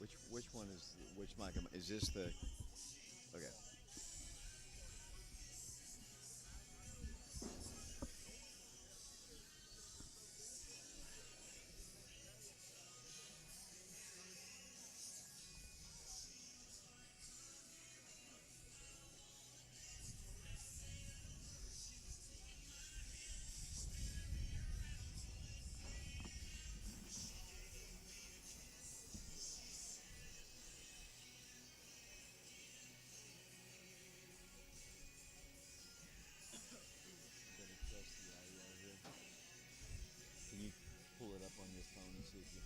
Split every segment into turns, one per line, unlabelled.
Which one is which mic? Is this the okay? I'm gonna test the audio here. Can you pull it up on your phone and see if you?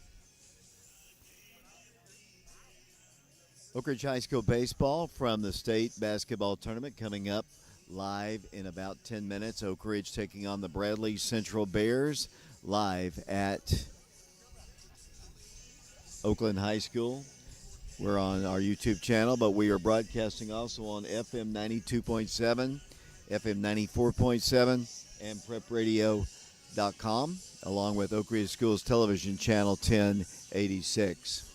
Oak Ridge High School baseball from the state basketball tournament coming up live in about 10 minutes. Oak Ridge taking on the Bradley Central Bears live at Oakland High School. We're on our YouTube channel, but we are broadcasting also on FM 92.7, FM 94.7, and prepradio.com, along with Oak Ridge Schools Television Channel 1086.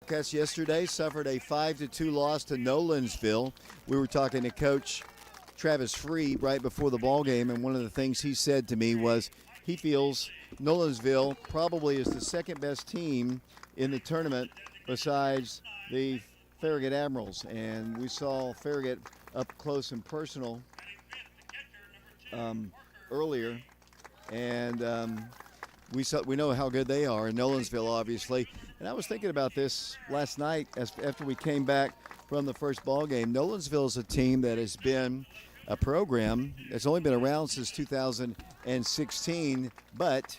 Wildcats yesterday suffered a 5-2 loss to Nolensville. We were talking to Coach Travis Free right before the ball game, and one of the things he said to me was he feels Nolensville probably is the second best team in the tournament besides the Farragut Admirals, and we saw Farragut up close and personal earlier, and we know how good they are in Nolensville, obviously. And I was thinking about this last night after we came back from the first ball game. Nolensville is a team that has been a program that's only been around since 2016, but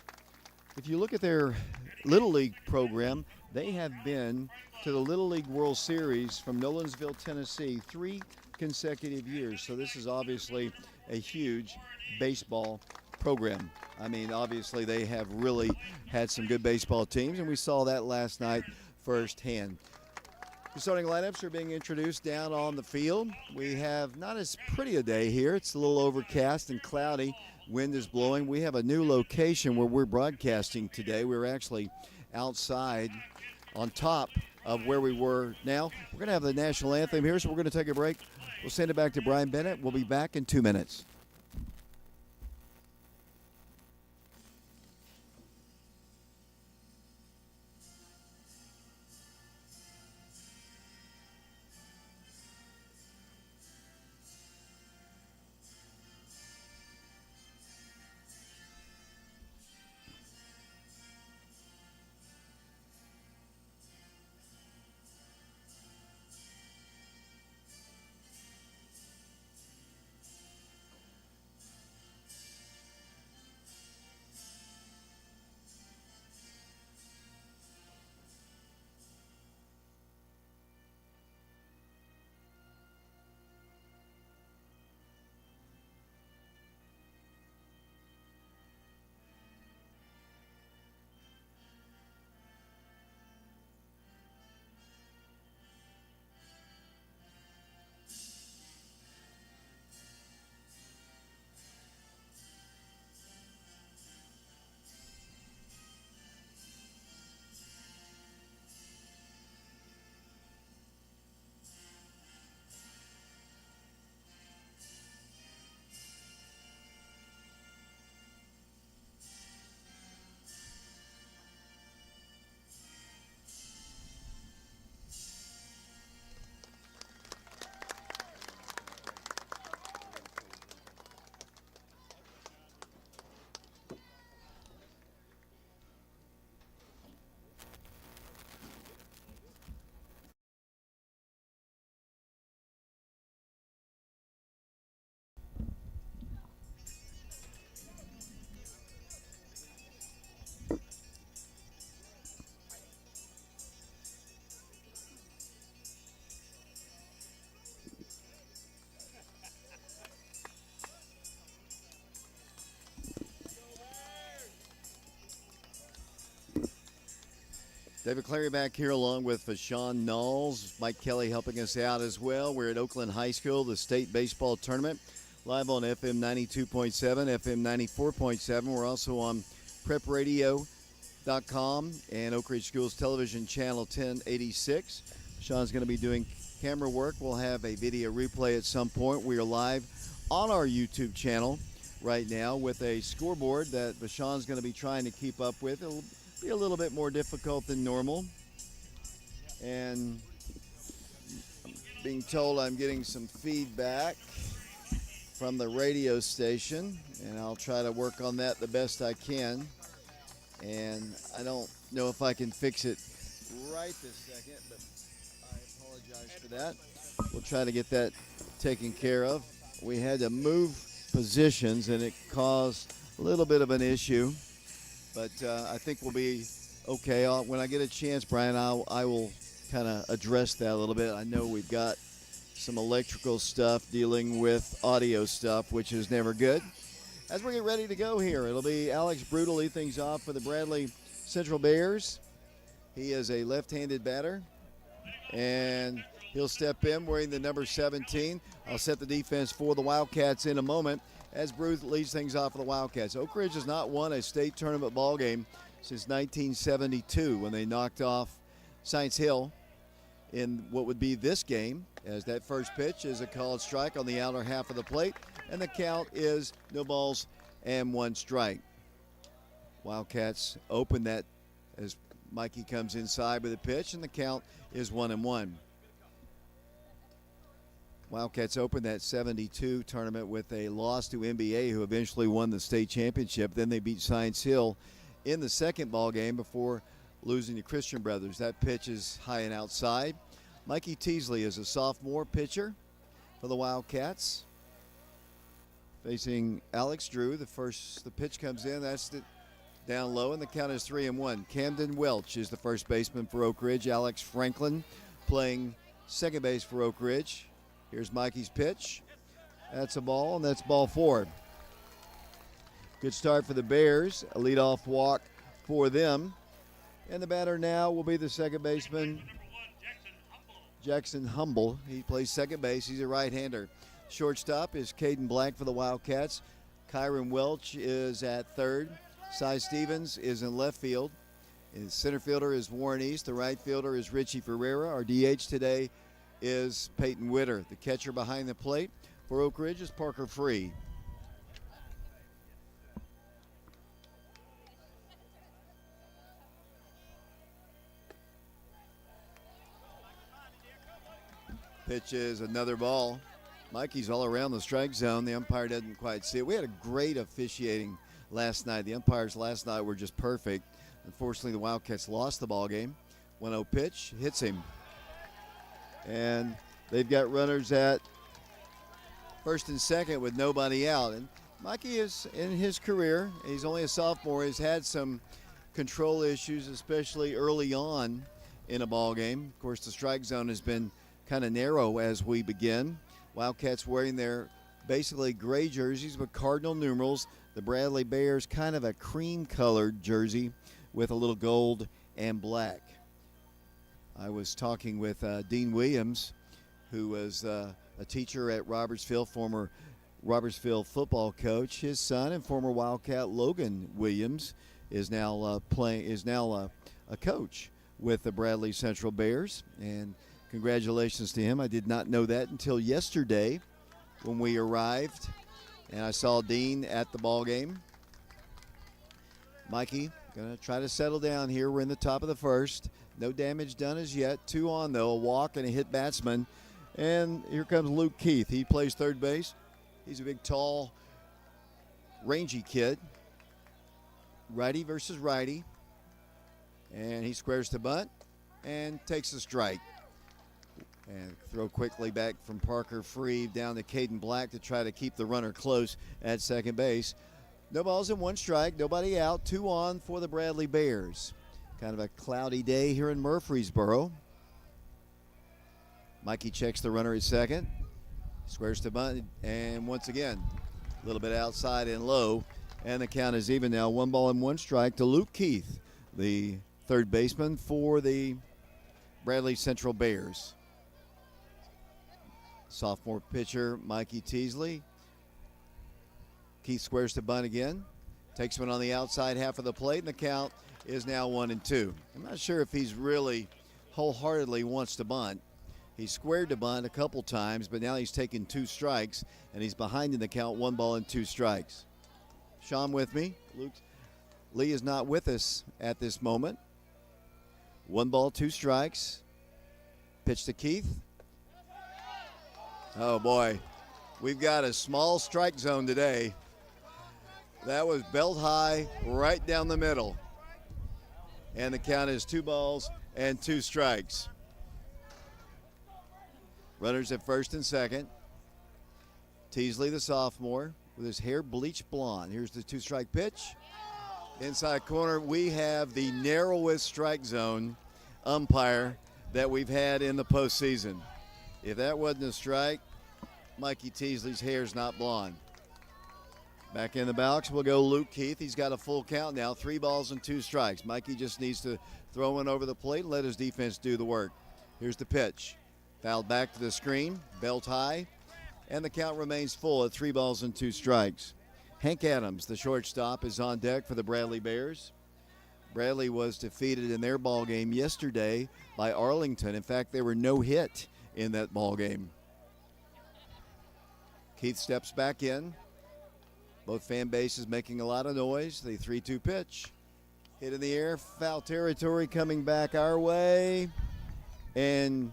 if you look at their Little League program, they have been to the Little League World Series from Nolensville, Tennessee, 3 consecutive years. So this is obviously a huge baseball program. I mean, obviously they have really had some good baseball teams, and we saw that last night firsthand. The starting lineups are being introduced down on the field. We have not as pretty a day here. It's a little overcast and cloudy. Wind is blowing. We have a new location where we're broadcasting today. We're actually outside on top of where we were now. We're going to have the national anthem here, so we're going to take a break. We'll send it back to Brian Bennett. We'll be back in 2 minutes. David Clary back here along with Vashawn Knowles. Mike Kelly helping us out as well. We're at Oakland High School, the state baseball tournament, live on FM 92.7, FM 94.7. We're also on prepradio.com and Oak Ridge Schools Television Channel 1086. Sean's going to be doing camera work. We'll have a video replay at some point. We are live on our YouTube channel right now with a scoreboard that Vashawn's going to be trying to keep up with. It'll be a little bit more difficult than normal, and being told I'm getting some feedback from the radio station, and I'll try to work on that the best I can. And I don't know if I can fix it right this second, but I apologize for that. We'll try to get that taken care of. We had to move positions, and it caused a little bit of an issue. But I think we'll be okay. When I get a chance, Brian, I will kind of address that a little bit. I know we've got some electrical stuff dealing with audio stuff, which is never good. As we get ready to go here, it'll be Alex Brutal lead things off for the Bradley Central Bears. He is a left-handed batter, and he'll step in wearing the number 17. I'll set the defense for the Wildcats in a moment as Bruce leads things off for the Wildcats. Oak Ridge has not won a state tournament ball game since 1972 when they knocked off Science Hill in what would be this game, as that first pitch is a called strike on the outer half of the plate, and the count is no balls and 1 strike. Wildcats open that as Mikey comes inside with a pitch, and the count is 1-1. Wildcats opened that 72 tournament with a loss to NBA, who eventually won the state championship. Then they beat Science Hill in the second ball game before losing to Christian Brothers. That pitch is high and outside. Mikey Teasley is a sophomore pitcher for the Wildcats, facing Alex Drew. The pitch comes in. That's down low, and the count is 3-1. Camden Welch is the first baseman for Oak Ridge. Alex Franklin playing second base for Oak Ridge. Here's Mikey's pitch. That's a ball, and that's ball 4. Good start for the Bears. A leadoff walk for them. And the batter now will be the second baseman, Jackson Humble. He plays second base. He's a right-hander. Shortstop is Caden Black for the Wildcats. Kyron Welch is at third. Cy Stevens is in left field. His center fielder is Warren East. The right fielder is Richie Ferreira. Our DH today is Peyton Witter. The catcher behind the plate for Oak Ridge is Parker Free. Pitch is another ball. Mikey's all around the strike zone. The umpire doesn't quite see it. We had a great officiating last night. The umpires last night were just perfect. Unfortunately, the Wildcats lost the ball game. 1-0 pitch, hits him. And they've got runners at first and second with nobody out. And Mikey is, in his career, he's only a sophomore, has had some control issues, especially early on in a ball game. Of course, the strike zone has been kind of narrow as we begin. Wildcats wearing their basically gray jerseys with cardinal numerals. The Bradley Bears kind of a cream-colored jersey with a little gold and black. I was talking with Dean Williams, who was a teacher at Robertsville, former Robertsville football coach. His son and former Wildcat Logan Williams is now a coach with the Bradley Central Bears, and congratulations to him. I did not know that until yesterday when we arrived, and I saw Dean at the ball game. Mikey going to try to settle down here. We're in the top of the first. No damage done as yet. 2 on, though, a walk and a hit batsman. And here comes Luke Keith. He plays third base. He's a big, tall, rangy kid. Righty versus righty. And he squares to bunt and takes a strike. And throw quickly back from Parker Free down to Caden Black to try to keep the runner close at second base. No balls and 1 strike, nobody out, 2 on for the Bradley Bears. Kind of a cloudy day here in Murfreesboro. Mikey checks the runner at second, squares to bunt, and once again, a little bit outside and low, and the count is even now. 1 ball and 1 strike to Luke Keith, the third baseman for the Bradley Central Bears. Sophomore pitcher Mikey Teasley. Keith squares to bunt again. Takes one on the outside half of the plate, and the count is now 1-2. I'm not sure if he's really wholeheartedly wants to bunt. He squared to bunt a couple times, but now he's taken 2 strikes, and he's behind in the count, 1 ball and 2 strikes. Sean with me. Lee is not with us at this moment. 1 ball, 2 strikes. Pitch to Keith. Oh, boy. We've got a small strike zone today. That was belt high right down the middle. And the count is 2 balls and 2 strikes. Runners at first and second. Teasley, the sophomore, with his hair bleached blonde. Here's the 2-strike pitch. Inside corner, we have the narrowest strike zone umpire that we've had in the postseason. If that wasn't a strike, Mikey Teasley's hair's not blonde. Back in the box, we'll go Luke Keith. He's got a full count now, 3 balls and 2 strikes. Mikey just needs to throw one over the plate and let his defense do the work. Here's the pitch. Fouled back to the screen, belt high, and the count remains full at 3 balls and 2 strikes. Hank Adams, the shortstop, is on deck for the Bradley Bears. Bradley was defeated in their ball game yesterday by Arlington. In fact, they were no hit in that ball game. Keith steps back in. Both fan bases making a lot of noise. The 3-2 pitch. Hit in the air. Foul territory coming back our way. And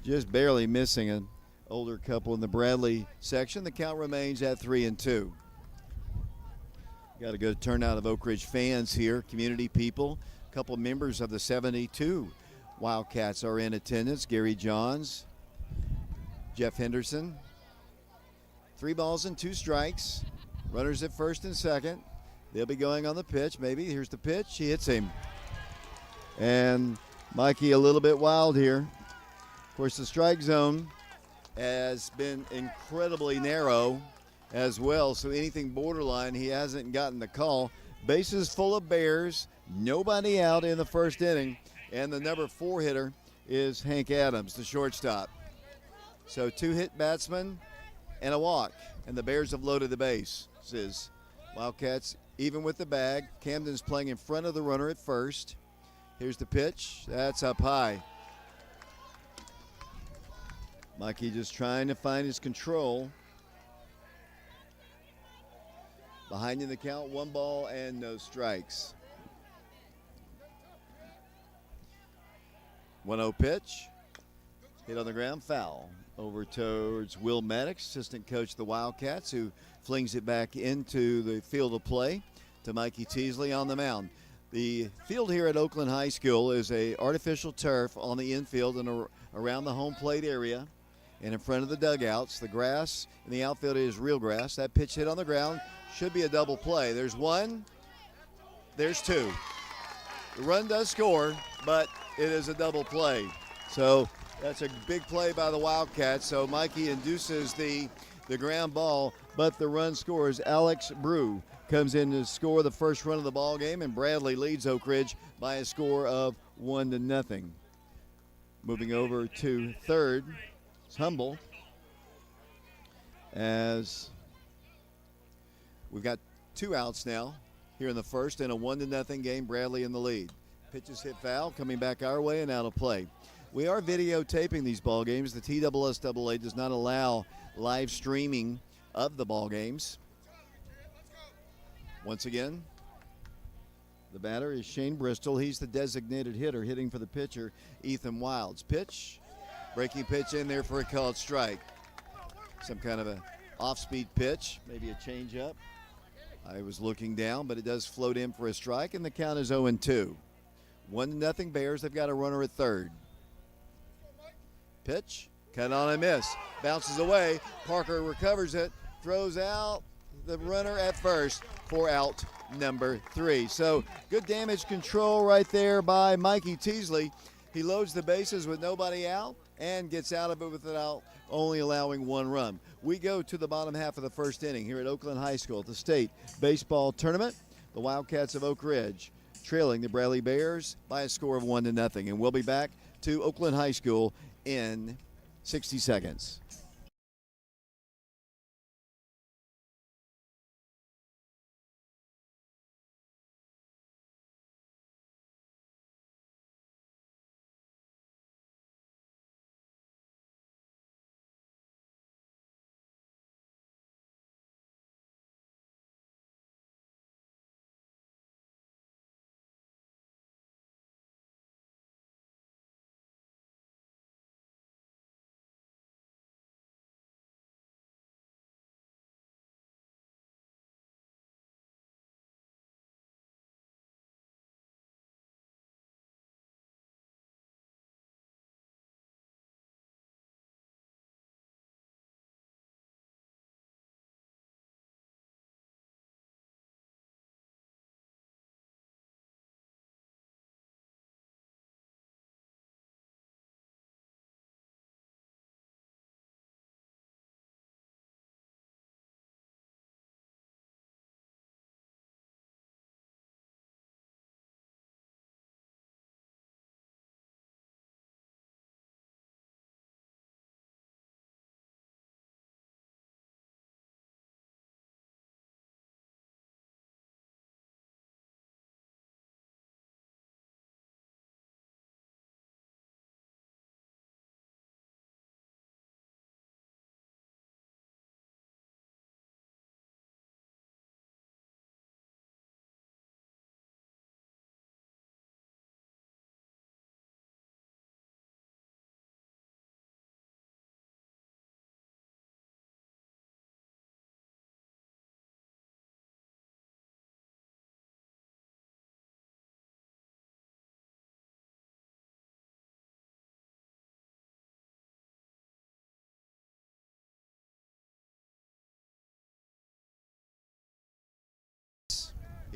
just barely missing an older couple in the Bradley section. The count remains at 3-2. Got a good turnout of Oak Ridge fans here, community people. A couple members of the 72 Wildcats are in attendance. Gary Johns, Jeff Henderson. 3 balls and 2 strikes. Runners at first and second. They'll be going on the pitch. Maybe here's the pitch. He hits him. And Mikey a little bit wild here. Of course, the strike zone has been incredibly narrow as well, so anything borderline, he hasn't gotten the call. Bases full of Bears, nobody out in the first inning, and the number 4 hitter is Hank Adams, the shortstop. So 2 hit batsmen and a walk, and the Bears have loaded the bases. Wildcats even with the bag. Camden's playing in front of the runner at first. Here's the pitch. That's up high. Mikey just trying to find his control. Behind in the count, 1 ball and no strikes. 1-0 pitch. Hit on the ground, foul. Over towards Will Maddox, assistant coach of the Wildcats, who flings it back into the field of play to Mikey Teasley on the mound. The field here at Oakland High School is a artificial turf on the infield and around the home plate area and in front of the dugouts. The grass in the outfield is real grass. That pitch hit on the ground should be a double play. There's 1, there's 2. The run does score, but it is a double play. So that's a big play by the Wildcats. So Mikey induces the ground ball, but the run scores. Alex Brew comes in to score the first run of the ball game, and Bradley leads Oak Ridge by a score of 1-0. Moving over to third, it's Humble, as we've got 2 outs now here in the first in a 1-0 game. Bradley in the lead. Pitches hit foul, coming back our way and out of play. We are videotaping these ball games. The TSSAA does not allow live streaming of the ball games. Once again, the batter is Shane Bristol. He's the designated hitter, hitting for the pitcher, Ethan Wilds. Pitch, breaking pitch in there for a called strike. Some kind of a off-speed pitch, maybe a changeup. I was looking down, but it does float in for a strike, and the count is 0-2. 1-0 Bears. They've got a runner at third. Pitch, cut on and miss. Bounces away. Parker recovers it, throws out the runner at first for out number 3. So good damage control right there by Mikey Teasley. He loads the bases with nobody out and gets out of it without only allowing 1 run. We go to the bottom half of the first inning here at Oakland High School at the state baseball tournament. The Wildcats of Oak Ridge trailing the Bradley Bears by a score of 1-0. And we'll be back to Oakland High School in 60 seconds.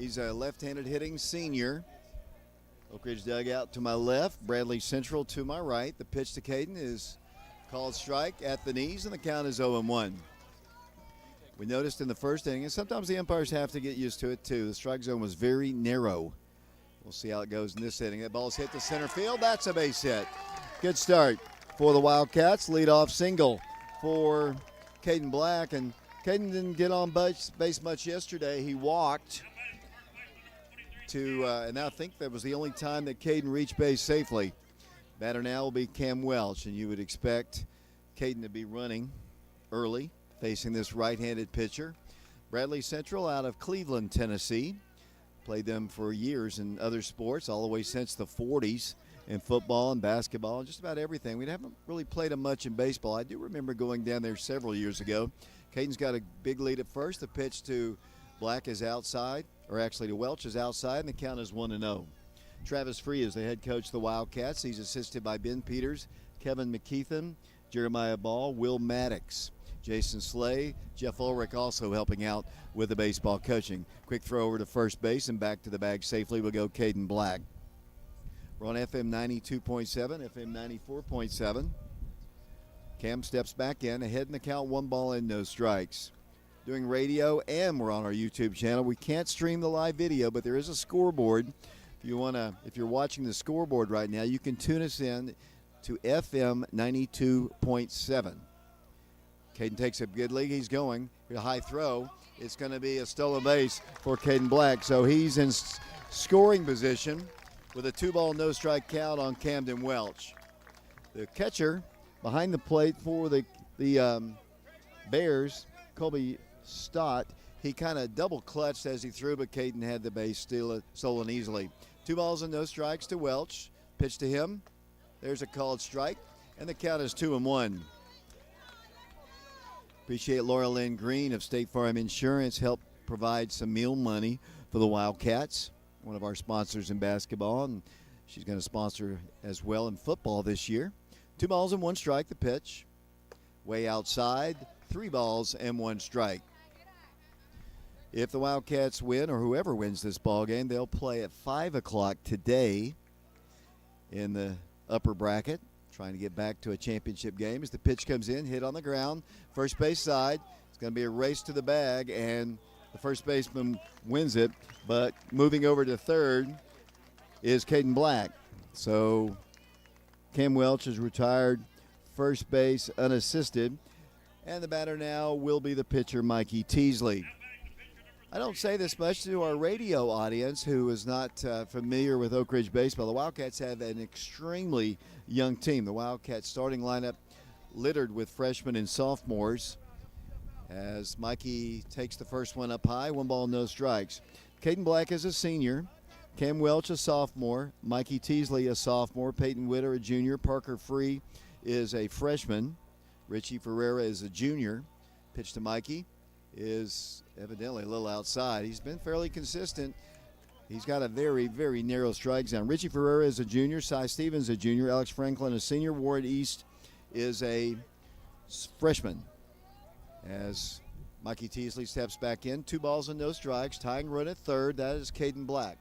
He's a left-handed hitting senior. Oak Ridge dugout to my left, Bradley Central to my right. The pitch to Caden is called strike at the knees, and the count is 0-1. We noticed in the first inning, and sometimes the umpires have to get used to it too, the strike zone was very narrow. We'll see how it goes in this inning. That ball's hit to center field. That's a base hit. Good start for the Wildcats. Leadoff single for Caden Black, and Caden didn't get on base much yesterday. He walked to, and I think that was the only time that Caden reached base safely. Batter now will be Cam Welch, and you would expect Caden to be running early, facing this right-handed pitcher. Bradley Central out of Cleveland, Tennessee. Played them for years in other sports, all the way since the 40s in football and basketball and just about everything. We haven't really played them much in baseball. I do remember going down there several years ago. Caden's got a big lead at first. The pitch to Black is outside, or actually to Welch is outside, and the count is 1-0. Travis Free is the head coach of the Wildcats. He's assisted by Ben Peters, Kevin McKeithen, Jeremiah Ball, Will Maddox, Jason Slay, Jeff Ulrich also helping out with the baseball coaching. Quick throw over to first base and back to the bag safely will go Caden Black. We're on FM 92.7, FM 94.7. Cam steps back in, ahead in the count, 1 ball and no strikes. Doing radio, and we're on our YouTube channel. We can't stream the live video, but there is a scoreboard. If you're watching the scoreboard right now, you can tune us in to FM 92.7. Caden takes a good lead. He's going. A high throw. It's going to be a stolen base for Caden Black. So he's in scoring position with a 2-ball, no-strike count on Camden Welch. The catcher behind the plate for the Bears, Colby Stott, he kind of double-clutched as he threw, but Caden had the base stolen easily. 2 balls and no strikes to Welch. Pitch to him. There's a called strike, and the count is 2-1. Appreciate Laura Lynn Green of State Farm Insurance helped provide some meal money for the Wildcats, one of our sponsors in basketball, and she's going to sponsor as well in football this year. 2 balls and 1 strike, the pitch. Way outside, 3 balls and 1 strike. If the Wildcats win, or whoever wins this ball game, they'll play at 5 o'clock today in the upper bracket, trying to get back to a championship game. As the pitch comes in, hit on the ground, first base side. It's going to be a race to the bag, and the first baseman wins it. But moving over to third is Caden Black. So Cam Welch is retired first base unassisted, and the batter now will be the pitcher, Mikey Teasley. I don't say this much to our radio audience who is not familiar with Oak Ridge baseball. The Wildcats have an extremely young team. The Wildcats starting lineup littered with freshmen and sophomores as Mikey takes the first one up high, 1 ball, no strikes. Caden Black is a senior. Cam Welch a sophomore. Mikey Teasley a sophomore. Peyton Witter a junior. Parker Free is a freshman. Richie Ferreira is a junior. Pitch to Mikey is evidently a little outside. He's been fairly consistent. He's got a very, very narrow strike zone. Richie Ferreira is a junior. Cy Stevens a junior. Alex Franklin a senior. Warren East is a freshman. As Mikey Teasley steps back in, 2 balls and no strikes. Tying run at third. That is Caden Black.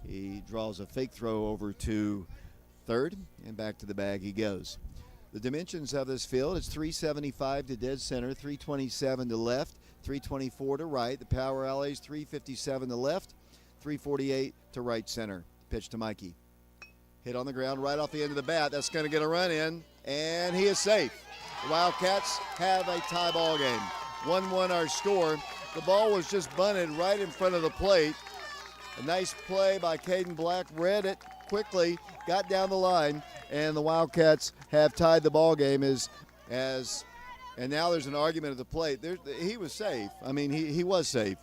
He draws a fake throw over to third, and back to the bag he goes. The dimensions of this field, it's 375 to dead center, 327 to left, 324 to right. The power alleys, 357 to left, 348 to right center. Pitch to Mikey. Hit on the ground right off the end of the bat. That's going to get a run in, and he is safe. The Wildcats have a tie ball game. 1-1 our score. The ball was just bunted right in front of the plate. A nice play by Caden Black, read it quickly, got down the line, and the Wildcats have tied the ball game and now there's an argument at the plate. He was safe. I mean, he was safe.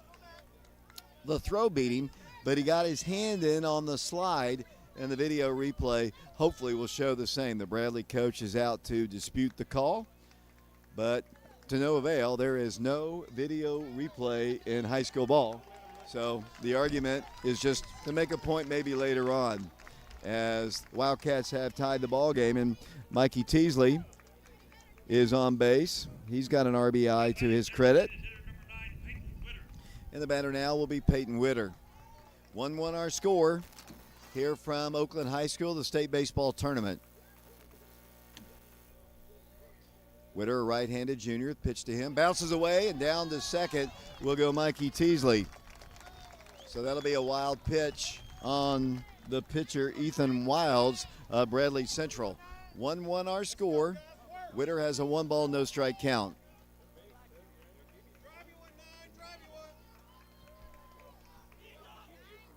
The throw beat him, but he got his hand in on the slide, and the video replay hopefully will show the same. The Bradley coach is out to dispute the call, but to no avail. There is no video replay in high school ball. So the argument is just to make a point maybe later on, as the Wildcats have tied the ball game, and Mikey Teasley is on base. He's got an RBI to his credit. And the batter now will be Peyton Witter. 1-1 our score here from Oakland High School, the state baseball tournament. Witter, a right-handed junior, pitch to him, bounces away, and down to second will go Mikey Teasley. So that'll be a wild pitch on the pitcher, Ethan Wilds of Bradley Central. 1-1 our score. Witter has a 1-ball, no-strike count.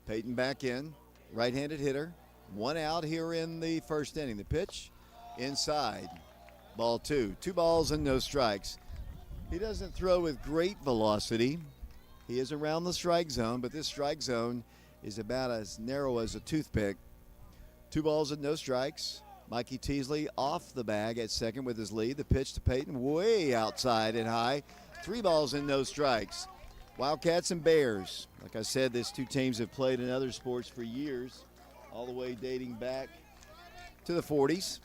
Peyton back in, right-handed hitter. 1 out here in the first inning. The pitch inside. Ball 2. 2 balls and no strikes. He doesn't throw with great velocity. He is around the strike zone, but this strike zone is about as narrow as a toothpick. 2 balls and no strikes. Mikey Teasley off the bag at second with his lead. The pitch to Peyton way outside and high. 3 balls and no strikes. Wildcats and Bears. Like I said, these two teams have played in other sports for years, all the way dating back to the 40s.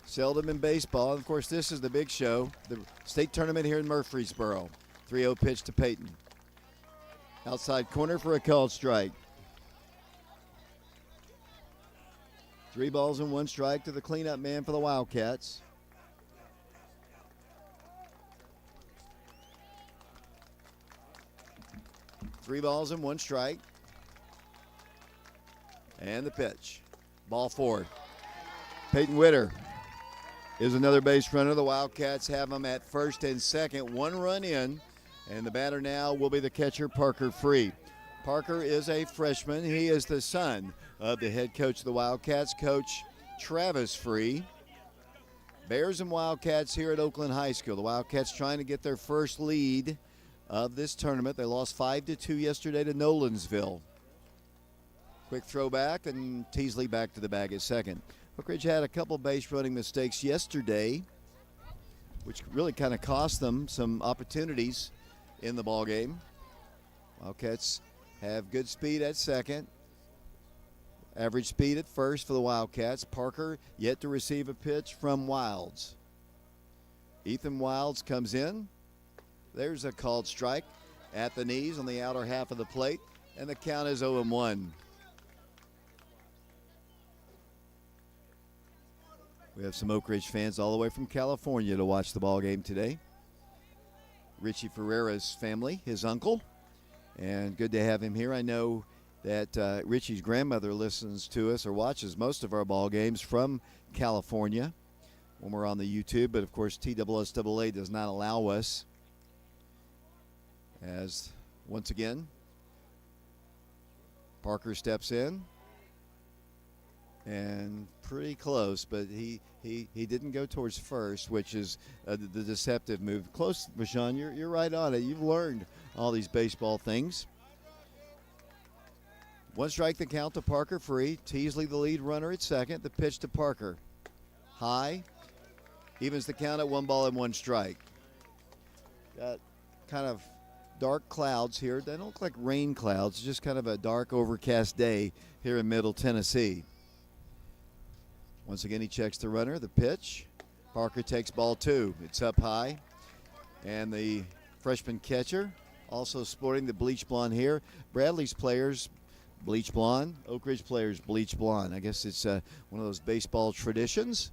Seldom in baseball. And of course, this is the big show, the state tournament here in Murfreesboro. 3-0 pitch to Peyton. Outside corner for a called strike. 3 balls and 1 strike to the cleanup man for the Wildcats. Three balls and 1 strike. And the pitch. Ball 4. Peyton Witter is another base runner. The Wildcats have him at first and second. 1 run in, and the batter now will be the catcher, Parker Free. Parker is a freshman. He is the son of the head coach of the Wildcats, Coach Travis Free. Bears and Wildcats here at Oakland High School. The Wildcats trying to get their first lead of this tournament. They lost 5-2 yesterday to Nolensville. Quick throwback, and Teasley back to the bag at second. Oak Ridge had a couple base running mistakes yesterday, which really kind of cost them some opportunities in the ball game. Wildcats have good speed at second. Average speed at first for the Wildcats. Parker yet to receive a pitch from Wilds. Ethan Wilds comes in. There's a called strike at the knees on the outer half of the plate, and the count is 0-1. We have some Oak Ridge fans all the way from California to watch the ball game today. Richie Ferreira's family, his uncle, and good to have him here. I know that Richie's grandmother listens to us or watches most of our ball games from California when we're on the YouTube, but of course TSSAA does not allow us. As once again, Parker steps in. And pretty close, but he didn't go towards first, which is the deceptive move. Close, Rashawn, you're right on it. You've learned all these baseball things. 1 strike the count to Parker Free. Teasley the lead runner at second. The pitch to Parker. High. Evens the count at 1 ball and 1 strike. Got kind of dark clouds here. They don't look like rain clouds. It's just kind of a dark, overcast day here in Middle Tennessee. Once again, he checks the runner. The pitch. Parker takes ball 2. It's up high. And the freshman catcher, also sporting the bleach blonde hair. Bradley's players, bleach blonde. Oak Ridge players, bleach blonde. I guess it's one of those baseball traditions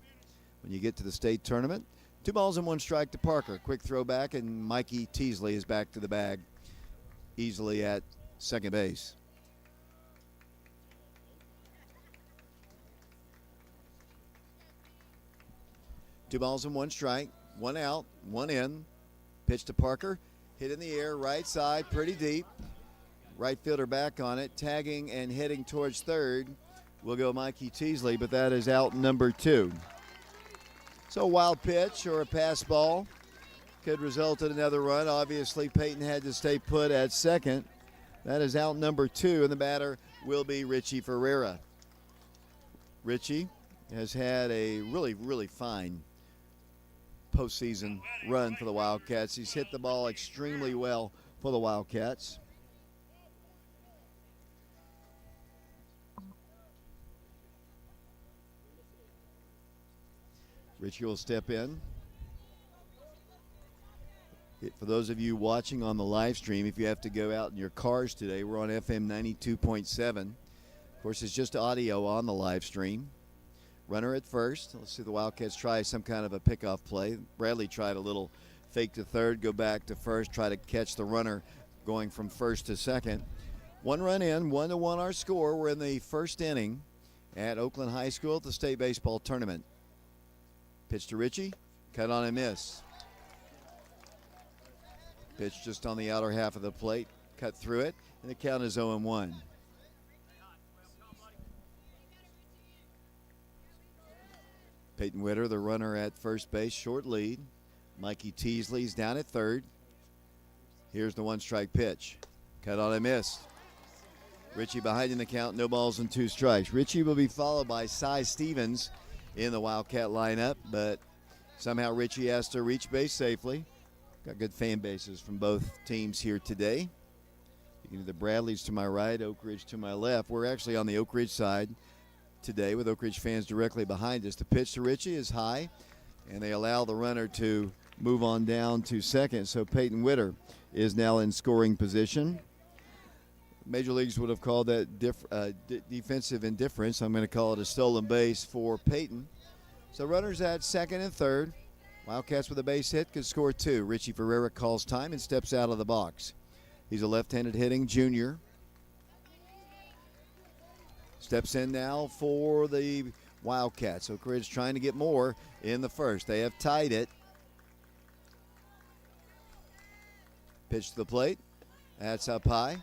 when you get to the state tournament. 2 balls and 1 strike to Parker. Quick throw back, and Mikey Teasley is back to the bag easily at second base. Two balls and 1 strike, 1 out, 1 in. Pitch to Parker, hit in the air, right side, pretty deep. Right fielder back on it, tagging and heading towards third will go Mikey Teasley, but that is out number 2. So a wild pitch or a pass ball could result in another run. Obviously, Peyton had to stay put at second. That is out number 2, and the batter will be Richie Ferreira. Richie has had a really, really fine postseason run for the Wildcats. He's hit the ball extremely well for the Wildcats. Richie will step in. For those of you watching on the live stream, if you have to go out in your cars today, we're on FM 92.7. Of course, it's just audio on the live stream. Runner at first. Let's see the Wildcats try some kind of a pickoff play. Bradley tried a little fake to third, go back to first, try to catch the runner going from first to second. One run in, 1-1 our score. We're in the first inning at Oakland High School at the state baseball tournament. Pitch to Richie, cut on and miss. Pitch just on the outer half of the plate, cut through it, and the count is 0-1. Peyton Witter, the runner at first base, short lead. Mikey Teasley's down at third. Here's the one-strike pitch. Cut on and miss. Richie behind in the count, no balls and 2 strikes. Richie will be followed by Cy Stevens in the Wildcat lineup, but somehow Richie has to reach base safely. Got good fan bases from both teams here today. The Bradleys to my right, Oak Ridge to my left. We're actually on the Oak Ridge side today with Oak Ridge fans directly behind us. The pitch to Richie is high, and they allow the runner to move on down to second. So Peyton Witter is now in scoring position. Major Leagues would have called that defensive indifference. I'm going to call it a stolen base for Peyton. So runners at second and third. Wildcats with a base hit could score 2. Richie Ferreira calls time and steps out of the box. He's a left-handed hitting junior. Steps in now for the Wildcats. Oak Ridge trying to get more in the first. They have tied it. Pitch to the plate. That's up high.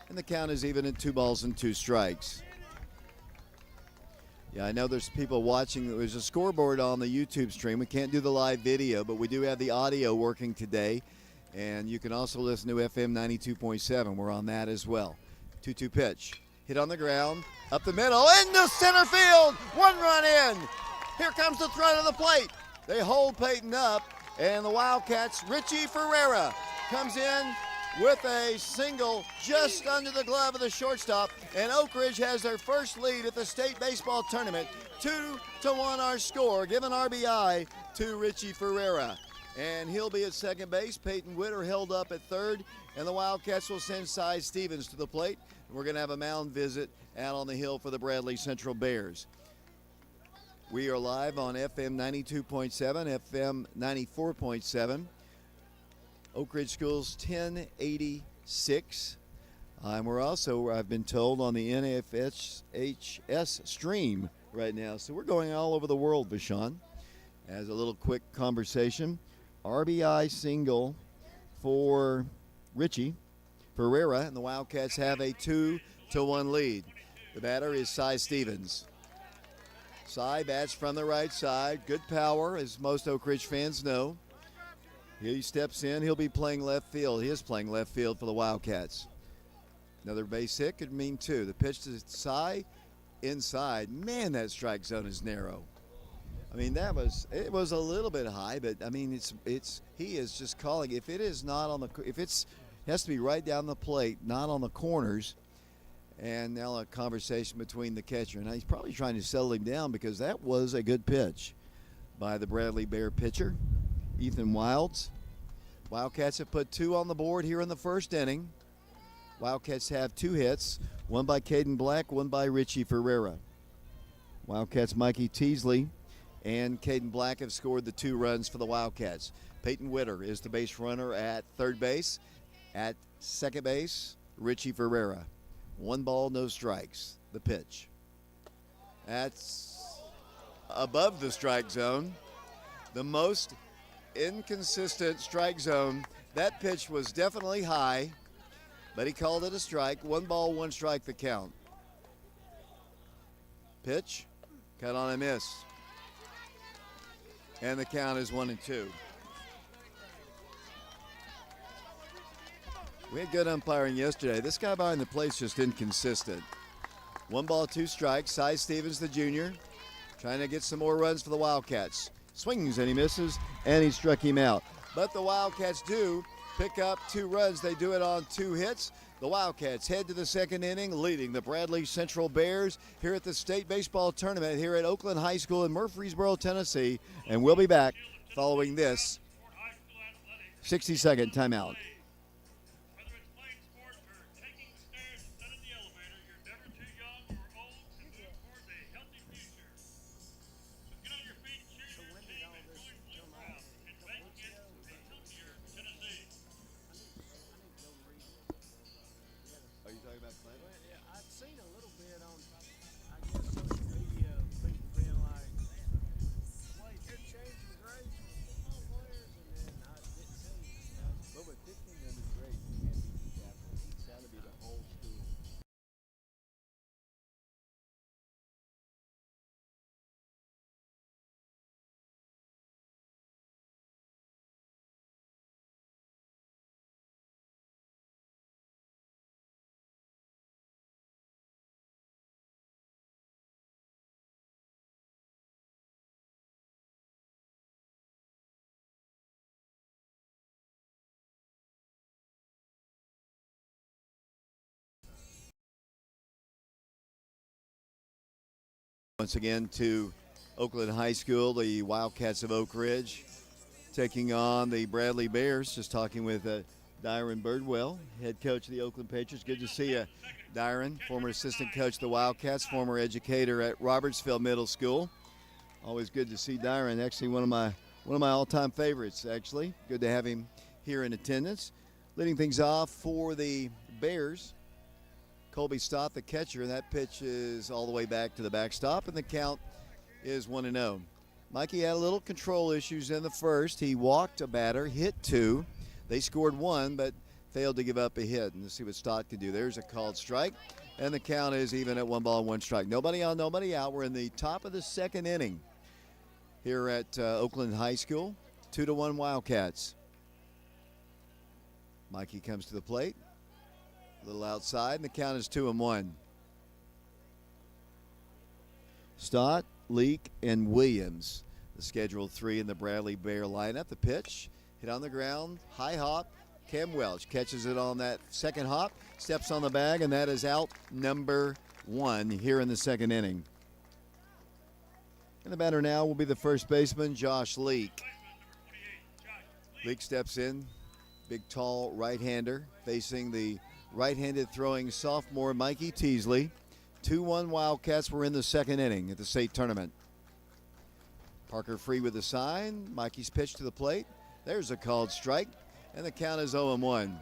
And the count is even at 2 balls and 2 strikes. Yeah, I know there's people watching. There's a scoreboard on the YouTube stream. We can't do the live video, but we do have the audio working today. And you can also listen to FM 92.7. We're on that as well. 2-2 pitch. Hit on the ground. Up the middle. Into center field. 1 run in. Here comes the threat of the plate. They hold Peyton up. And the Wildcats, Richie Ferreira, comes in with a single just under the glove of the shortstop, and Oak Ridge has their first lead at the state baseball tournament. 2-1 our score, giving RBI to Richie Ferreira. And he'll be at second base. Peyton Witter held up at third, and the Wildcats will send Cy Stevens to the plate. We're going to have a mound visit out on the hill for the Bradley Central Bears. We are live on FM 92.7, FM 94.7. Oak Ridge Schools 1086. And we're also, I've been told, on the NFHS stream right now. So we're going all over the world, Vashon. As a little quick conversation, RBI single for Richie Ferreira, and the Wildcats have a 2-1 lead. The batter is Cy Stevens. Cy bats from the right side. Good power, as most Oak Ridge fans know. He steps in. He'll be playing left field. He is playing left field for the Wildcats. Another base hit could mean 2. The pitch to Cy inside. Man, that strike zone is narrow. I mean, it was a little bit high, but I mean, he is just calling. If it is not on it has to be right down the plate, not on the corners. And now a conversation between the catcher, and he's probably trying to settle him down because that was a good pitch by the Bradley Bear pitcher, Ethan Wilds. Wildcats have put 2 on the board here in the first inning. Wildcats have 2 hits, one by Caden Black, one by Richie Ferreira. Wildcats' Mikey Teasley and Caden Black have scored the 2 runs for the Wildcats. Peyton Witter is the base runner at third base. At second base, Richie Ferreira. 1 ball, no strikes. The pitch. That's above the strike zone. The most inconsistent strike zone. That pitch was definitely high, but he called it a strike. 1 ball, 1 strike, the count. Pitch, cut on a miss. And the count is 1-2. We had good umpiring yesterday. This guy behind the plate's just inconsistent. 1 ball, 2 strikes. Cy Stevens, the junior, trying to get some more runs for the Wildcats. Swings and he misses, and he struck him out. But the Wildcats do pick up 2 runs. They do it on 2 hits. The Wildcats head to the second inning, leading the Bradley Central Bears here at the state baseball tournament here at Oakland High School in Murfreesboro, Tennessee. And we'll be back following this 60-second timeout.
Whether it's playing sports or taking the stairs instead of the elevator, you're never too young or old to move towards a healthy future. So get on your feet, cheer your team, and join Blue Cross in making it a healthier Tennessee.
Are you talking about Clinton?
Well, yeah, I'd seen a little bit on, I guess, social media of people being like, wait, they're changing grades for football players, and then I didn't see stuff.
But with 1,500 grades, you can't be the captain. It's got to be the whole school. Once again to Oakland High School, the Wildcats of Oak Ridge taking on the Bradley Bears. Just talking with Dyron Birdwell, head coach of the Oakland Patriots. Good to see you, Dyron, former assistant coach of the Wildcats, former educator at Robertsville Middle School. Always good to see Dyron. Actually, one of my all-time favorites. Actually, good to have him here in attendance. Leading things off for the Bears, Colby Stott, the catcher, and that pitch is all the way back to the backstop, and the count is 1-0. Mikey had a little control issues in the first. He walked a batter, hit two. They scored one, but failed to give up a hit. And let's see what Stott can do. There's a called strike, and the count is even at 1-1 Nobody on, nobody out. We're in the top of the second inning here at Oakland High School. 2-1 Wildcats. Mikey comes to the plate. A little outside, and the count is 2-1. Stott, Leak, and Williams, the scheduled three in the Bradley Bear lineup. The pitch, hit on the ground, high hop. Cam Welch catches it on that second hop, steps on the bag, and that is out number one here in the second inning. And the batter now will be the first baseman, Josh Leak. Leak steps in, big, tall right-hander, facing the right-handed throwing sophomore Mikey Teasley. 2-1 Wildcats. Were in the second inning at the state tournament. Parker free with the sign. Mikey's pitch to the plate. There's a called strike, and the count is 0-1.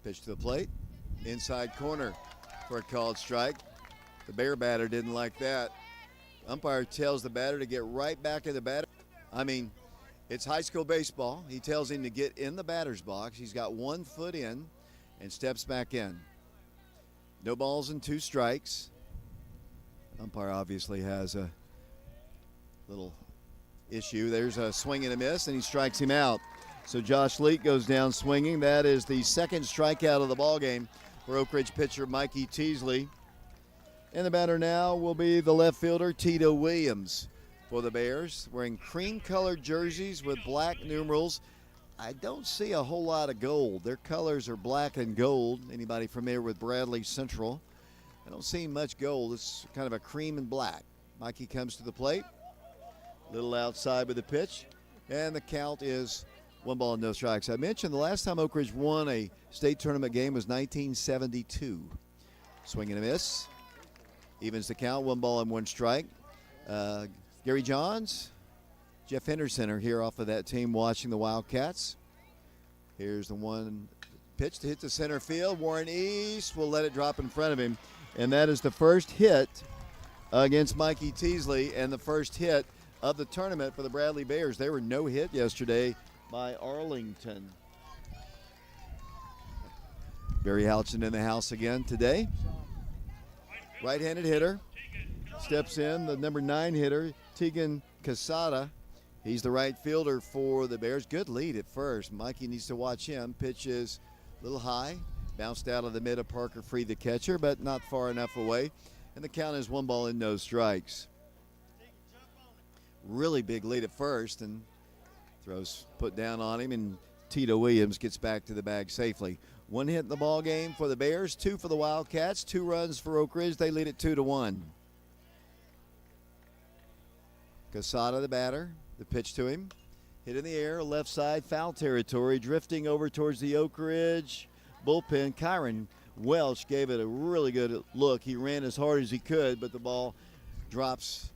Pitch to the plate. Inside corner for a called strike. The Bear batter didn't like that. Umpire tells the batter to get right back in the batter. I mean, it's high school baseball. He tells him to get in the batter's box. He's got 1 foot in and steps back in. No balls and 2 strikes. Umpire obviously has a little issue. There's a swing and a miss, and he strikes him out. So Josh Leak goes down swinging. That is the second strikeout of the ballgame for Oak Ridge pitcher Mikey Teasley. And the batter now will be the left fielder, Tito Williams, for the Bears, wearing cream-colored jerseys with black numerals. I don't see a whole lot of gold. Their colors are black and gold. Anybody familiar with Bradley Central? I don't see much gold. It's kind of a cream and black. Mikey comes to the plate. Little outside with the pitch. And the count is 1 ball and no strikes. I mentioned the last time Oak Ridge won a state tournament game was 1972. Swing and a miss. Evens the count, 1 ball and 1 strike. Gary Johns, Jeff Henderson are here off of that team watching the Wildcats. Here's the one pitch to hit to center field. Warren East will let it drop in front of him. And that is the first hit against Mikey Teasley and the first hit of the tournament for the Bradley Bears. They were no hit yesterday by Arlington. Barry Houchin in the house again today. Right-handed hitter, steps in, the number 9 hitter, Tegan Casada. He's the right fielder for the Bears. Good lead at first. Mikey needs to watch him. Pitch is a little high, bounced out of the mid of Parker Free, the catcher, but not far enough away. And the count is 1 ball and no strikes. Really big lead at first, and throws put down on him, and Tito Williams gets back to the bag safely. One hit in the ball game for the Bears, 2 for the Wildcats, 2 runs for Oak Ridge. They lead it 2-1. Casada, the batter, the pitch to him. Hit in the air, left side, foul territory, drifting over towards the Oak Ridge bullpen. Kyron Welch gave it a really good look. He ran as hard as he could, but the ball drops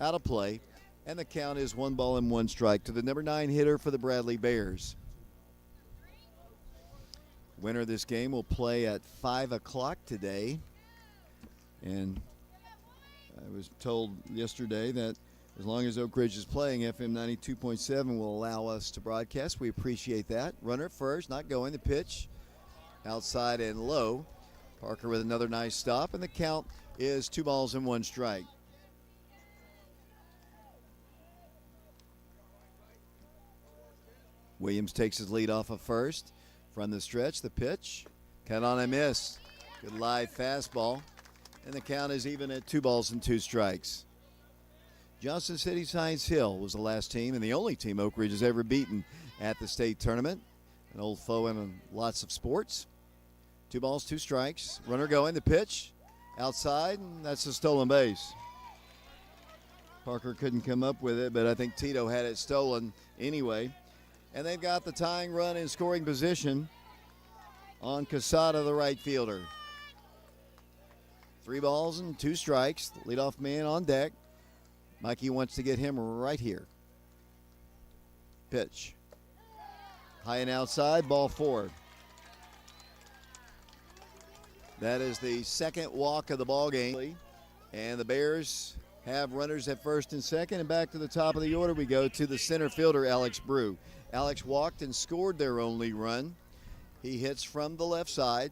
out of play. And the count is 1-1 strike to the number 9 hitter for the Bradley Bears. Winner of this game will play at 5 o'clock today. And I was told yesterday that as long as Oak Ridge is playing, FM 92.7 will allow us to broadcast. We appreciate that. Runner at first, not going. The pitch outside and low. Parker with another nice stop, and the count is 2-1 strike. Williams takes his lead off of first. From the stretch, the pitch. Count on a miss. Good live fastball. And the count is even at 2 strikes. Johnson City Science Hill was the last team and the only team Oak Ridge has ever beaten at the state tournament. An old foe in lots of sports. 2 strikes. Runner going, the pitch. Outside, and that's a stolen base. Parker couldn't come up with it, but I think Tito had it stolen anyway. And they've got the tying run in scoring position on Casada, the right fielder. 3 strikes. The leadoff man on deck. Mikey wants to get him right here. Pitch. High and outside, ball 4. That is the second walk of the ball game. And the Bears have runners at first and second. And back to the top of the order we go to the center fielder, Alex Brew. Alex walked and scored their only run. He hits from the left side.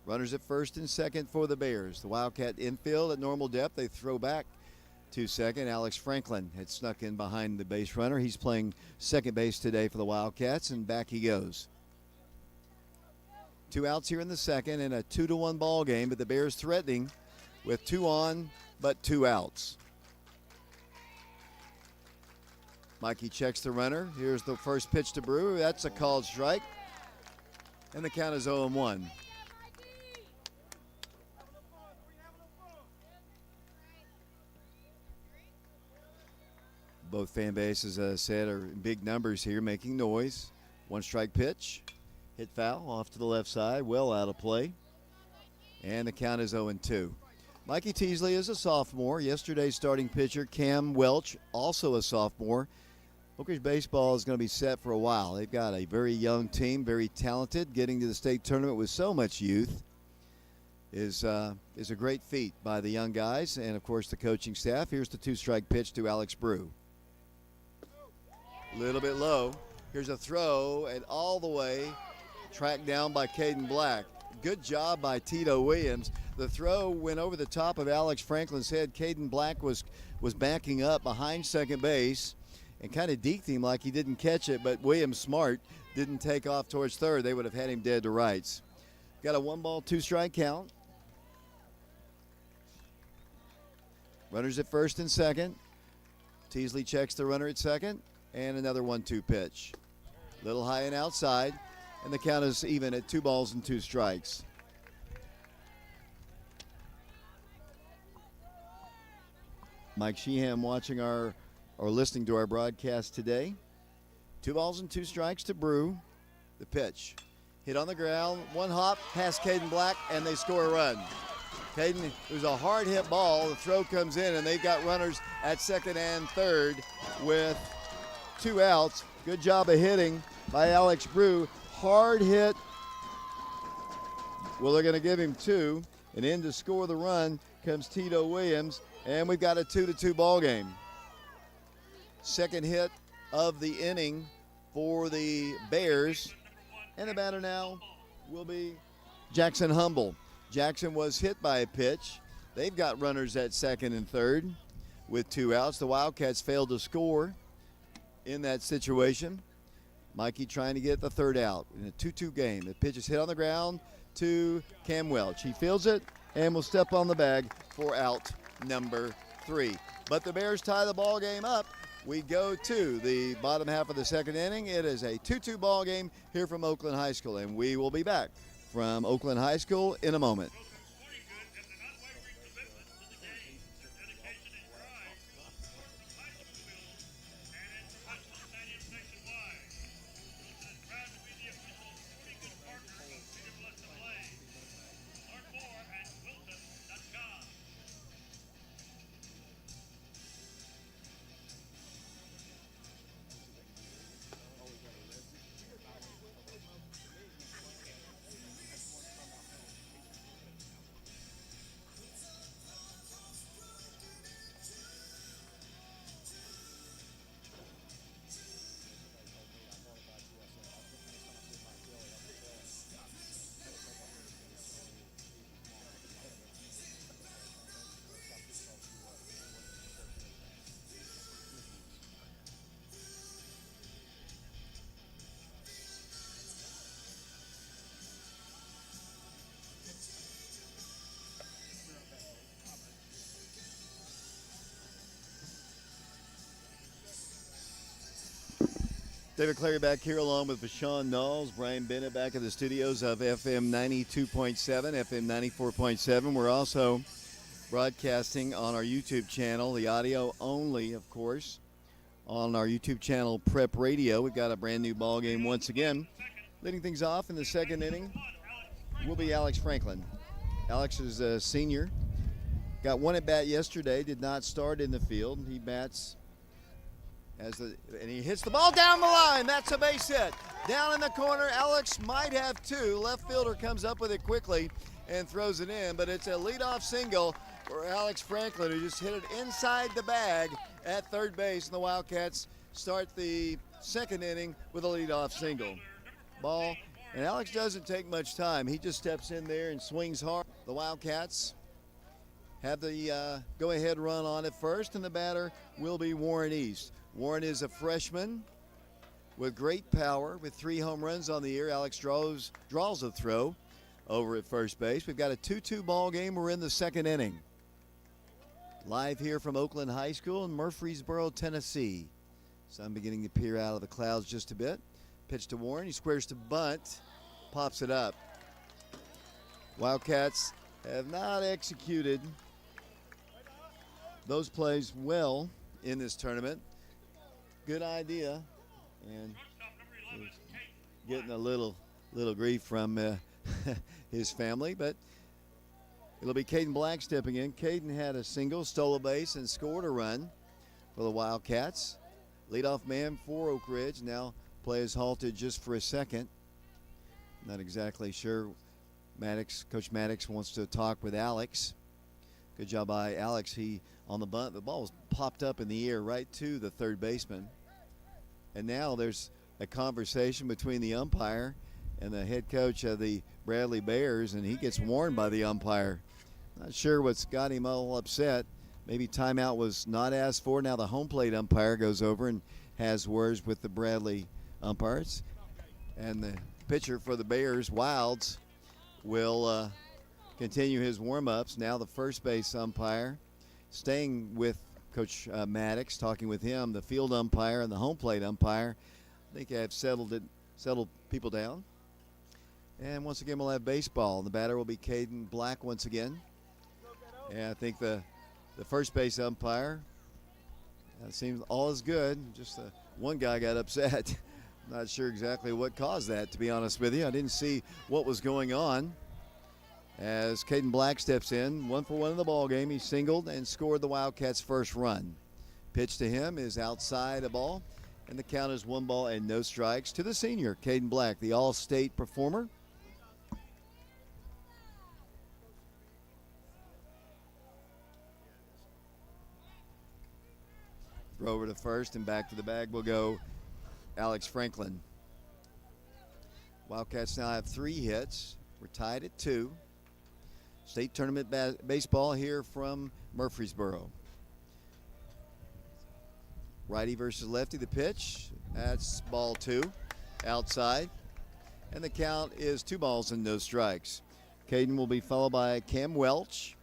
Runners at first and second for the Bears. The Wildcat infield at normal depth. They throw back to second. Alex Franklin had snuck in behind the base runner. He's playing second base today for the Wildcats, and back he goes. 2 outs here in the second and a 2-1 ball game, but the Bears threatening with 2 on but 2 outs. Mikey checks the runner. Here's the first pitch to Brew. That's a called strike. And the count is 0-1. Both fan bases, as I said, are in big numbers here, making noise. 1 strike pitch. Hit foul off to the left side, well out of play. And the count is 0-2. Mikey Teasley is a sophomore. Yesterday's starting pitcher, Cam Welch, also a sophomore. Oak Ridge baseball is going to be set for a while. They've got a very young team, very talented. Getting to the state tournament with so much youth is a great feat by the young guys and, of course, the coaching staff. Here's the 2-strike pitch to Alex Brew. A little bit low. Here's a throw, and all the way tracked down by Caden Black. Good job by Tito Williams. The throw went over the top of Alex Franklin's head. Caden Black was backing up behind second base and kind of deked him like he didn't catch it, but Williams, smart, didn't take off towards third. They would have had him dead to rights. Got a 1-ball, 2-strike count. Runners at first and second. Teasley checks the runner at second, and another 1-2 pitch. Little high and outside, and the count is even at 2 balls and 2 strikes. Mike Sheehan watching or listening to our broadcast today. 2 balls and 2 strikes to Brew. The pitch. Hit on the ground, 1 hop past Caden Black, and they score a run. Caden, it was a hard hit ball. The throw comes in, and they've got runners at second and third with 2 outs. Good job of hitting by Alex Brew. Hard hit. Well, they're going to give him 2. And in to score the run comes Tito Williams, and we've got a 2-2 ball game. Second hit of the inning for the Bears. And the batter now will be Jackson Humble. Jackson was hit by a pitch. They've got runners at second and third with 2 outs. The Wildcats failed to score in that situation. Mikey trying to get the 3rd out in a 2-2 game. The pitch is hit on the ground to Cam Welch. He fields it and will step on the bag for out number 3. But the Bears tie the ball game up we go to the bottom half of the second inning. It is a 2-2 ball game here from Oakland High School, and we will be back from Oakland High School in a moment.
Wilson's Sporting Goods has an unwavering commitment to the game. Their dedication and pride goes towards the high school fields and in professional stadiums nationwide. Wilson is proud to be the official sporting goods partner of Peter Blessed Blaze. Learn more at wilson.com.
David Clary back here along with Vashon Knowles, Brian Bennett back in the studios of FM 92.7, FM 94.7. We're also broadcasting on our YouTube channel, the audio only, of course, on our YouTube channel Prep Radio. We've got a brand new ball game once again. Leading things off in the second inning will be Alex Franklin. Alex is a senior. Got one at bat yesterday, did not start in the field. He bats and he hits the ball down the line. That's a base hit. Down in the corner, Alex might have two. Left fielder comes up with it quickly and throws it in, but it's a leadoff single for Alex Franklin, who just hit it inside the bag at third base, and the Wildcats start the second inning with a leadoff single. Ball, and Alex doesn't take much time. He just steps in there and swings hard. The Wildcats have the go-ahead run on at first, and the batter will be Warren East. Warren is a freshman with great power with 3 home runs on the year. Alex draws a throw over at first base. We've got a 2-2 ball game. We're in the second inning. Live here from Oakland High School in Murfreesboro, Tennessee. Sun beginning to peer out of the clouds just a bit. Pitch to Warren. He squares to bunt. Pops it up. Wildcats have not executed those plays well in this tournament. Good idea, and getting a little grief from his family, but it'll be Caden Black stepping in. Caden had a single, stole a base, and scored a run for the Wildcats. Leadoff man for Oak Ridge. Now play is halted just for a second. Not exactly sure. Coach Maddox wants to talk with Alex. Good job by Alex. He on the bunt. The ball was popped up in the air right to the third baseman. And now there's a conversation between the umpire and the head coach of the Bradley Bears, and he gets warned by the umpire. Not sure what's got him all upset. Maybe timeout was not asked for. Now the home plate umpire goes over and has words with the Bradley umpires. And the pitcher for the Bears, Wilds, will continue his warm-ups. Now the first base umpire staying with Coach Maddox, talking with him, the field umpire and the home plate umpire. I think I've settled people down. And once again, we'll have baseball. The batter will be Caden Black once again. And I think the first base umpire, seems all is good. Just one guy got upset. Not sure exactly what caused that, to be honest with you. I didn't see what was going on. As Caden Black steps in, 1-for-1 in the ball game. He singled and scored the Wildcats' first run. Pitch to him is outside a ball, and the count is 1 ball and no strikes to the senior, Caden Black, the all-state performer. Throw over to first, and back to the bag will go Alex Franklin. Wildcats now have 3 hits. We're tied at 2. State tournament baseball here from Murfreesboro. Righty versus lefty, the pitch. That's ball 2, outside. And the count is 2 balls and no strikes. Caden will be followed by Cam Welch.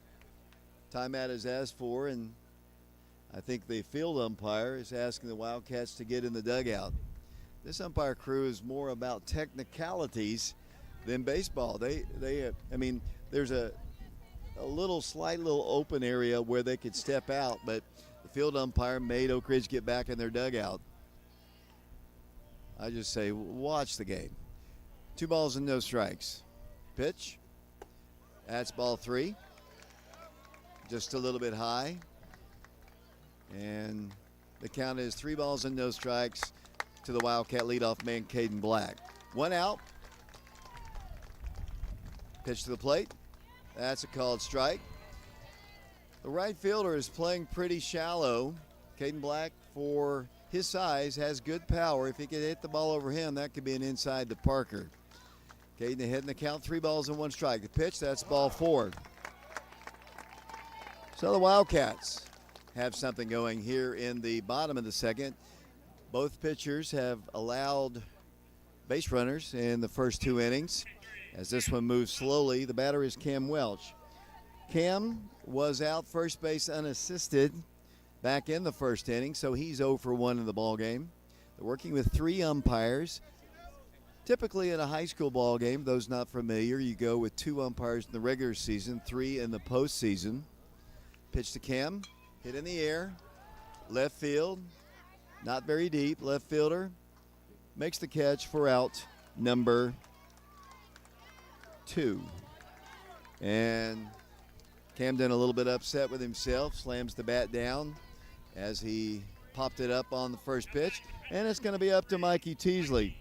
Timeout is asked for, and I think the field umpire is asking the Wildcats to get in the dugout. This umpire crew is more about technicalities than baseball. I mean, there's a slight little open area where they could step out, but the field umpire made Oak Ridge get back in their dugout. I just say, watch the game. 2 balls and no strikes. Pitch. That's ball 3. Just a little bit high. And the count is 3 balls and no strikes to the Wildcat leadoff man, Caden Black. 1 out. Pitch to the plate. That's a called strike. The right fielder is playing pretty shallow. Caden Black, for his size, has good power. If he could hit the ball over him, that could be an inside to Parker. Caden ahead in the count, 3 balls and 1 strike. The pitch, that's ball 4. So the Wildcats have something going here in the bottom of the second. Both pitchers have allowed base runners in the first 2 innings. As this one moves slowly, the batter is Cam Welch. Cam was out first base unassisted back in the first inning, so he's 0 for 1 in the ball game. They're working with 3 umpires. Typically in a high school ball game, those not familiar, you go with 2 umpires in the regular season, 3 in the postseason. Pitch to Cam, hit in the air, left field, not very deep. Left fielder makes the catch for out number 2. And Camden a little bit upset with himself, slams the bat down as he popped it up on the first pitch, and it's going to be up to Mikey Teasley.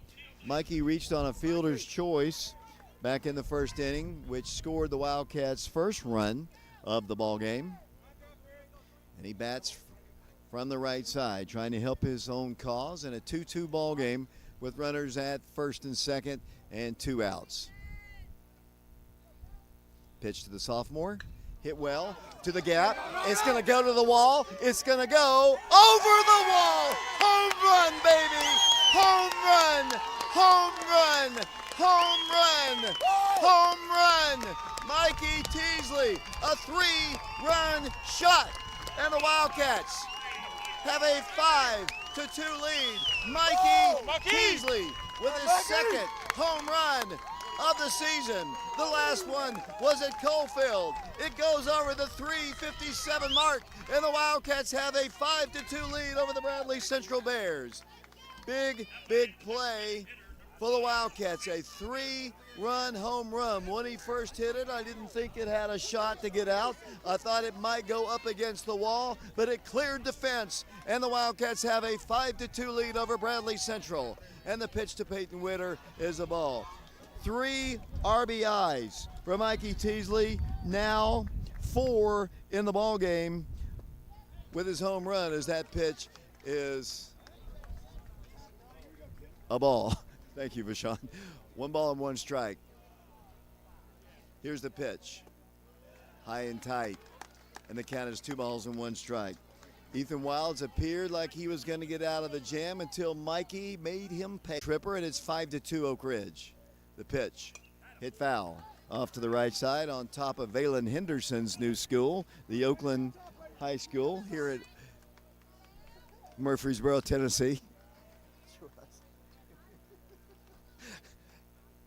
Mikey reached on a fielder's choice back in the first inning, which scored the Wildcats' first run of the ball game. And he bats from the right side, trying to help his own cause in a 2-2 ball game with runners at first and second and 2 outs. Pitch to the sophomore. Hit well to the gap. It's going to go to the wall. It's going to go over the wall. Home run, baby. Home run. Home run. Home run. Home run. Mikey Teasley, a 3-run shot. And the Wildcats have a 5-2 lead. Mikey Teasley with his second home run of the season. The last one was at Coalfield. It goes over the 357 mark, and the Wildcats have a 5-2 lead over the Bradley Central Bears. Big play for the Wildcats. A 3-run home run. When he first hit it, I didn't think it had a shot to get out. I thought it might go up against the wall, but it cleared the fence, and the Wildcats have a 5-2 lead over Bradley Central. And the pitch to Peyton Witter is a ball. 3 RBIs for Mikey Teasley, now 4 in the ball game with his home run, as that pitch is a ball. Thank you, Vashon. 1 ball and 1 strike. Here's the pitch. High and tight. And the count is 2 balls and 1 strike. Ethan Wilds appeared like he was going to get out of the jam until Mikey made him pay. Tripper, and it's 5-2 Oak Ridge. The pitch, hit foul, off to the right side on top of Valen Henderson's new school, the Oakland High School here at Murfreesboro, Tennessee.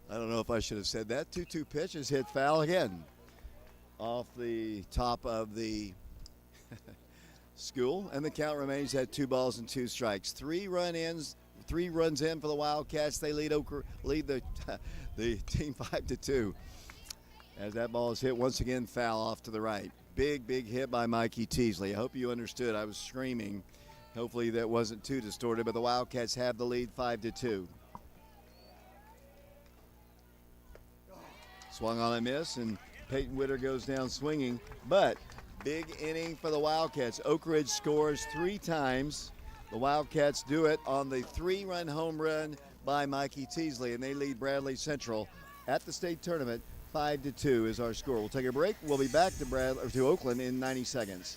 I don't know if I should have said that. 2-2 pitch is hit foul again off the top of the school, and the count remains at 2 balls and 2 strikes. 3 runs in for the Wildcats. They lead the team 5-2. As that ball is hit once again, foul off to the right. Big hit by Mikey Teasley. I hope you understood. I was screaming. Hopefully that wasn't too distorted, but the Wildcats have the lead 5-2. Swung on a miss, and Peyton Witter goes down swinging. But big inning for the Wildcats. Oak Ridge scores 3 times. The Wildcats do it on the 3-run home run by Mikey Teasley, and they lead Bradley Central at the state tournament. 5-2 is our score. We'll take a break. We'll be back to Oakland in 90 seconds.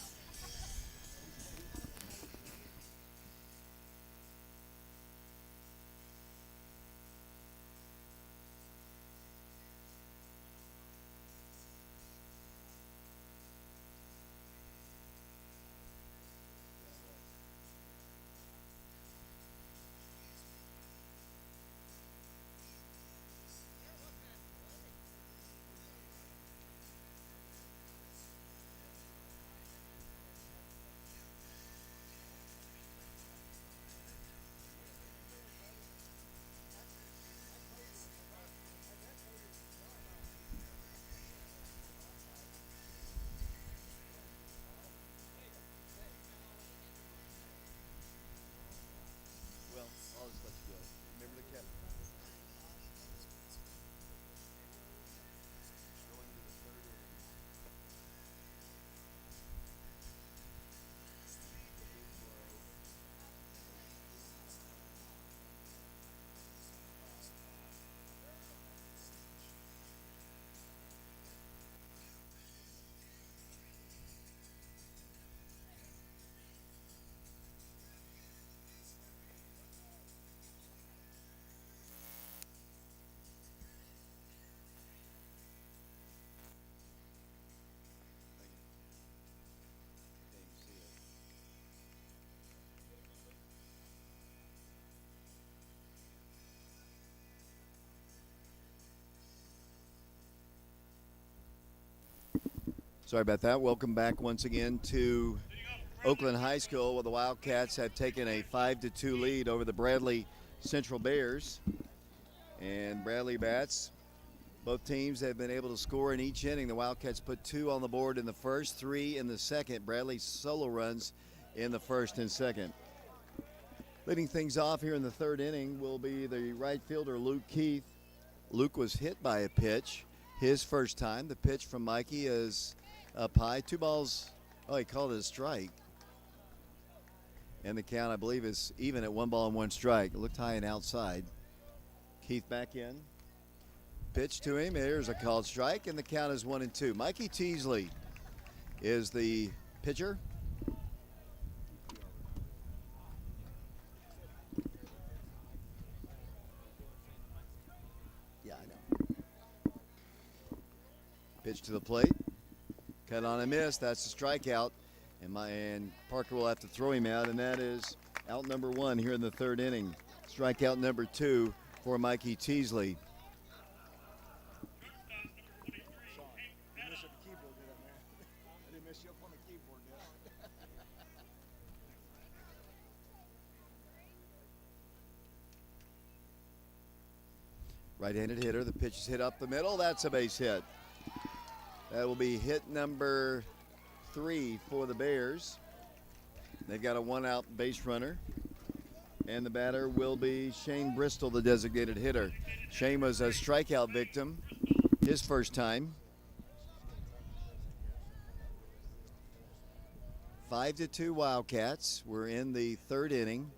Sorry about that. Welcome back once again to Oakland High School, where the Wildcats have taken a 5-2 lead over the Bradley Central Bears. And Bradley bats. Both teams have been able to score in each inning. The Wildcats put 2 on the board in the first, 3 in the second. Bradley solo runs in the first and second. Leading things off here in the third inning will be the right fielder, Luke Keith. Luke was hit by a pitch his first time. The pitch from Mikey is up high. 2 balls. Oh, he called it a strike. And the count, I believe, is even at 1 ball and 1 strike. It looked high and outside. Keith back in. Pitch to him. Here's a called strike, and the count is 1-2. Mikey Teasley is the pitcher. Yeah, I know. Pitch to the plate. Cut on a miss. That's a strikeout. And Parker will have to throw him out, and that is out number 1 here in the third inning. Strikeout number 2 for Mikey Teasley. Right-handed hitter. The pitch is hit up the middle. That's a base hit. That will be hit number 3 for the Bears. They've got a 1-out base runner. And the batter will be Shane Bristol, the designated hitter. Shane was a strikeout victim his first time. 5-2 Wildcats. We're in the third inning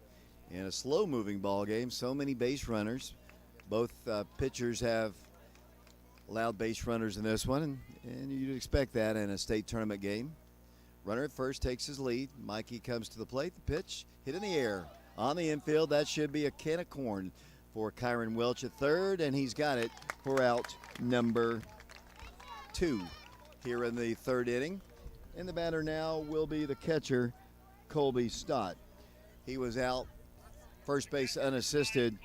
in a slow-moving ball game. So many base runners. Both pitchers have allowed base runners in this one, and you'd expect that in a state tournament game. Runner at first takes his lead. Mikey comes to the plate. The pitch hit in the air. On the infield, that should be a can of corn for Kyron Welch at third, and he's got it for out number 2 here in the third inning. And the batter now will be the catcher, Colby Stott. He was out first base unassisted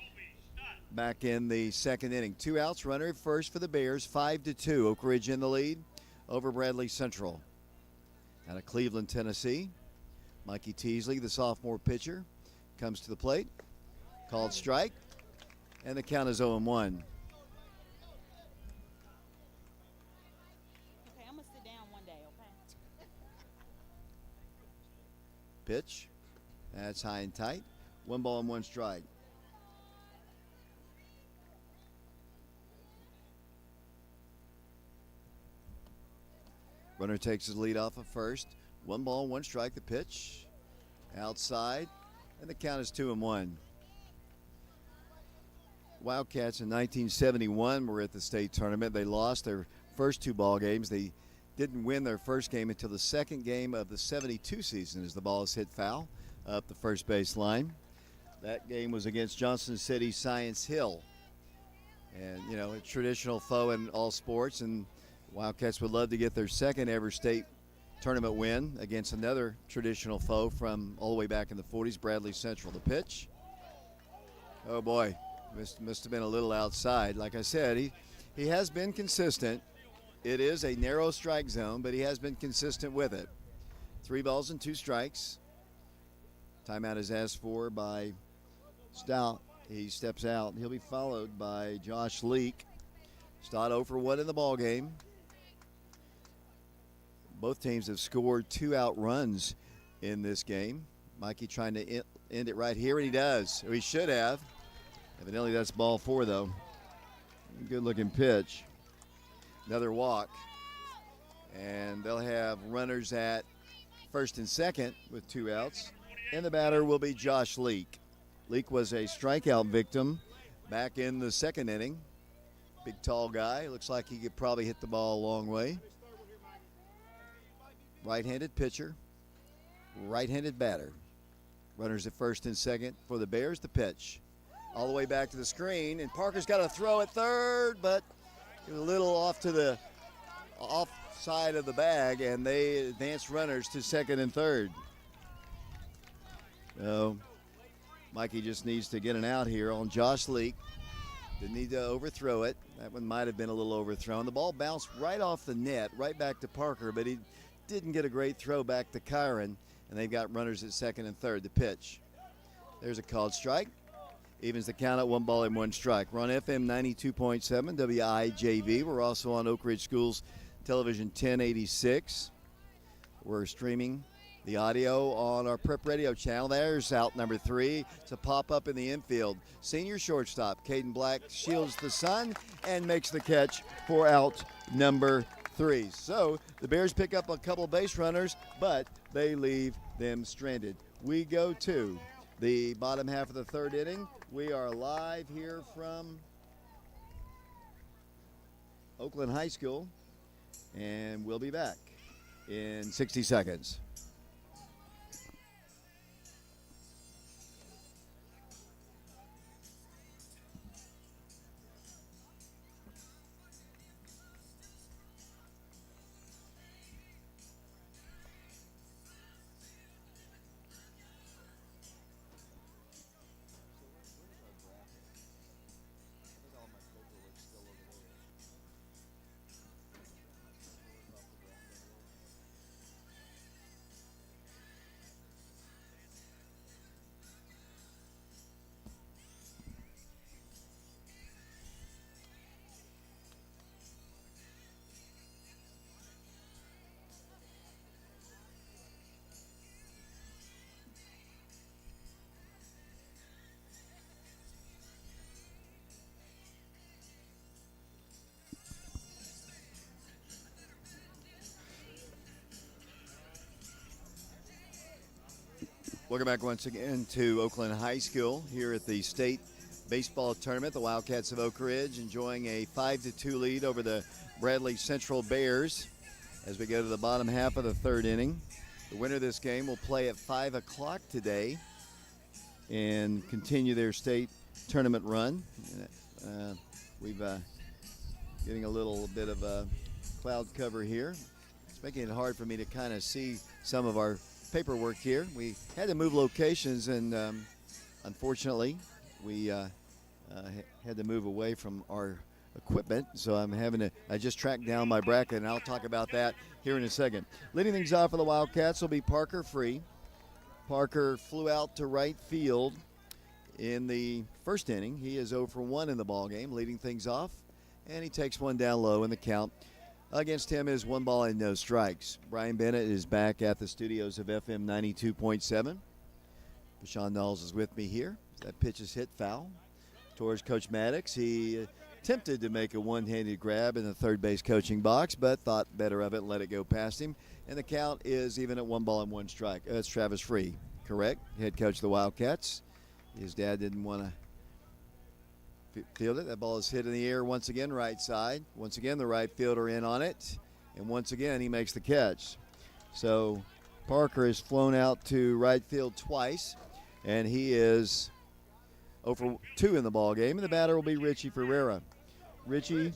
back in the second inning. 2 outs, runner at first for the Bears, 5-2. Oak Ridge in the lead over Bradley Central. Out of Cleveland, Tennessee, Mikey Teasley, the sophomore pitcher, comes to the plate. Called strike, and the count is 0-1.
Okay, I'm going to sit down one day, okay?
Pitch. That's high and tight. 1 ball and 1 strike. Runner takes his lead off of first. 1 ball, 1 strike. The pitch outside, and the count is 2-1. Wildcats in 1971 were at the state tournament. They lost their first 2 ball games. They didn't win their first game until the second game of the 72 season as the ball is hit foul up the first base line. That game was against Johnson City Science Hill. And, you know, a traditional foe in all sports, and Wildcats would love to get their second ever state tournament win against another traditional foe from all the way back in the 40s, Bradley Central. The pitch. Oh boy, must have been a little outside. Like I said, he has been consistent. It is a narrow strike zone, but he has been consistent with it. 3 balls and 2 strikes. Timeout is asked for by Stout. He steps out. He'll be followed by Josh Leak. Stott 0 for 1 in the ball game. Both teams have scored 2-out runs in this game. Mikey trying to end it right here, and he does. Or he should have. Evidently, that's ball 4, though. Good-looking pitch. Another walk. And they'll have runners at first and second with 2 outs. And the batter will be Josh Leak. Leak was a strikeout victim back in the second inning. Big, tall guy. Looks like he could probably hit the ball a long way. Right-handed pitcher, right-handed batter. Runners at first and second for the Bears. The pitch all the way back to the screen, and Parker's got a throw at third, but it was a little off to the off side of the bag, and they advance runners to second and third. So Mikey just needs to get an out here on Josh Leak. Didn't need to overthrow it. That one might have been a little overthrown. The ball bounced right off the net, right back to Parker, but he didn't get a great throw back to Kyron, and they've got runners at second and third. The pitch. There's a called strike. Evens the count at 1 strike. We're on FM 92.7 WIJV. We're also on Oak Ridge Schools Television 1086. We're streaming the audio on our Prep Radio channel. There's out number 3. It's a pop-up in the infield. Senior shortstop Caden Black shields the sun and makes the catch for out number 3. So the Bears pick up a couple base runners, but they leave them stranded. We go to the bottom half of the third inning. We are live here from Oakland High School, and we'll be back in 60 seconds. Welcome back once again to Oakland High School here at the state baseball tournament. The Wildcats of Oak Ridge enjoying a 5-2 lead over the Bradley Central Bears as we go to the bottom half of the third inning. The winner of this game will play at 5 o'clock today and continue their state tournament run. We've getting a little bit of a cloud cover here. It's making it hard for me to kind of see some of our paperwork here. We had to move locations, and unfortunately we had to move away from our equipment, so I just tracked down my bracket, and I'll talk about that here in a second. Leading things off for the Wildcats will be Parker Free. Parker flew out to right field in the first inning. He is 0 for 1 in the ball game, leading things off, and he takes one down low in the count. Against him is 1 ball and no strikes. Brian Bennett is back at the studios of FM 92.7. Bashan Knowles is with me here. That pitch is hit foul towards Coach Maddox. He attempted to make a one-handed grab in the third base coaching box, but thought better of it and let it go past him. And the count is even at 1 ball and 1 strike. That's Travis Free, correct? Head coach of the Wildcats. His dad didn't want to field it. That ball is hit in the air once again, right side. Once again, the right fielder in on it. And once again, he makes the catch. So Parker has flown out to right field twice, and he is 0 for 2 in the ball game. And the batter will be Richie Ferreira. Richie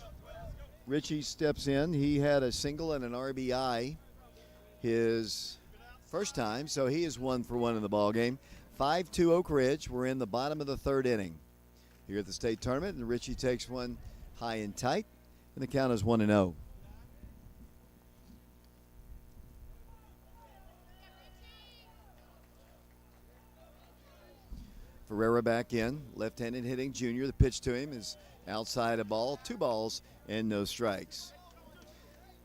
steps in. He had a single and an RBI his first time, so he is 1 for 1 in the ball game. 5-2 Oak Ridge. We're in the bottom of the third inning here at the state tournament, and Richie takes one high and tight, and the count is 1-0. Ferreira back in, left-handed hitting junior. The pitch to him is outside a ball, 2 balls and no strikes.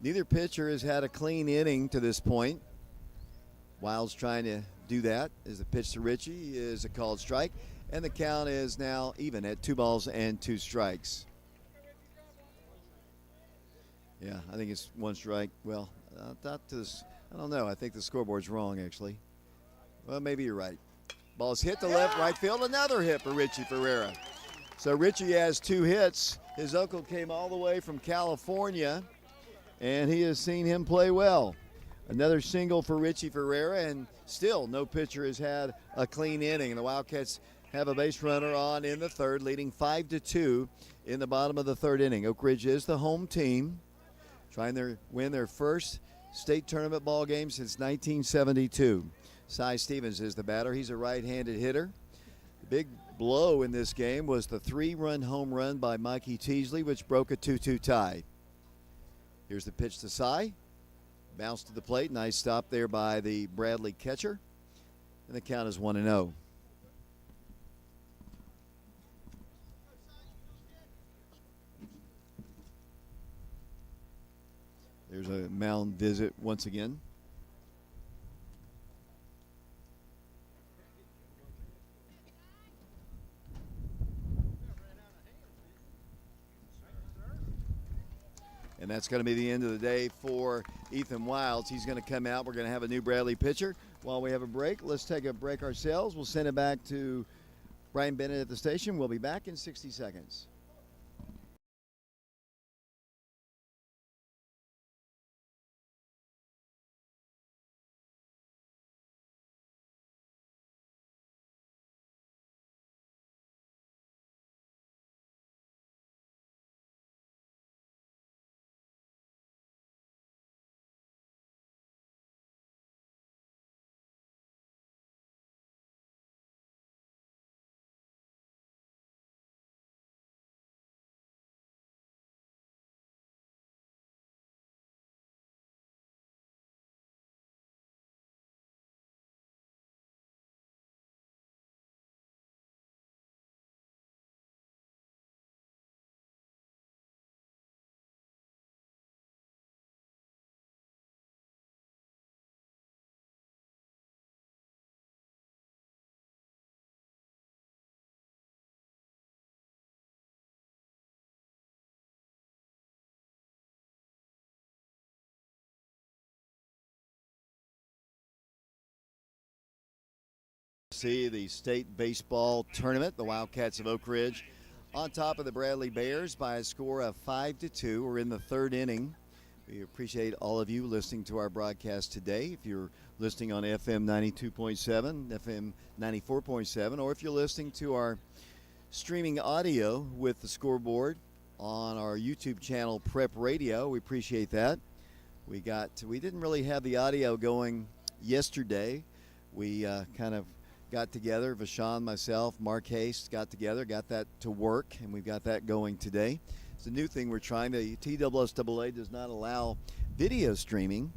Neither pitcher has had a clean inning to this point. Wild's trying to do that as the pitch to Richie is a called strike. And the count is now even at 2 balls and 2 strikes. Yeah, I think it's 1 strike. Well, not to this. I don't know. I think the scoreboard's wrong, actually. Well, maybe you're right. Ball's hit to left, right field. Another hit for Richie Ferreira. So Richie has 2 hits. His uncle came all the way from California, and he has seen him play well. Another single for Richie Ferreira, and still no pitcher has had a clean inning. And the Wildcats have a base runner on in the third, leading 5-2 in the bottom of the third inning. Oak Ridge is the home team, trying to win their first state tournament ball game since 1972. Cy Stevens is the batter. He's a right-handed hitter. The big blow in this game was the 3-run home run by Mikey Teasley, which broke a 2-2 tie. Here's the pitch to Cy. Bounce to the plate. Nice stop there by the Bradley catcher. And the count is 1-0. There's a mound visit once again. And that's going to be the end of the day for Ethan Wilds. He's going to come out. We're going to have a new Bradley pitcher. While we have a break, let's take a break ourselves. We'll send it back to Brian Bennett at the station. We'll be back in 60 seconds. See the state baseball tournament. The Wildcats of Oak Ridge on top of the Bradley Bears by a score of 5-2. We're in the third inning. We appreciate all of you listening to our broadcast today. If you're listening on FM 92.7, FM 94.7, or if you're listening to our streaming audio with the scoreboard on our YouTube channel Prep Radio, we appreciate that. We didn't really have the audio going yesterday. We kind of got together, Vashon, myself, Mark Hayes got together, got that to work, and we've got that going today. It's a new thing we're trying. The TSSAA does not allow video streaming,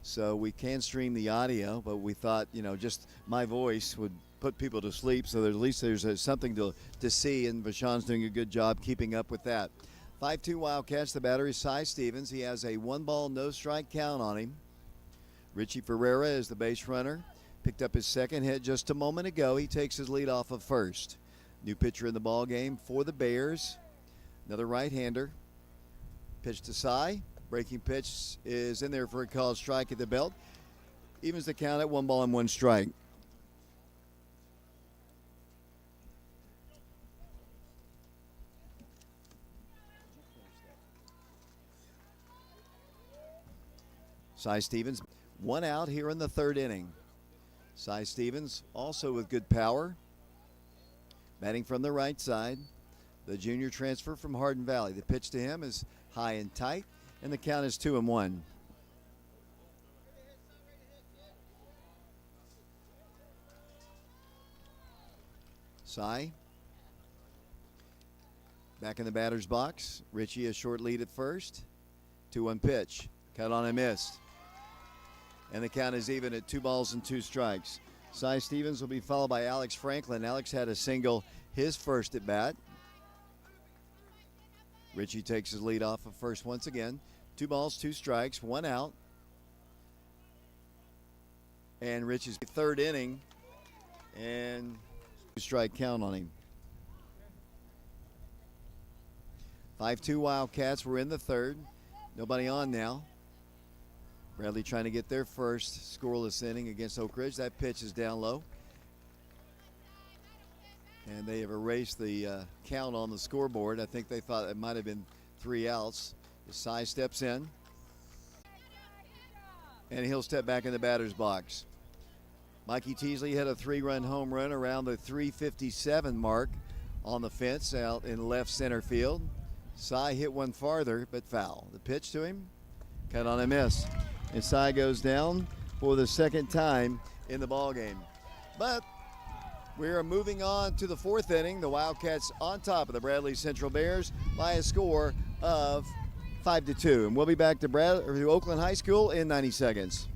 so we can stream the audio, but we thought, just my voice would put people to sleep, so at least there's something to see, and Vashon's doing a good job keeping up with that. 5-2 Wildcats, the batter is Cy Stevens. He has a 1-ball, no-strike count on him. Richie Ferreira is the base runner. Picked up his second hit just a moment ago. He takes his lead off of first. New pitcher in the ball game for the Bears. Another right-hander. Pitch to Cy. Breaking pitch is in there for a called strike at the belt. Evens the count at 1 ball and 1 strike. Cy Stevens, 1 out here in the third inning. Cy Stevens also with good power. Batting from the right side. The junior transfer from Hardin Valley. The pitch to him is high and tight, and the count is 2-1. Cy back in the batter's box. Richie a short lead at first. 2-1 pitch. Cut on and missed. And the count is even at 2 balls and 2 strikes. Cy Stevens will be followed by Alex Franklin. Alex had a single his first at bat. Richie takes his lead off of first once again. 2 balls, 2 strikes, 1 out. And Richie's third inning, and 2-strike count on him. 5-2 Wildcats. We're in the third. Nobody on now. Bradley trying to get their first scoreless inning against Oak Ridge. That pitch is down low. And they have erased the count on the scoreboard. I think they thought it might have been 3 outs. Cy steps in. And he'll step back in the batter's box. Mikey Teasley had a 3-run home run around the 357 mark on the fence out in left center field. Cy hit one farther, but foul. The pitch to him, cut on a miss. And Cy goes down for the second time in the ballgame. But We are moving on to the fourth inning. The Wildcats on top of the Bradley Central Bears by a score of 5-2. And we'll be back to Oakland High School in 90 seconds.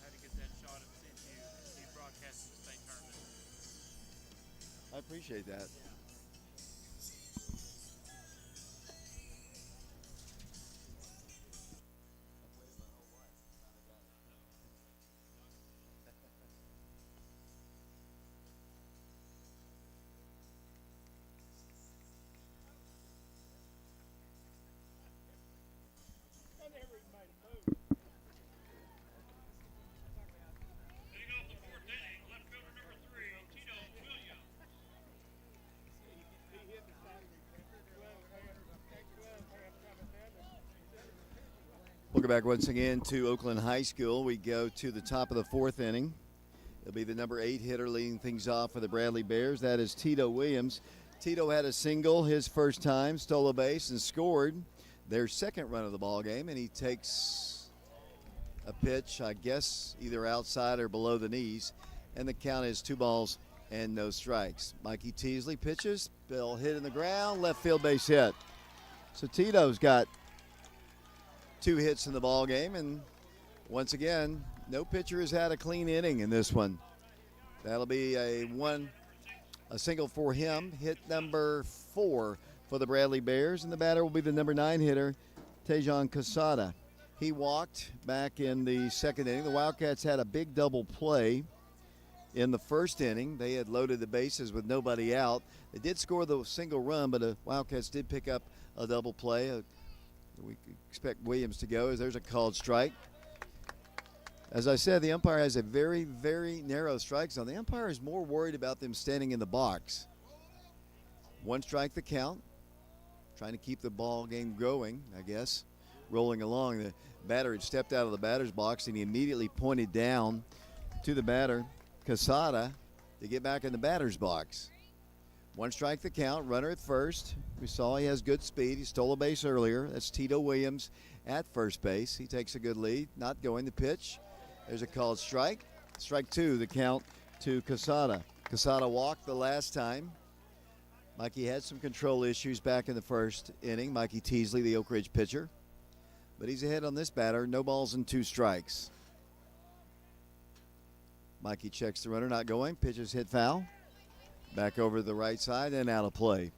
I had to get that shot of seeing you broadcasting the state tournament.
I appreciate that.
I never even made a move.
Leading off the fourth inning, left fielder number 3, Tito Williams.
He hit the side of his glove hand, coming down.
Welcome back once again to Oakland High School. We go to the top of the fourth inning. It'll be the number 8 hitter leading things off for the Bradley Bears. That is Tito Williams. Tito had a single his first time, stole a base, and scored their second run of the ball game. And he takes a pitch, I guess, either outside or below the knees. And the count is 2 balls and no strikes. Mikey Teasley pitches. Ball hit in the ground, left field base hit. So Tito's got 2 hits in the ball game, and once again, no pitcher has had a clean inning in this one. That'll be a single for him, hit number 4 for the Bradley Bears, and the batter will be the number 9 hitter, Tejan Casada. He walked back in the second inning. The Wildcats had a big double play in the first inning. They had loaded the bases with nobody out. They did score the single run, but the Wildcats did pick up a double play. We expect Williams to go as there's a called strike. As I said, the umpire has a very, very narrow strike zone. The umpire is more worried about them standing in the box. 1 strike the count. Trying to keep the ball game going, I guess. Rolling along. The batter had stepped out of the batter's box, and he immediately pointed down to the batter, Casada, to get back in the batter's box. 1 strike the count, runner at first. We saw he has good speed. He stole a base earlier. That's Tito Williams at first base. He takes a good lead, not going the pitch. There's a called strike. Strike 2, the count to Casada. Casada walked the last time. Mikey had some control issues back in the first inning. Mikey Teasley, the Oak Ridge pitcher. But he's ahead on this batter. No balls and 2 strikes. Mikey checks the runner, not going. Pitches hit foul. Back over to the right side and out of play.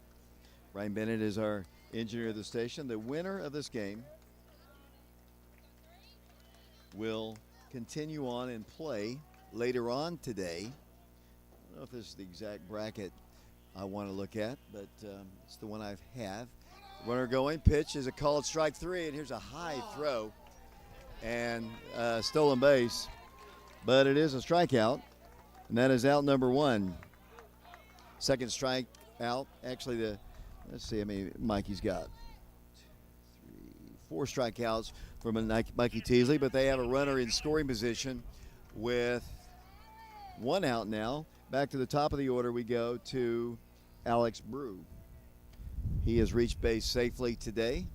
Ryan Bennett is our engineer of the station. The winner of this game will continue on and play later on today. I don't know if this is the exact bracket I want to look at, but it's the one I have. Runner going, pitch is a called strike 3, and here's a high throw and stolen base. But it is a strikeout, and that is out number 1. Second strike out. Actually, let's see how many Mikey's got. 2, 3, 4 strikeouts from Mikey Teasley, but they have a runner in scoring position with 1 out now. Back to the top of the order we go to Alex Brew. He has reached base safely today.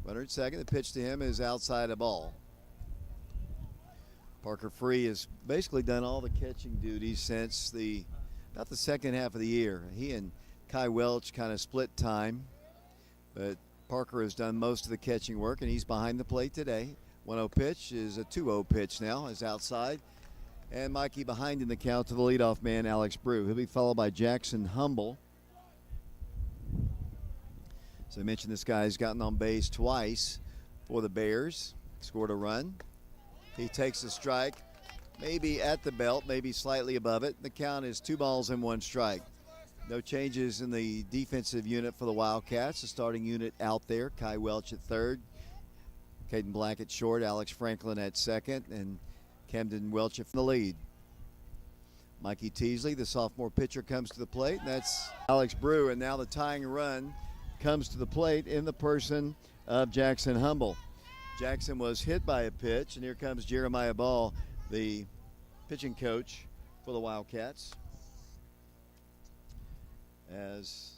Runner at second. The pitch to him is outside the ball. Parker Free has basically done all the catching duties since about the second half of the year. He and Kai Welch kind of split time, but Parker has done most of the catching work, and he's behind the plate today. 1-0 pitch is a 2-0 pitch now, is outside. And Mikey behind in the count to the leadoff man, Alex Brew. He'll be followed by Jackson Humble. As I mentioned, this guy's gotten on base twice for the Bears, scored a run. He takes a strike, maybe at the belt, maybe slightly above it. The count is 2 balls and 1 strike. No changes in the defensive unit for the Wildcats. The starting unit out there, Kai Welch at third, Caden Black at short, Alex Franklin at second, and Camden Welch in the lead. Mikey Teasley, the sophomore pitcher, comes to the plate, and that's Alex Brew. And now the tying run comes to the plate in the person of Jackson Humble. Jackson was hit by a pitch, and here comes Jeremiah Ball, the pitching coach for the Wildcats. As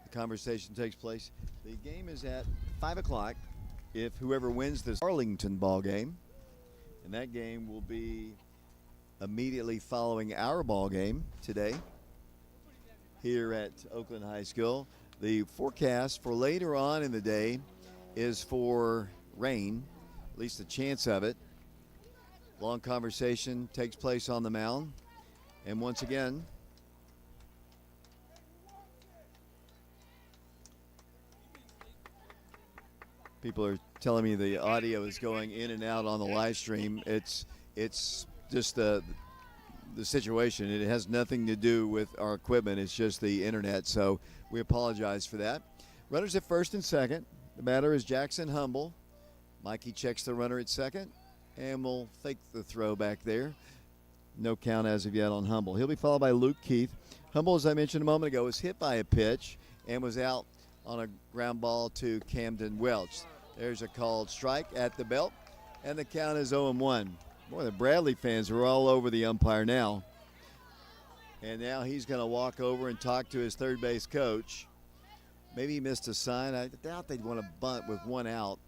the conversation takes place, the game is at 5 o'clock. If whoever wins this Arlington ball game, and that game will be immediately following our ball game today here at Oakland High School. The forecast for later on in the day is for rain, at least a chance of it. Long conversation takes place on the mound. And once again, people are telling me the audio is going in and out on the live stream. It's just the situation. It has nothing to do with our equipment. It's just the internet. So we apologize for that. Runners at first and second. The batter is Jackson Humble. Mikey checks the runner at second, and we'll fake the throw back there. No count as of yet on Humble. He'll be followed by Luke Keith. Humble, as I mentioned a moment ago, was hit by a pitch and was out on a ground ball to Camden Welch. There's a called strike at the belt, and the count is 0-1. Boy, the Bradley fans are all over the umpire now. And now he's going to walk over and talk to his third base coach. Maybe he missed a sign. I doubt they'd want to bunt with 1 out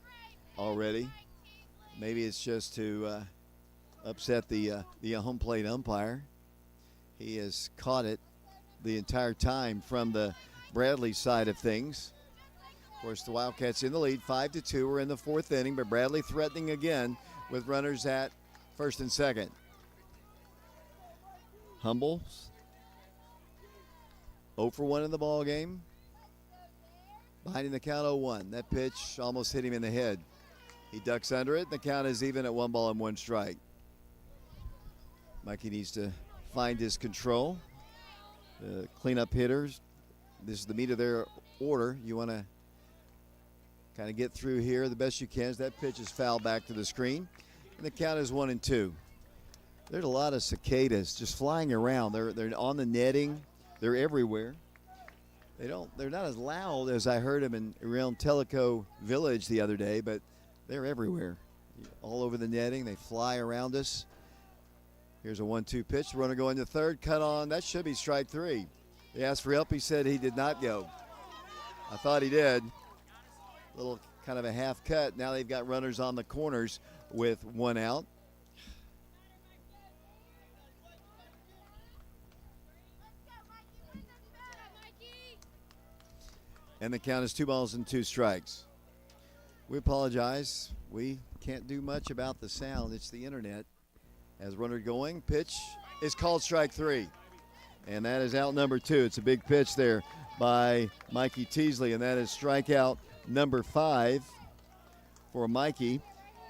already. Maybe it's just to upset the home plate umpire. He has caught it the entire time from the Bradley side of things. Of course, the Wildcats in the lead, 5-2. We're in the 4th inning, but Bradley threatening again with runners at first and second. Humble 0 for 1 in the ball game. Behind the count 0-1. That pitch almost hit him in the head. He ducks under it. The count is even at 1 ball and 1 strike. Mikey needs to find his control. The cleanup hitters, this is the meat of their order. You want to kind of get through here the best you can. As that pitch is fouled back to the screen. And the count is 1-2. There's a lot of cicadas just flying around. They're on the netting. They're everywhere. They're not as loud as I heard them around Tellico Village the other day, but they're everywhere. All over the netting. They fly around us. Here's a 1-2 pitch. Runner going to third. Cut on. That should be strike 3. They asked for help. He said he did not go. I thought he did. Little kind of a half cut. Now they've got runners on the corners with 1 out. And the count is 2 balls and 2 strikes. We apologize. We can't do much about the sound. It's the internet. As runner going, pitch is called strike 3. And that is out number 2. It's a big pitch there by Mikey Teasley, and that is strikeout number 5 for Mikey.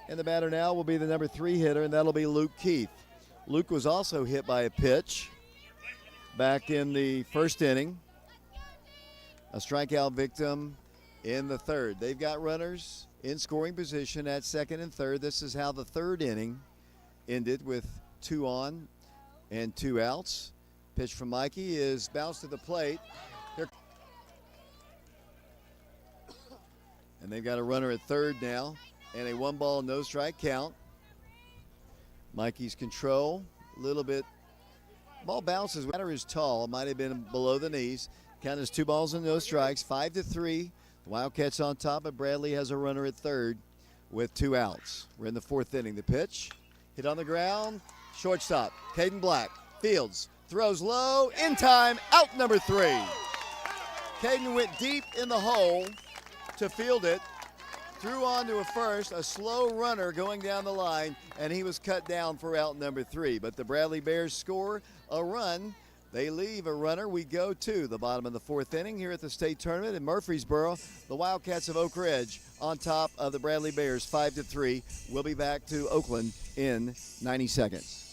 And the batter now will be the number 3 hitter, and that'll be Luke Keith. Luke was also hit by a pitch back in the 1st inning. A strikeout victim in the 3rd. They've got runners in scoring position at 2nd and 3rd. This is how the 3rd inning ended, with 2 on and 2 outs. Pitch from Mikey is bounced to the plate. Here. And they've got a runner at 3rd now, and a 1 ball, no strike count. Mikey's control, a little bit. Ball bounces. Batter is tall. Might have been below the knees. Count is 2 balls and no strikes. 5-3. Wildcats on top, but Bradley has a runner at 3rd with 2 outs. We're in the 4th inning. The pitch hit on the ground. Shortstop Caden Black fields, throws low, in time, out number 3. Caden went deep in the hole to field it, threw on to a first, a slow runner going down the line, and he was cut down for out number 3. But the Bradley Bears score a run. They leave a runner. We go to the bottom of the 4th inning here at the state tournament in Murfreesboro. The Wildcats of Oak Ridge on top of the Bradley Bears 5-3. We'll be back to Oakland in 90 seconds.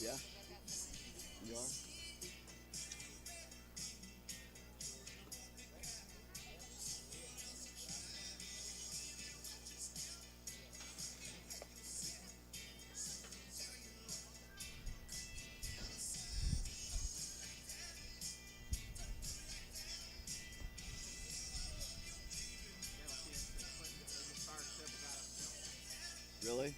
Yeah. You are? Really?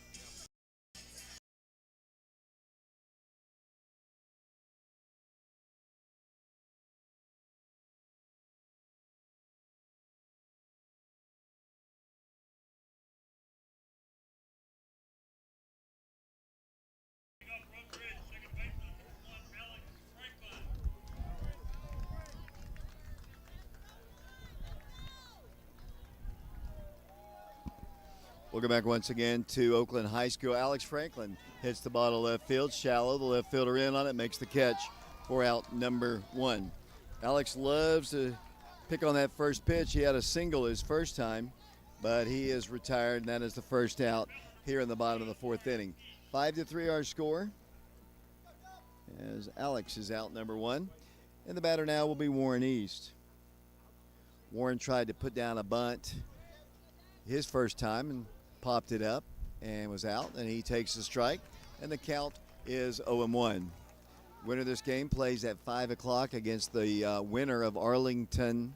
Up Oak Ridge, second baseman, number 1, Alex Franklin.
Welcome back once again to Oakland High School. Alex Franklin hits the ball to left field, shallow. The left fielder in on it, makes the catch for out number 1. Alex loves to pick on that first pitch. He had a single his first time, but he is retired, and that is the first out here in the bottom of the 4th inning. 5-3 our score as Alex is out number 1. And the batter now will be Warren East. Warren tried to put down a bunt his first time and popped it up and was out, and he takes the strike, and the count is 0-1. Winner of this game plays at 5 o'clock against the winner of Arlington.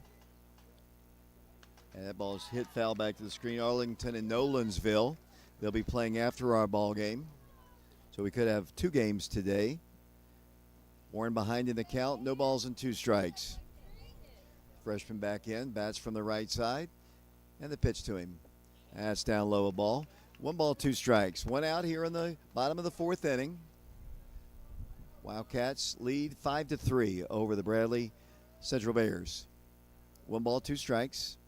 And that ball's hit foul back to the screen. Arlington and Nolensville. They'll be playing after our ball game. So we could have 2 games today. Warren behind in the count. No balls and 2 strikes. Freshman back in. Bats from the right side. And the pitch to him. That's down low a ball. 1 ball, 2 strikes. 1 out here in the bottom of the 4th inning. Wildcats lead 5-3 over the Bradley Central Bears. 1 ball, 2 strikes.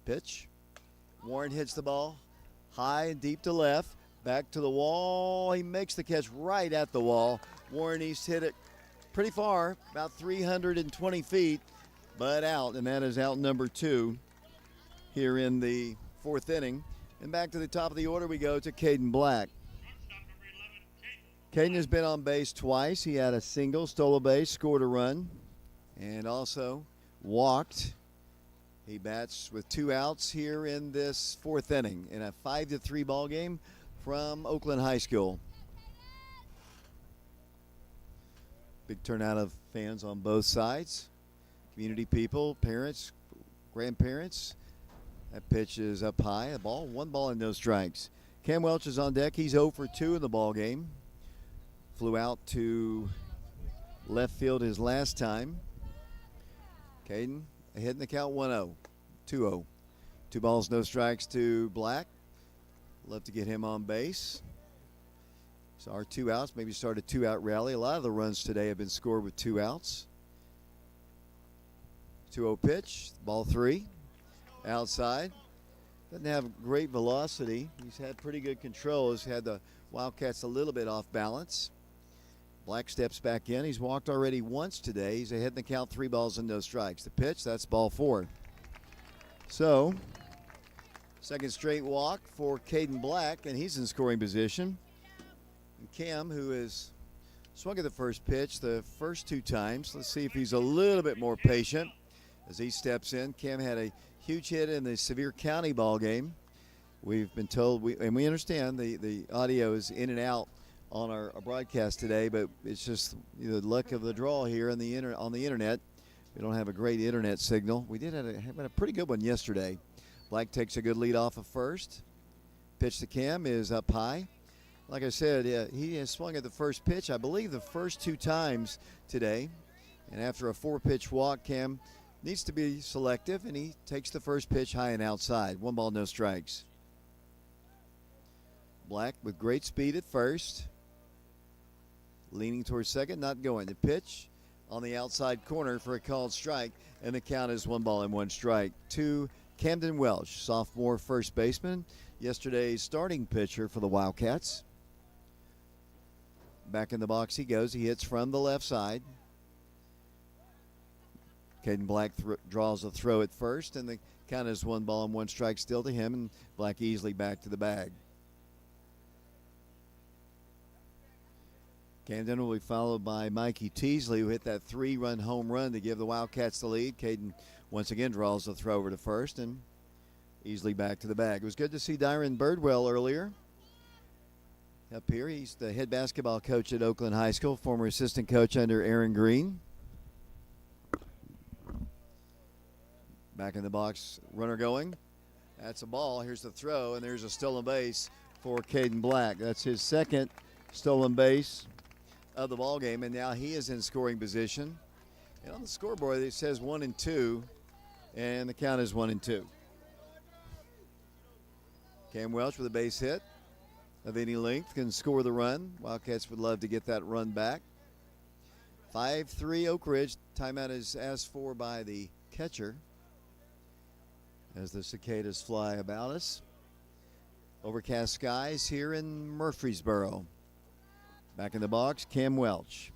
Pitch. Warren hits the ball high and deep to left. Back to the wall. He makes the catch right at the wall. Warren East hit it pretty far, about 320 feet, but out, and that is out number 2 here in the 4th inning. And back to the top of the order we go to Caden Black.
Shortstop number 11,
Caden has been on base twice. He had a single, stole a base, scored a run, and also walked. He bats with 2 outs here in this 4th inning in a 5-3 ball game from Oakland High School. Big turnout of fans on both sides. Community people, parents, grandparents. That pitch is up high. A ball, 1 ball and no strikes. Cam Welch is on deck. He's 0 for 2 in the ball game. Flew out to left field his last time. Caden ahead in the count 1-0. 2-0. 2 balls, no strikes to Black. Love to get him on base. So our 2 outs, maybe start a 2-out rally. A lot of the runs today have been scored with 2 outs. 2-0 pitch, ball 3. Outside. Doesn't have great velocity. He's had pretty good control. He's had the Wildcats a little bit off balance. Black steps back in. He's walked already once today. He's ahead in the count, 3 balls and no strikes. The pitch, that's ball 4. So, second straight walk for Caden Black, and he's in scoring position. And Cam, who has swung at the first pitch the first 2 times. Let's see if he's a little bit more patient as he steps in. Cam had a huge hit in the Sevier County ball game. We've been told, and we understand the audio is in and out on our broadcast today, but it's just the luck of the draw here on the internet. We don't have a great internet signal. We did have a pretty good one yesterday. Black takes a good lead off of first. Pitch to Cam is up high. Like I said, he has swung at the first pitch, I believe, the first 2 times today. And after a 4-pitch walk, Cam needs to be selective, and he takes the first pitch high and outside. 1 ball, no strikes. Black with great speed at first. Leaning towards second, not going. The pitch on the outside corner for a called strike, and the count is 1 ball and 1 strike to Camden Welch, sophomore first baseman, yesterday's starting pitcher for the Wildcats. Back in the box he goes. He hits from the left side. Caden Black draws a throw at first, and the count is 1 ball and 1 strike still to him, and Black easily back to the bag. Camden will be followed by Mikey Teasley, who hit that 3-run home run to give the Wildcats the lead. Caden once again draws the throw over to first and easily back to the bag. It was good to see Dyron Birdwell earlier. Up here, he's the head basketball coach at Oakland High School, former assistant coach under Aaron Green. Back in the box, runner going. That's a ball. Here's the throw, and there's a stolen base for Caden Black. That's his second stolen base of the ball game, and now he is in scoring position. And on the scoreboard, it says 1 and 2, and the count is 1 and 2. Cam Welch with a base hit of any length can score the run. Wildcats would love to get that run back. 5-3 Oak Ridge. Timeout is asked for by the catcher as the cicadas fly about us. Overcast skies here in Murfreesboro. Back in the box, Cam Welch.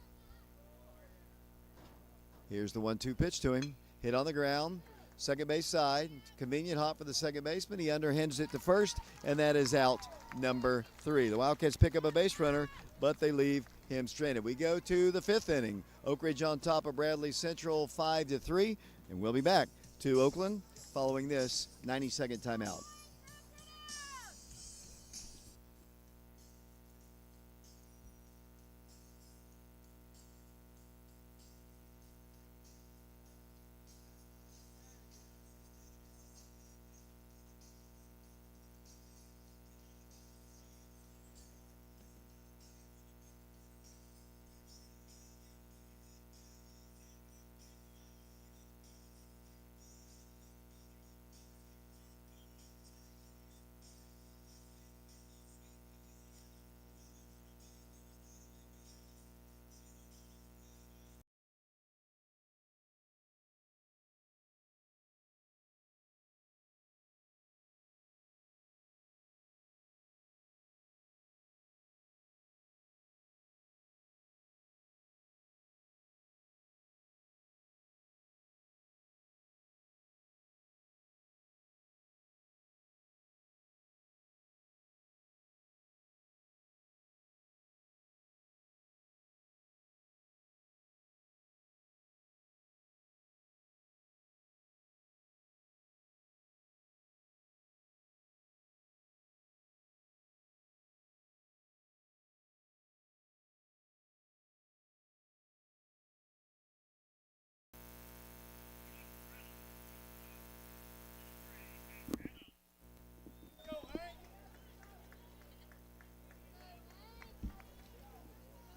Here's the 1-2 pitch to him. Hit on the ground. Second base side. Convenient hop for the second baseman. He underhands it to first, and that is out number 3. The Wildcats pick up a base runner, but they leave him stranded. We go to the 5th inning. Oak Ridge on top of Bradley Central 5-3, and we'll be back to Oakland following this 90-second timeout.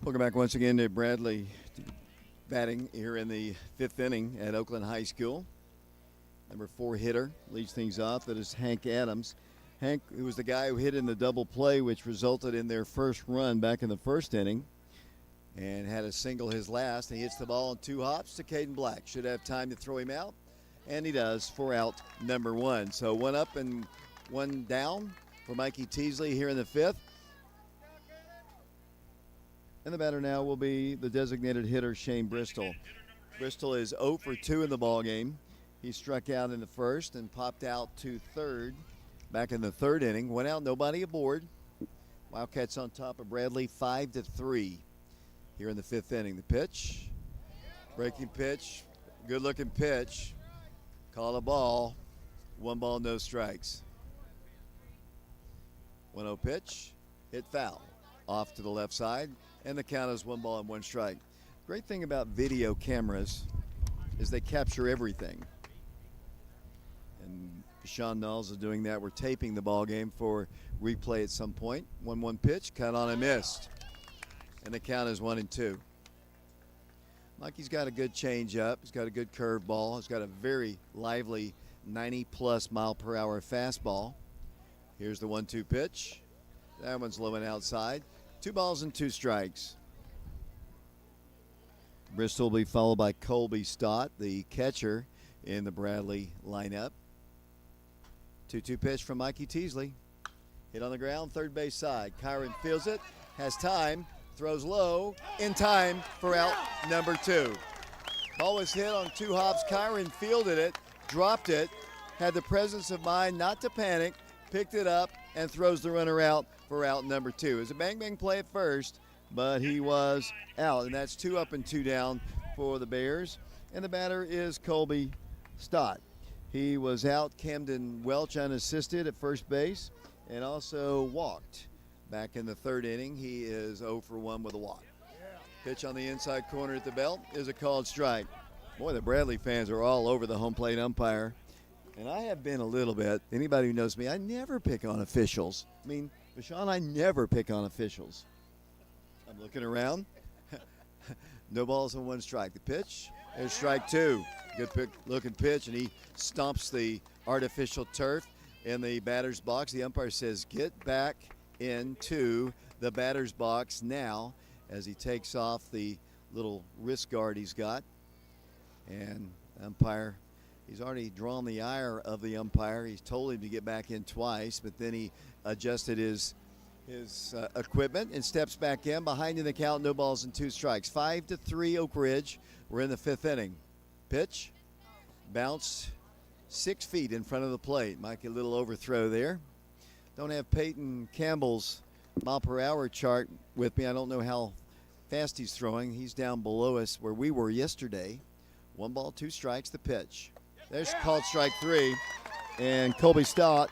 Welcome back once again to Bradley batting here in the 5th inning at Oakland High School. Number 4 hitter leads things off. That is Hank Adams. Hank, who was the guy who hit in the double play, which resulted in their first run back in the 1st inning, and had a single his last. And he hits the ball in 2 hops to Caden Black. Should have time to throw him out, and he does for out number 1. So 1 up and 1 down for Mikey Teasley here in the 5th. And the batter now will be the designated hitter, Shane Bristol. Bristol is 0 for 2 in the ball game. He struck out in the 1st and popped out to 3rd back in the 3rd inning. Went out, nobody aboard. Wildcats on top of Bradley 5-3 here in the 5th inning. The pitch, breaking pitch, good looking pitch. Call a ball. 1 ball, no strikes. 1-0 pitch, hit foul, off to the left side, and the count is 1 ball and 1 strike. Great thing about video cameras is they capture everything. And Sean Knowles is doing that. We're taping the ball game for replay at some point. 1-1 pitch, cut on and missed. And the count is 1-2. Mikey's got a good changeup. He's got a good curveball. He's got a very lively 90-plus mile-per-hour fastball. Here's the 1-2 pitch. That one's low and outside. 2 balls and 2 strikes. Bristol will be followed by Colby Stott, the catcher in the Bradley lineup. 2-2 pitch from Mikey Teasley. Hit on the ground, third base side. Kyron fields it, has time, throws low, in time for out number 2. Ball was hit on 2 hops. Kyron fielded it, dropped it, had the presence of mind not to panic, picked it up, and throws the runner out for out number 2. It was a bang-bang play at first, but he was out, and that's 2 up and 2 down for the Bears. And the batter is Colby Stott. He was out Camden Welch unassisted at first base and also walked. Back in the 3rd inning, he is 0 for 1 with a walk. Pitch on the inside corner at the belt is a called strike. Boy, the Bradley fans are all over the home plate umpire. And I have been a little bit. Anybody who knows me, I never pick on officials. I mean, Bashan, I never pick on officials. I'm looking around. No balls and 1 strike. The pitch, there's strike 2. Good looking pitch, and he stomps the artificial turf in the batter's box. The umpire says, get back into the batter's box now, as he takes off the little wrist guard he's got. And umpire, he's already drawn the ire of the umpire. He's told him to get back in twice, but then he adjusted his equipment and steps back in. Behind in the count, no balls and 2 strikes. 5-3 Oak Ridge. We're in the 5th inning. Pitch, bounce 6 feet in front of the plate. Might get a little overthrow there. Don't have Peyton Campbell's mile per hour chart with me. I don't know how fast he's throwing. He's down below us where we were yesterday. 1 ball, 2 strikes, the pitch. There's called strike 3, and Colby Stott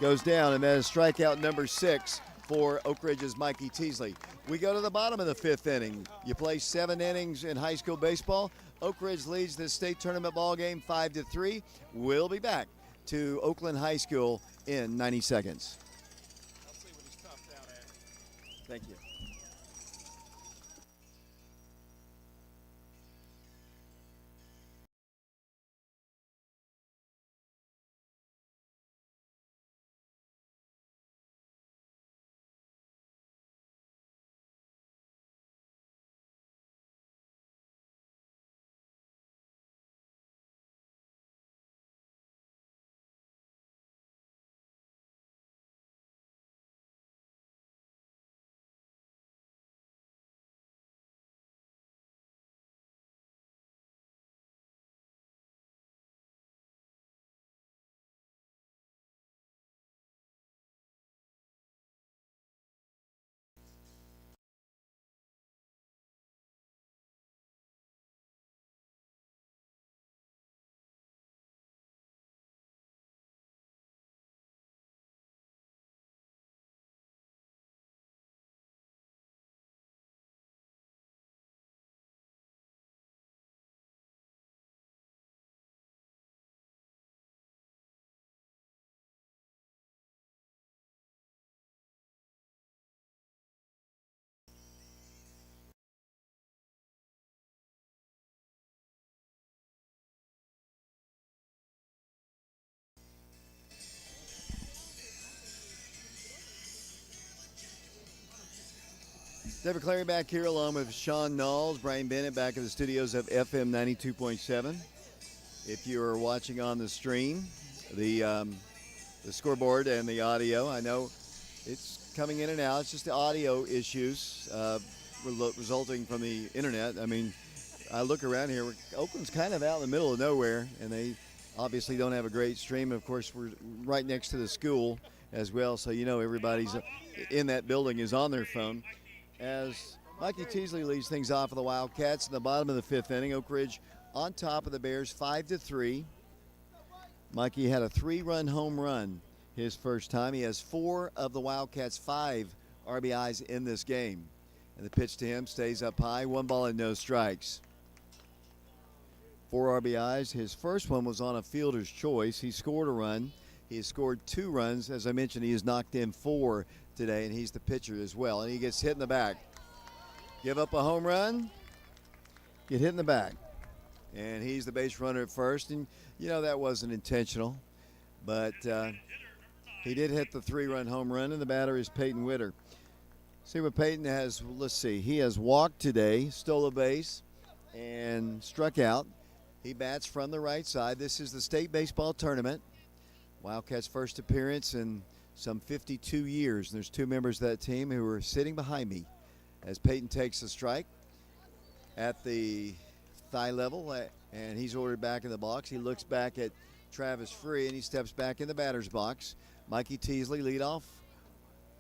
goes down, and that is strikeout number 6 for Oak Ridge's Mikey Teasley. We go to the bottom of the 5th inning. You play 7 innings in high school baseball. Oak Ridge leads this state tournament ball game 5-3. We'll be back to Oakland High School in 90 seconds.
I'll see what he's topped out at.
Thank you. David Clary back here along with Sean Knowles, Brian Bennett back at the studios of FM 92.7. If you are watching on the stream, the scoreboard and the audio, I know it's coming in and out. It's just the audio issues resulting from the internet. I mean, I look around here. Oakland's kind of out in the middle of nowhere, and they obviously don't have a great stream. Of course, we're right next to the school as well, so you know everybody's in that building is on their phone. As Mikey Teasley leads things off for the Wildcats in the bottom of the 5th inning. Oak Ridge on top of the Bears 5-3. Mikey had a 3-run home run his first time. He has 4 of the Wildcats' 5 RBIs in this game. And the pitch to him stays up high. 1 ball and no strikes. 4 RBIs. His first one was on a fielder's choice. He scored a run. He has scored 2 runs. As I mentioned, he has knocked in 4 today, and he's the pitcher as well. And he gets hit in the back. Give up a home run, get hit in the back. And he's the base runner at first. And, you know, that wasn't intentional. But he did hit the 3-run home run, and the batter is Peyton Witter. See what Peyton has. Let's see. He has walked today, stole a base, and struck out. He bats from the right side. This is the state baseball tournament. Wildcats' first appearance in some 52 years. And there's 2 members of that team who are sitting behind me as Peyton takes a strike at the thigh level, and he's ordered back in the box. He looks back at Travis Free, and he steps back in the batter's box. Mikey Teasley lead off,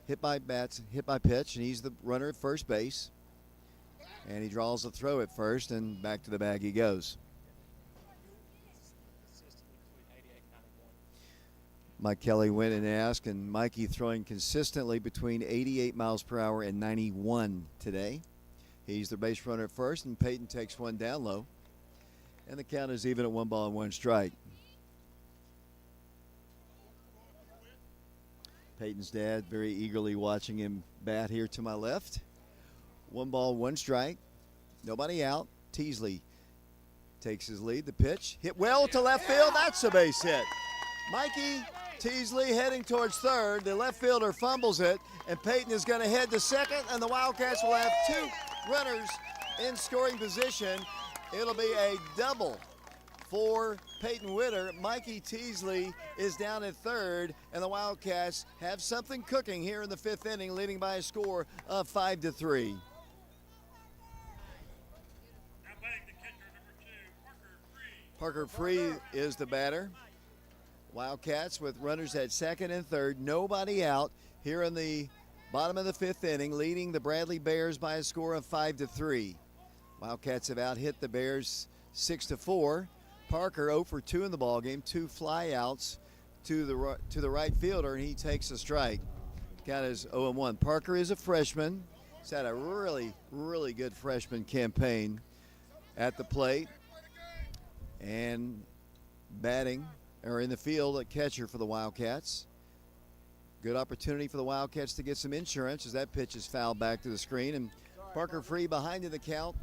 hit by pitch, and he's the runner at first base. And he draws a throw at first, and back to the bag he goes. Mike Kelly went and asked, and Mikey throwing consistently between 88 miles per hour and 91 today. He's the base runner at first, and Peyton takes one down low. And the count is even at 1 ball and 1 strike. Peyton's dad very eagerly watching him bat here to my left. 1 ball, 1 strike. Nobody out. Teasley takes his lead. The pitch hit well to left field. That's a base hit. Mikey Teasley heading towards third. The left fielder fumbles it, and Peyton is going to head to second, and the Wildcats will have 2 runners in scoring position. It'll be a double for Peyton Witter. Mikey Teasley is down at third, and the Wildcats have something cooking here in the 5th inning, leading by a score of 5-3.
Now batting the catcher, number 2, Parker Free.
Parker Free is the batter. Wildcats with runners at second and third, nobody out here in the bottom of the 5th inning, leading the Bradley Bears by a score of 5-3. Wildcats have out-hit the Bears 6-4. Parker 0 for 2 in the ballgame, 2 flyouts to the right fielder, and he takes a strike. Count is 0-1. Parker is a freshman. He's had a really, really good freshman campaign at the plate and batting or in the field at catcher for the Wildcats. Good opportunity for the Wildcats to get some insurance as that pitch is fouled back to the screen, and Parker Free behind in the count.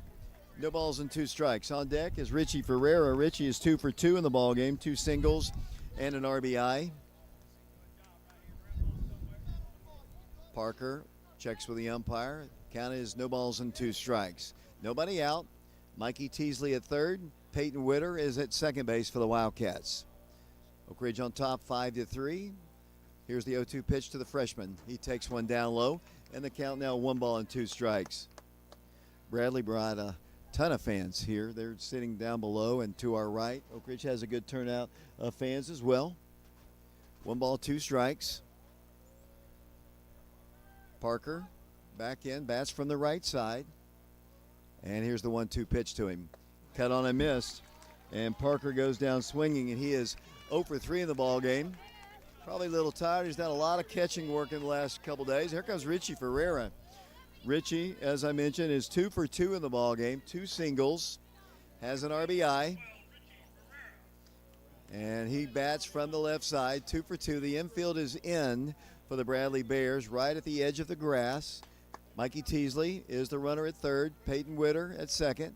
No balls and 2 strikes. On deck is Richie Ferreira. Richie is 2 for 2 in the ball game, 2 singles and an RBI. Parker checks with the umpire. Count is no balls and 2 strikes. Nobody out. Mikey Teasley at third. Peyton Witter is at second base for the Wildcats. Oak Ridge on top 5-3. Here's the 0-2 pitch to the freshman. He takes one down low, and the count now 1 ball and 2 strikes. Bradley brought a ton of fans here. They're sitting down below and to our right. Oak Ridge has a good turnout of fans as well. 1 ball, 2 strikes. Parker back in, bats from the right side. And here's the 1-2 pitch to him. Cut on and missed. And Parker goes down swinging, and he is 0 for 3 in the ball game. Probably a little tired. He's done a lot of catching work in the last couple days. Here comes Richie Ferreira. Richie, as I mentioned, is 2 for 2 in the ball game, 2 singles, has an RBI, and he bats from the left side, 2 for 2. The infield is in for the Bradley Bears, right at the edge of the grass. Mikey Teasley is the runner at third, Peyton Witter at second.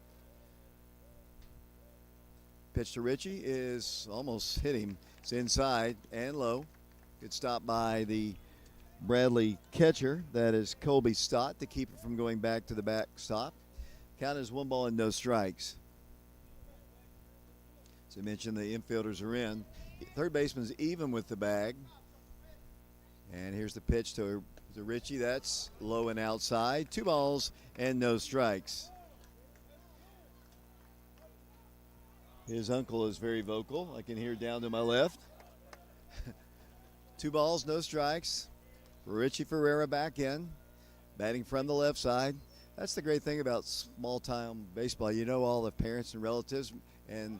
Pitch to Richie is almost hit him. It's inside and low. Good stop by the Bradley catcher. That is Colby Stott to keep it from going back to the backstop. Count is 1 ball and no strikes. As I mentioned, the infielders are in. Third baseman's even with the bag. And here's the pitch to Richie. That's low and outside. 2 balls and no strikes. His uncle is very vocal. I can hear down to my left. 2 balls, no strikes. Richie Ferreira back in, batting from the left side. That's the great thing about small-time baseball. You know all the parents and relatives. And,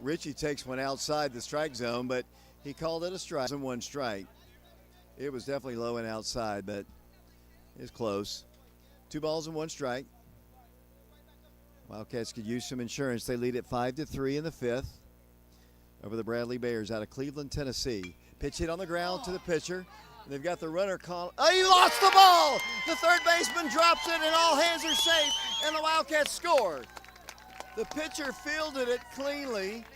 Richie takes one outside the strike zone, but He called it a strike. It wasn't one strike. It was definitely low and outside, but it's close. 2 balls and 1 strike. Wildcats could use some insurance. They lead at 5-3 in the 5th over the Bradley Bears out of Cleveland, Tennessee. Pitch hit on the ground to the pitcher. They've got the runner call. Oh, he lost the ball! The third baseman drops it, and all hands are safe, and the Wildcats score. The pitcher fielded it cleanly.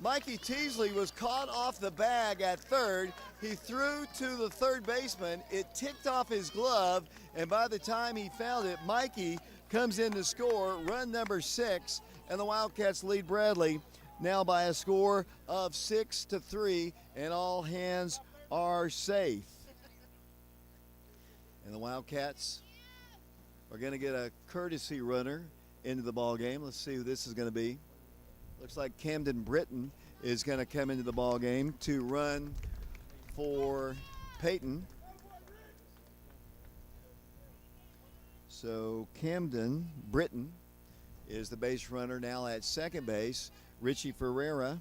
Mikey Teasley was caught off the bag at third. He threw to the third baseman. It ticked off his glove, and by the time he found it, Mikey comes in to score, run number 6, and the Wildcats lead Bradley now by a score of 6-3, and all hands are safe. And the Wildcats are going to get a courtesy runner into the ball game. Let's see who this is going to be. Looks like Camden Britton is going to come into the ball game to run for Peyton. So Camden Britton is the base runner now at second base. Richie Ferreira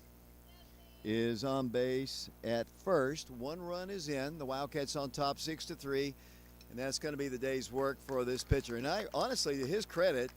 is on base at first. 1 run is in. The Wildcats on top 6-3, and that's going to be the day's work for this pitcher. And I honestly, to his credit,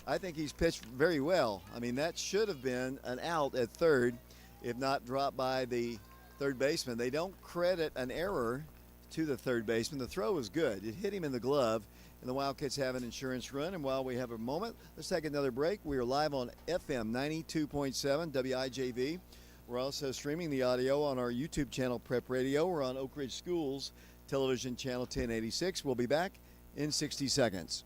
I think he's pitched very well. I mean, that should have been an out at third, if not dropped by the third baseman. They don't credit an error to the third baseman. The throw was good. It hit him in the glove, and the Wildcats have an insurance run. And while we have a moment, let's take another break. We are live on FM 92.7 WIJV. We're also streaming the audio on our YouTube channel, Prep Radio. We're on Oak Ridge Schools Television Channel 1086. We'll be back in 60 seconds.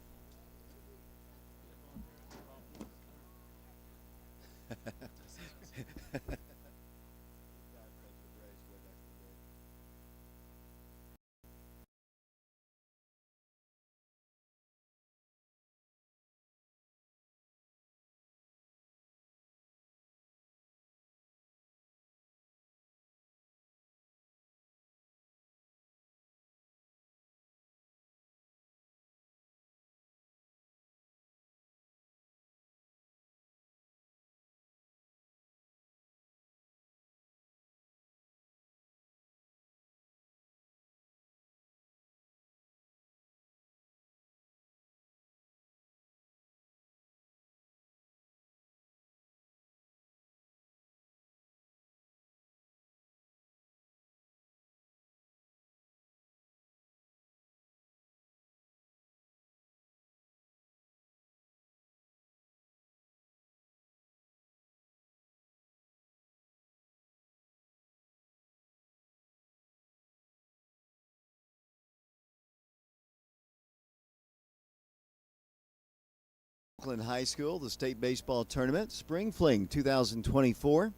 Oakland High School, the state baseball tournament, Spring Fling 2024.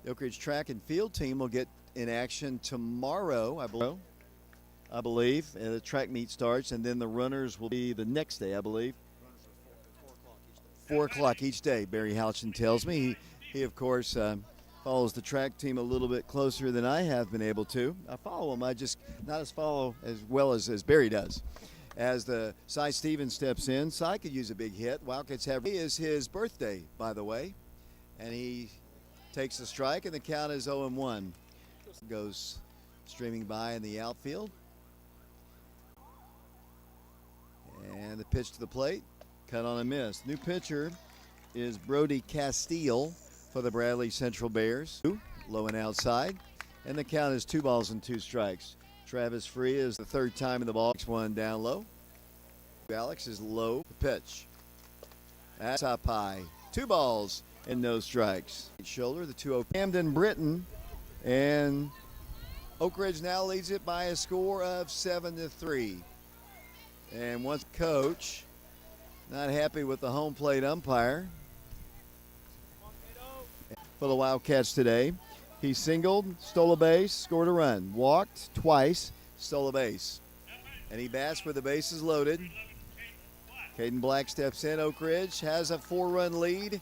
The Oak Ridge track and field team will get in action tomorrow, I believe. And the track meet starts, and then the runners will be the next day, I believe. 4 o'clock each day, Barry Houchin tells me. He of course, follows the track team a little bit closer than I have been able to. I follow him, I just not as follow as well as Barry does. As the Cy Stevens steps in, Cy could use a big hit. Wildcats have. It is his birthday, by the way, and he takes a strike, and the count is 0-1. Goes streaming by in the outfield, and the pitch to the plate, cut on a miss. New pitcher is Brody Castile for the Bradley Central Bears. Low and outside, and the count is 2 balls and 2 strikes. Travis Free is the third time in the ball. One down low. Alex is low. The pitch. That's up high. 2 balls and no strikes. Shoulder, the 2-0. Camden Britton, and Oak Ridge now leads it by a score of 7-3. And once coach not happy with the home plate umpire for the Wildcats today. He singled, stole a base, scored a run, walked twice, stole a base. And he bats with the bases loaded. Caden Black steps in. Oak Ridge has a 4-run lead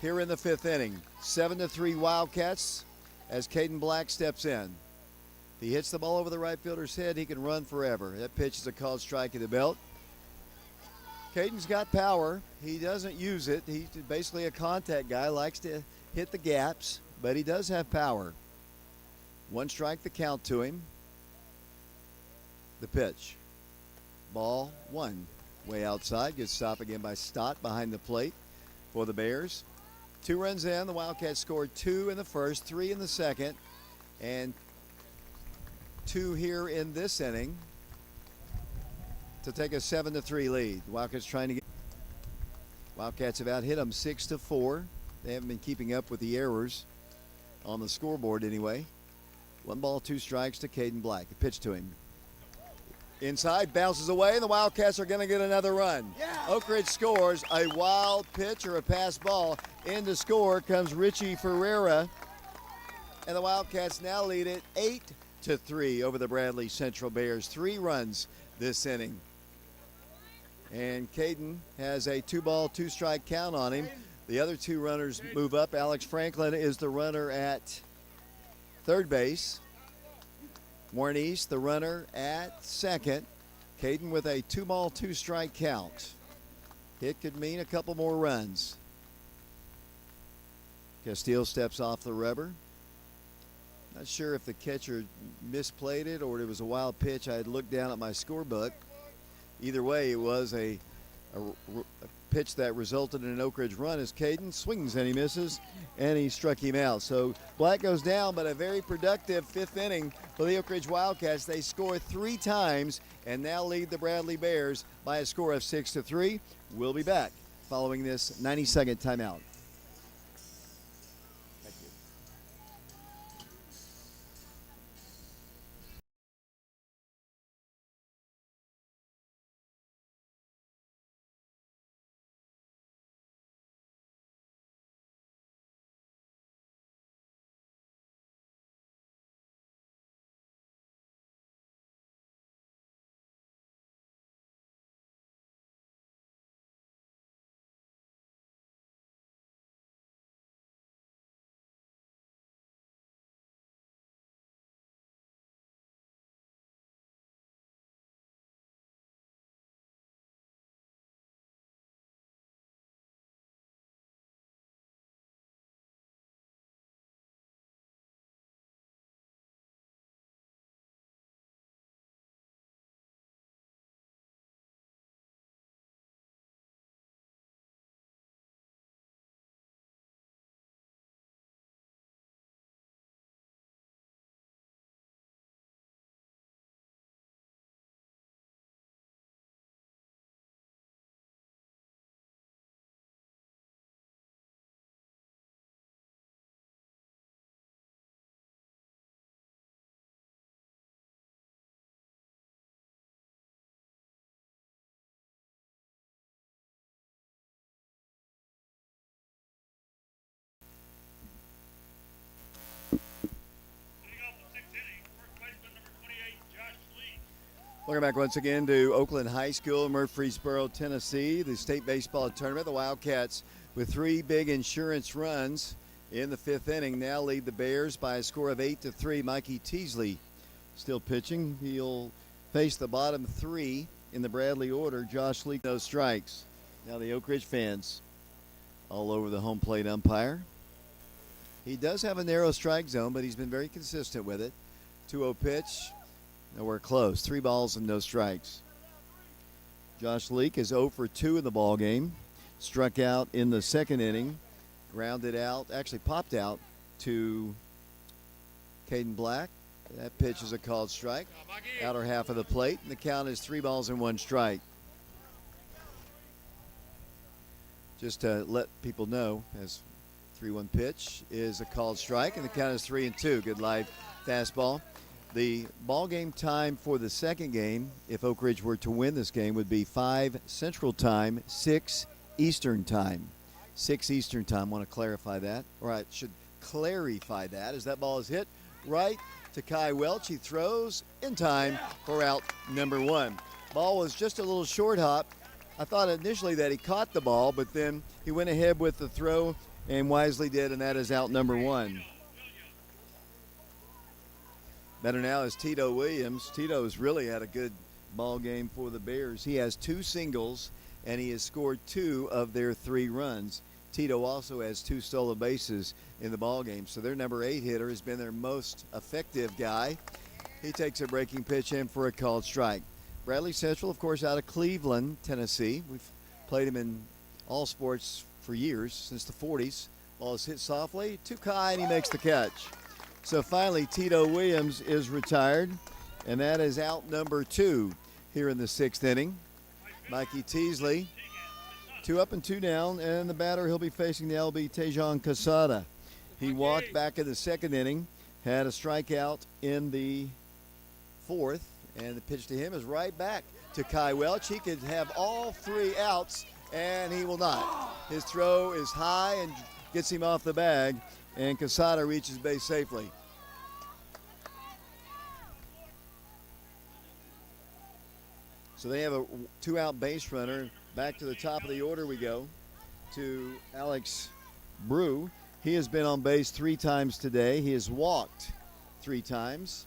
here in the 5th inning. 7-3 Wildcats as Caden Black steps in. If he hits the ball over the right fielder's head, he can run forever. That pitch is a called strike at the belt. Caden's got power. He doesn't use it. He's basically a contact guy, likes to hit the gaps, but he does have power. 1 strike the count to him. The pitch. Ball 1. Way outside. Good stop again by Stott behind the plate for the Bears. 2 runs in. The Wildcats scored 2 in the first, 3 in the second, and 2 here in this inning to take a 7-3 lead. The Wildcats trying to get. Wildcats have out hit them 6-4. They haven't been keeping up with the errors on the scoreboard anyway. 1 ball, 2 strikes to Caden Black. The pitch to him. Inside, bounces away, and the Wildcats are going to get another run. Yeah. Oak Ridge scores a wild pitch or a pass ball. In to score comes Richie Ferreira, and the Wildcats now lead it 8-3 over the Bradley Central Bears. 3 runs this inning. And Caden has a 2-ball, 2-strike count on him. The other 2 runners move up. Alex Franklin is the runner at third base. Warren East, the runner at second. Caden with a 2-ball, 2-strike count. It could mean a couple more runs. Castile steps off the rubber. Not sure if the catcher misplayed it or it was a wild pitch. I had looked down at my scorebook. Either way, it was a pitch that resulted in an Oak Ridge run as Caden swings and he misses, and he struck him out. So Black goes down, but a very productive 5th inning for the Oak Ridge Wildcats. They score 3 times and now lead the Bradley Bears by a score of 6-3. We'll be back following this 90-second timeout. Thank you. Welcome back once again to Oakland High School, Murfreesboro, Tennessee, the state baseball tournament. The Wildcats, with 3 big insurance runs in the 5th inning, now lead the Bears by a score of 8-3. Mikey Teasley still pitching. He'll face the bottom 3 in the Bradley order. Josh Lee, no strikes. Now the Oak Ridge fans all over the home plate umpire. He does have a narrow strike zone, but he's been very consistent with it. 2-0 pitch. Nowhere close. 3 balls and no strikes. Josh Leak is 0 for 2 in the ball game. Struck out in the 2nd inning. Grounded out, actually popped out to Caden Black. That pitch is a called strike. Outer half of the plate. And the count is 3 balls and 1 strike. Just to let people know, as 3-1 pitch is a called strike, and the count is 3-2. Good live fastball. The ball game time for the 2nd game, if Oak Ridge were to win this game, would be 5 Central Time, 6 Eastern Time. 6 Eastern Time. Want to clarify that, or I should clarify that, as that ball is hit right to Kai Welch. He throws in time for out number 1. Ball was just a little short hop. I thought initially that he caught the ball, but then he went ahead with the throw and wisely did, and that is out number 1. Better now is Tito Williams. Tito's really had a good ball game for the Bears. He has 2 singles, and he has scored 2 of their 3 runs. Tito also has 2 stolen bases in the ball game, so their number 8 hitter has been their most effective guy. He takes a breaking pitch in for a called strike. Bradley Central, of course, out of Cleveland, Tennessee. We've played him in all sports for years, since the 40s. Ball is hit softly, too high, and he makes the catch. So finally, Tito Williams is retired, and that is out number 2 here in the 6th inning. Mikey Teasley, 2 up and 2 down, and the batter he'll be facing the LB Tejan Casada. He walked back in the 2nd inning, had a strikeout in the 4th, and the pitch to him is right back to Kai Welch. He could have all 3 outs, and he will not. His throw is high and gets him off the bag, and Casada reaches base safely. So they have a 2-out base runner. Back to the top of the order we go to Alex Brew. He has been on base 3 times today. He has walked 3 times.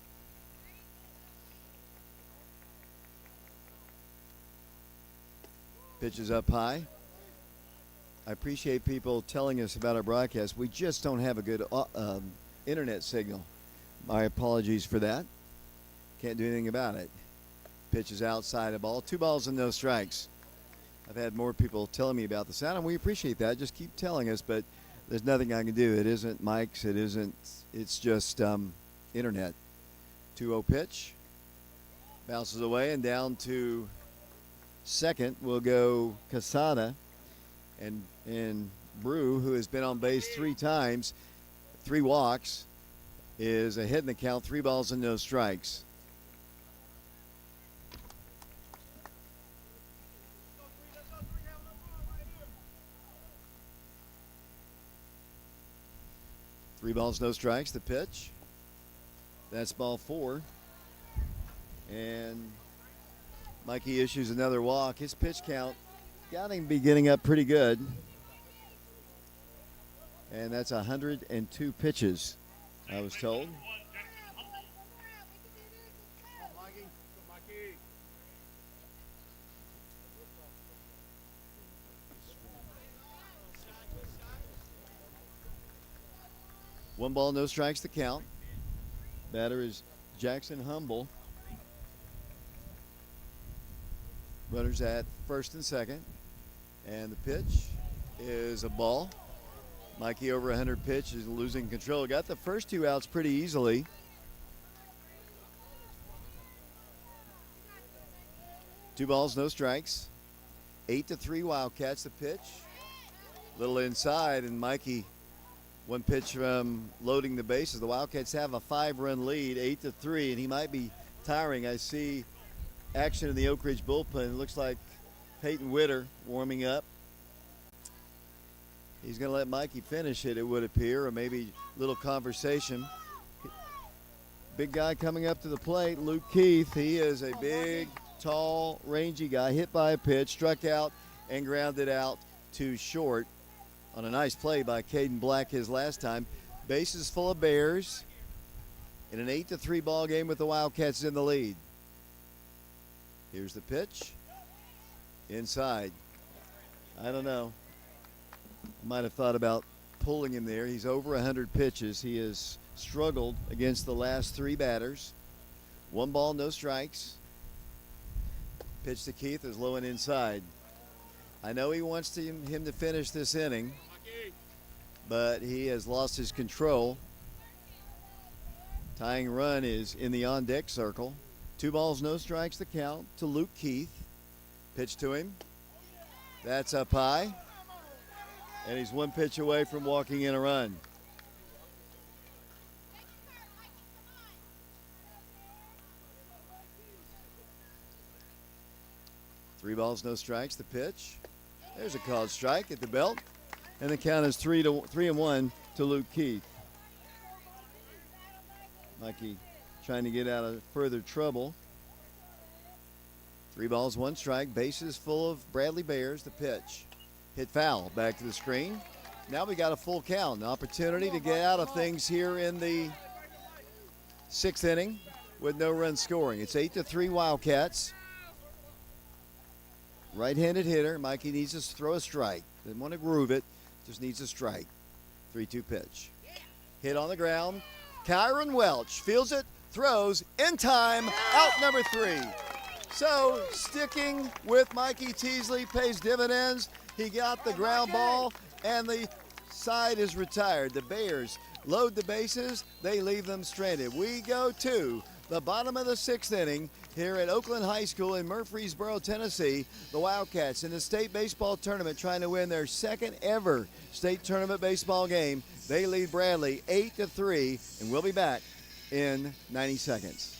Pitches up high. I appreciate people telling us about our broadcast. We just don't have a good internet signal. My apologies for that. Can't do anything about it. Pitches outside the ball. 2 balls and no strikes. I've had more people telling me about the sound, and we appreciate that. Just keep telling us, but there's nothing I can do. It isn't mics. It isn't. It's just internet. 2-0 pitch. Bounces away, and down to second will go Casada, and Brew, who has been on base 3 times, 3 walks, is ahead in the count. 3 balls and no strikes. Three balls, no strikes. The pitch. That's ball 4. And Mikey issues another walk. His pitch count got him be getting up pretty good. And that's 102 pitches, I was told. One ball, no strikes to count. Batter is Jackson Humble. Runners at first and second. And the pitch is a ball. Mikey over 100 pitch is losing control. Got the first 2 outs pretty easily. Two balls, no strikes. 8-3 Wildcats. The pitch. Little inside, and Mikey, one pitch from loading the bases. The Wildcats have a 5-run lead, 8-3, and he might be tiring. I see action in the Oak Ridge bullpen. It looks like Peyton Witter warming up. He's going to let Mikey finish it, it would appear, or maybe a little conversation. Big guy coming up to the plate, Luke Keith. He is a big, tall, rangy guy, hit by a pitch, struck out, and grounded out to short on a nice play by Caden Black his last time. Bases full of Bears in an 8-3 ball game with the Wildcats in the lead. Here's the pitch. Inside. I don't know. Might have thought about pulling him there. He's over 100 pitches. He has struggled against the last 3 batters. 1 ball, no strikes. Pitch to Keith is low and inside. I know he wants him to finish this inning, but he has lost his control. Tying run is in the on-deck circle. 2 balls, no strikes to count to Luke Keith. Pitch to him. That's up high. And he's 1 pitch away from walking in a run. Three balls, no strikes. The pitch. There's a called strike at the belt. And the count is 3-1 to Luke Keith. Mikey trying to get out of further trouble. 3 balls, 1 strike. Bases full of Bradley Bears. The pitch. Hit foul. Back to the screen. Now we got a full count. An opportunity to get out of things here in the 6th inning with no run scoring. It's 8-3 Wildcats. Right-handed hitter. Mikey needs to throw a strike. Didn't want to groove it. Just needs a strike. 3-2 pitch. Hit on the ground. Kyron Welch fields it, throws, in time, out number 3. So sticking with Mikey Teasley pays dividends. He got the ground ball, and the side is retired. The Bears load the bases. They leave them stranded. We go to the bottom of the 6th inning here at Oakland High School in Murfreesboro, Tennessee. The Wildcats in the state baseball tournament trying to win their second ever state tournament baseball game. They lead Bradley 8-3, and we'll be back in 90 seconds.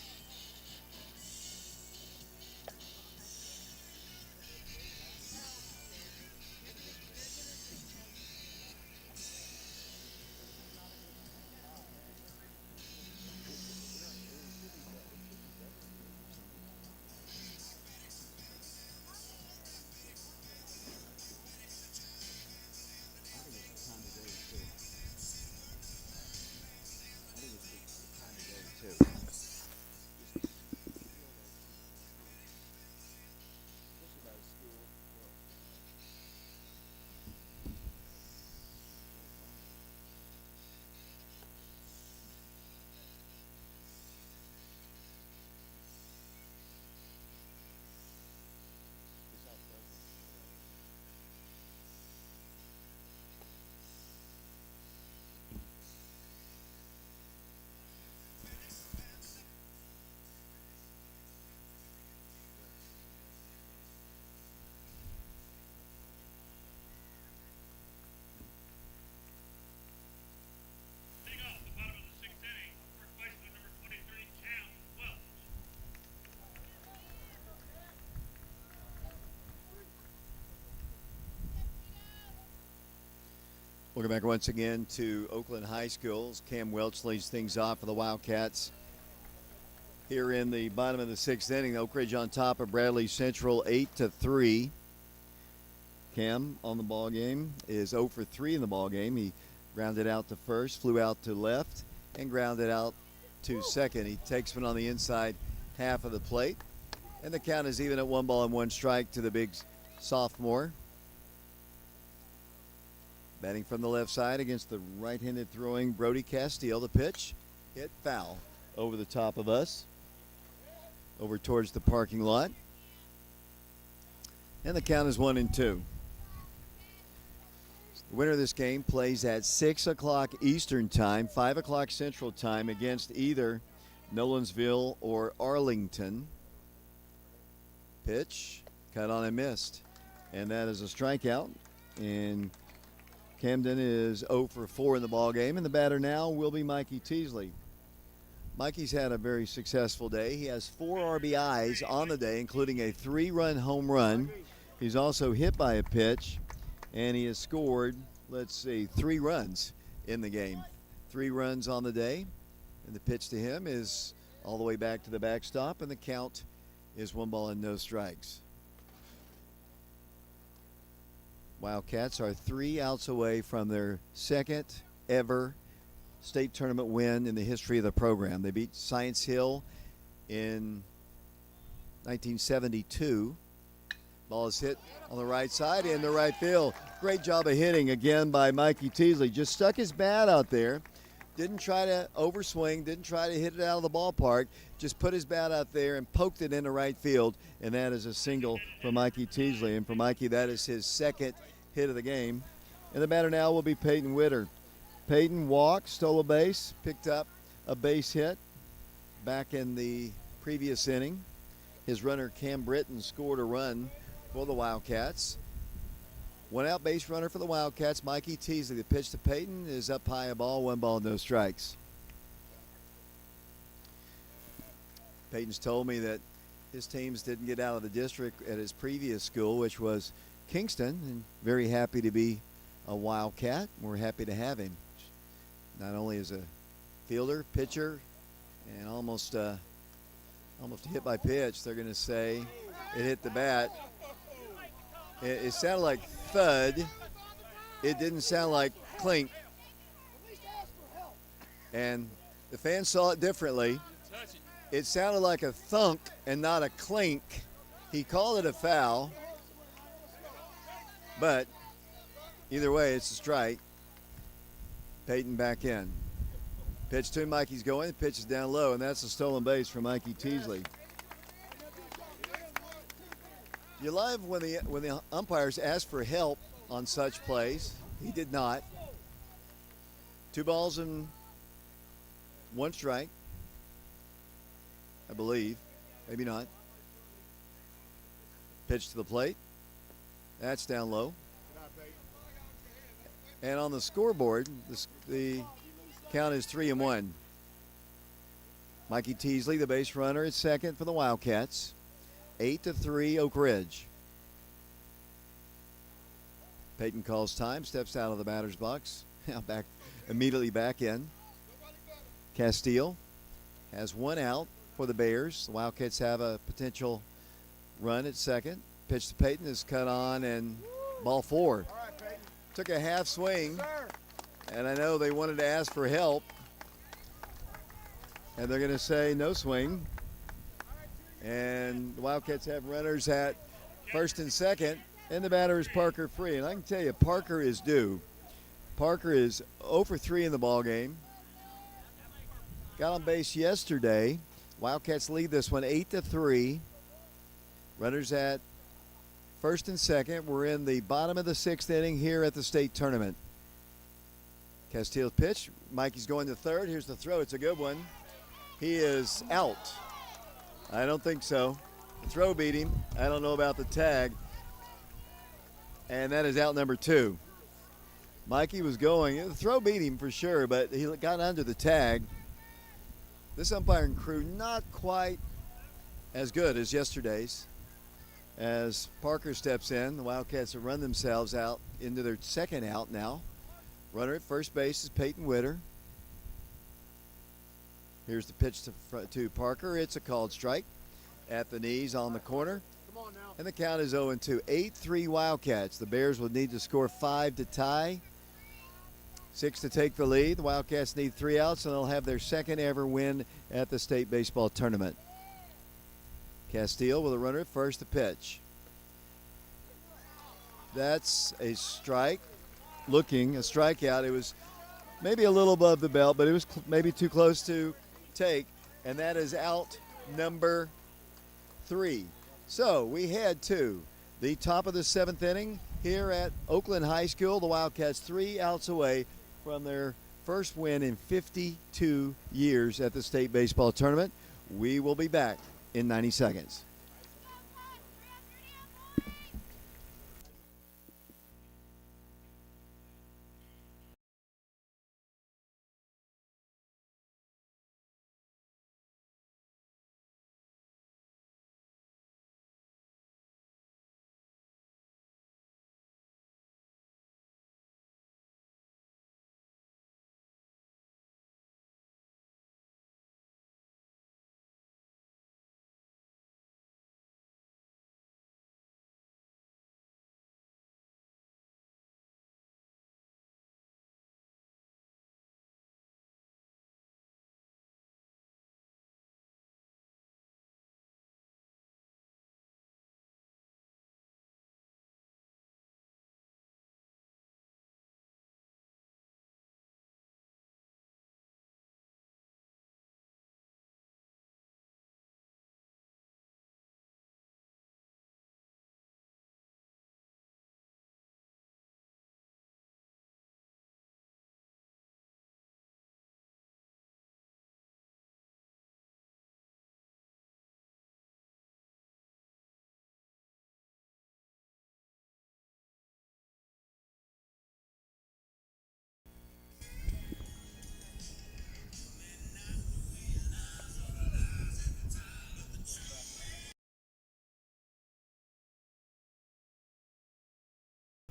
Leading off the bottom of the 6th inning, first baseman number 23, Cam Welch.
Welcome back once again to Oakland High School's. Cam Welch leads things off for the Wildcats. Here in the bottom of the 6th inning, Oak Ridge on top of Bradley Central 8-3. Cam on the ball game is 0 for 3 in the ball game. He grounded out to first, flew out to left, and grounded out to second. He takes one on the inside half of the plate, and the count is even at 1-1 strike to the big sophomore. Batting from the left side against the right-handed throwing Brody Castile. The pitch hit foul over the top of us, over towards the parking lot. And the count is 1-2. The winner of this game plays at 6 o'clock Eastern Time, 5 o'clock Central Time against either Nolensville or Arlington. Pitch, cut on and missed. And that is a strikeout. And Camden is 0 for 4 in the ball game, and the batter now will be Mikey Teasley. Mikey's had a very successful day. He has 4 RBIs on the day, including a 3-run home run. He's also hit by a pitch, and he has scored, 3 runs in the game. 3 runs on the day, and the pitch to him is all the way back to the backstop, and the count is 1 and no strikes. Wildcats are 3 outs away from their second ever state tournament win in the history of the program. They beat Science Hill in 1972. Ball is hit on the right side in the right field. Great job of hitting again by Mikey Teasley. Just stuck his bat out there. Didn't try to overswing, didn't try to hit it out of the ballpark. Just put his bat out there and poked it into right field, and that is a single for Mikey Teasley. And for Mikey, that is his second hit of the game. And the batter now will be Peyton Witter. Peyton walked, stole a base, picked up a base hit back in the previous inning. His runner, Cam Britton, scored a run for the Wildcats. 1 out base runner for the Wildcats, Mikey Teasley. The pitch to Peyton is up high, a ball, 1 no strikes. Peyton's told me that his teams didn't get out of the district at his previous school, which was Kingston, and very happy to be a Wildcat. We're happy to have him. Not only as a fielder, pitcher, and almost hit by pitch. They're going to say it hit the bat. It sounded like thud. It didn't sound like clink. And the fans saw it differently. It sounded like a thunk and not a clink. He called it a foul. But Either way, it's a strike. Peyton back in. Pitch to Mikey's going. Pitch is down low, and that's a stolen base for Mikey Teasley. You love when the umpires ask for help on such plays. He did not. 2 balls and 1 strike, I believe. Maybe not. Pitch to the plate. That's down low. And on the scoreboard, the count is 3-1. Mikey Teasley, the base runner, at second for the Wildcats. 8-3 Oak Ridge. Peyton calls time, steps out of the batter's box. Now immediately back in. Castile has 1 out for the Bears. The Wildcats have a potential run at second. Pitch to Peyton is cut on, and ball 4. Took a half swing, and I know they wanted to ask for help, and they're going to say no swing. And the Wildcats have runners at first and second, and the batter is Parker Free. And I can tell you, Parker is due. Parker is 0 for 3 in the ball game. Got on base yesterday. Wildcats lead this one 8-3. Runners at first and second. We're in the bottom of the 6th inning here at the state tournament. Castile's pitch. Mikey's going to third. Here's the throw. It's a good one. He is out. I don't think so. The throw beat him. I don't know about the tag. And that is out number 2. Mikey was going. The throw beat him for sure, but he got under the tag. This umpiring crew not quite as good as yesterday's. As Parker steps in, the Wildcats have run themselves out into their second out now. Runner at first base is Peyton Witter. Here's the pitch to Parker. It's a called strike at the knees on the corner. And the count is 0-2. 8-3 Wildcats. The Bears would need to score 5 to tie, 6 to take the lead. The Wildcats need 3 outs, and they'll have their second ever win at the state baseball tournament. Castile with a runner at first, the pitch. That's a strike. Looking a strikeout. It was maybe a little above the belt, but it was maybe too close to take, and that is out number 3. So we head to the top of the 7th inning here at Oakland High School. The Wildcats 3 outs away from their first win in 52 years at the state baseball tournament. We will be back in 90 seconds.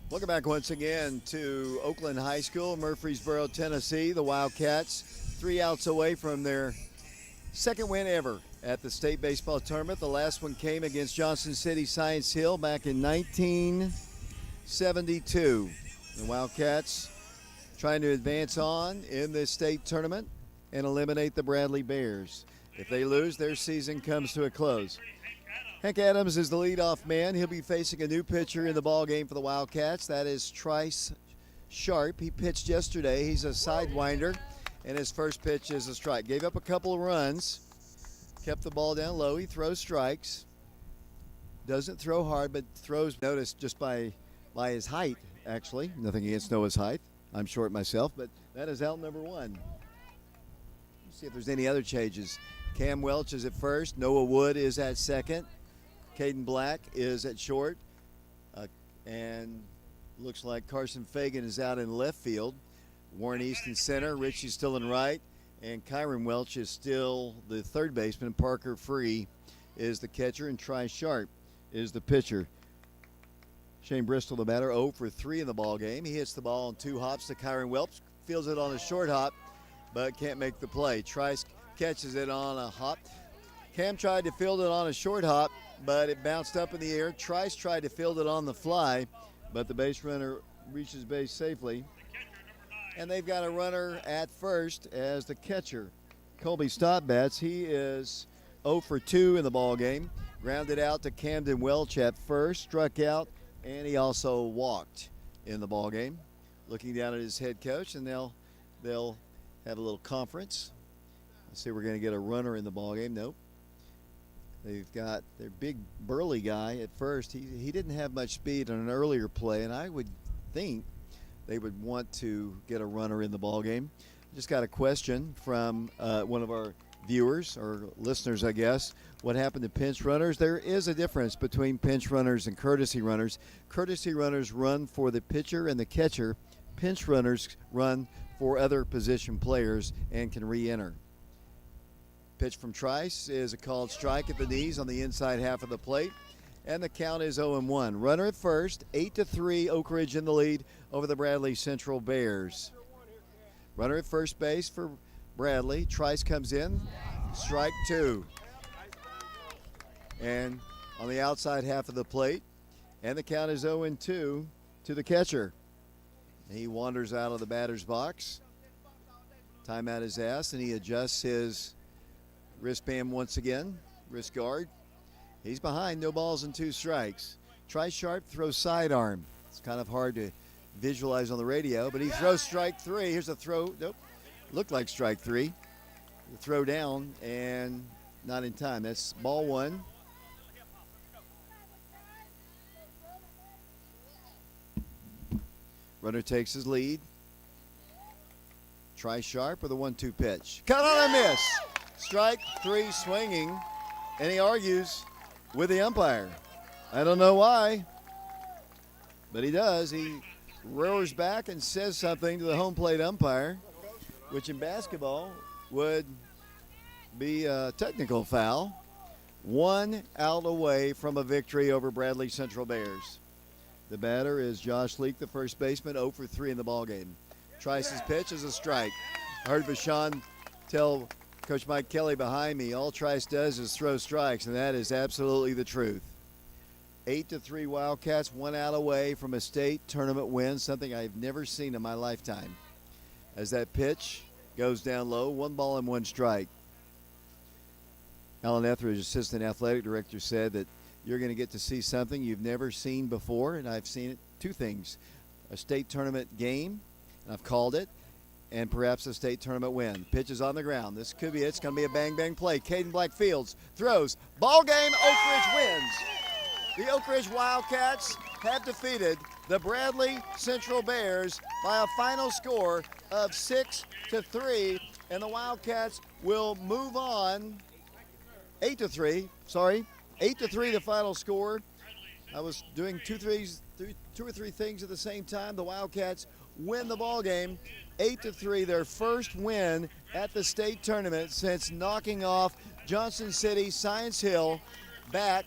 Welcome back once again to Oakland High School, Murfreesboro, Tennessee. The Wildcats 3 outs away from their second win ever at the state baseball tournament. The last one came against Johnson City Science Hill back in 1972. The Wildcats trying to advance on in this state tournament and eliminate the Bradley Bears. If they lose, their season comes to a close. Hank Adams is the leadoff man. He'll be facing a new pitcher in the ball game for the Wildcats. That is Trice Sharp. He pitched yesterday. He's a sidewinder, and his first pitch is a strike. Gave up a couple of runs, kept the ball down low. He throws strikes. Doesn't throw hard, but throws noticed just by his height, actually. Nothing against Noah's height. I'm short myself, but that is out number one. Let's see if there's any other changes. Cam Welch is at first. Noah Wood is at second. Caden Black is at short. And looks like Carson Fagan is out in left field. Warren East in center. Richie's still in right. And Kyron Welch is still the third baseman. Parker Free is the catcher. And Tri Sharp is the pitcher. Shane Bristol, the batter, 0 for 3 in the ball game. He hits the ball on 2 hops to Kyron Welch. Fields it on a short hop, but can't make the play. Trice catches it on a hop. Cam tried to field it on a short hop, but it bounced up in the air. Trice tried to field it on the fly, but the base runner reaches base safely. And they've got a runner at first as the catcher. Colby Stopbats, he is 0 for 2 in the ball game. Grounded out to Camden Welch at first, struck out, and he also walked in the ball game. Looking down at his head coach, and they'll have a little conference. Let's see, we're going to get a runner in the ball game. Nope. They've got their big burly guy at first. He didn't have much speed on an earlier play, and I would think they would want to get a runner in the ball game. Just got a question from one of our viewers or listeners, I guess. What happened to pinch runners? There is a difference between pinch runners and courtesy runners. Courtesy runners run for the pitcher and the catcher. Pinch runners run for other position players and can re-enter. Pitch from Trice is a called strike at the knees on the inside half of the plate. And the count is 0-1. Runner at first, 8-3, Oak Ridge in the lead over the Bradley Central Bears. Runner at first base for Bradley. Trice comes in, strike 2. And on the outside half of the plate, and the count is 0-2 to the catcher. He wanders out of the batter's box. Timeout is asked, and he adjusts his wristband once again, wrist guard. He's behind, no balls and 2 strikes. Tri Sharp throws sidearm. It's kind of hard to visualize on the radio, but he throws strike 3. Here's a throw. Nope. Looked like strike 3. The throw down and not in time. That's ball 1. Runner takes his lead. Tri Sharp with a 1-2 pitch. Cut on a miss. Strike 3 swinging, and he argues with the umpire. I don't know why, but he does. He roars back and says something to the home plate umpire, which in basketball would be a technical foul. 1 out away from a victory over Bradley Central Bears. The batter is Josh Leak, the first baseman, 0 for 3 in the ballgame. Trice's pitch is a strike. I heard Vashon tell Coach Mike Kelly behind me, all Trice does is throw strikes, and that is absolutely the truth. 8-3 Wildcats, 1 out away from a state tournament win, something I've never seen in my lifetime. As that pitch goes down low, 1 ball and 1 strike. Alan Etheridge, assistant athletic director, said that you're going to get to see something you've never seen before, and I've seen it. 2 things: a state tournament game, and I've called it, and perhaps a state tournament win. Pitch is on the ground. This could be it. It's going to be a bang-bang play. Caden Black fields, throws, ball game. Oak Ridge wins. The Oak Ridge Wildcats have defeated the Bradley Central Bears by a final score of 6-3, and the Wildcats will move on. 8-3. 8-3 the final score. I was doing two or three things at the same time. The Wildcats win the ball game 8-3, their first win at the state tournament since knocking off Johnson City Science Hill back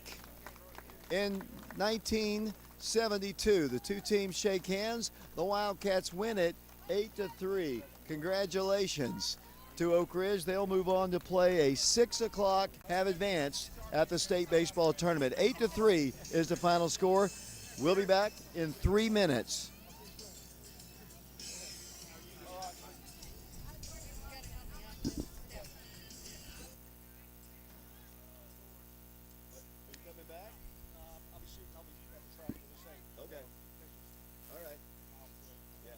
in 1972. The 2 teams shake hands. The Wildcats win it 8-3. Congratulations to Oak Ridge. They'll move on to play a 6 o'clock, have advanced at the state baseball tournament. 8-3 is the final score. We'll be back in 3 minutes. Okay. All right. Yeah.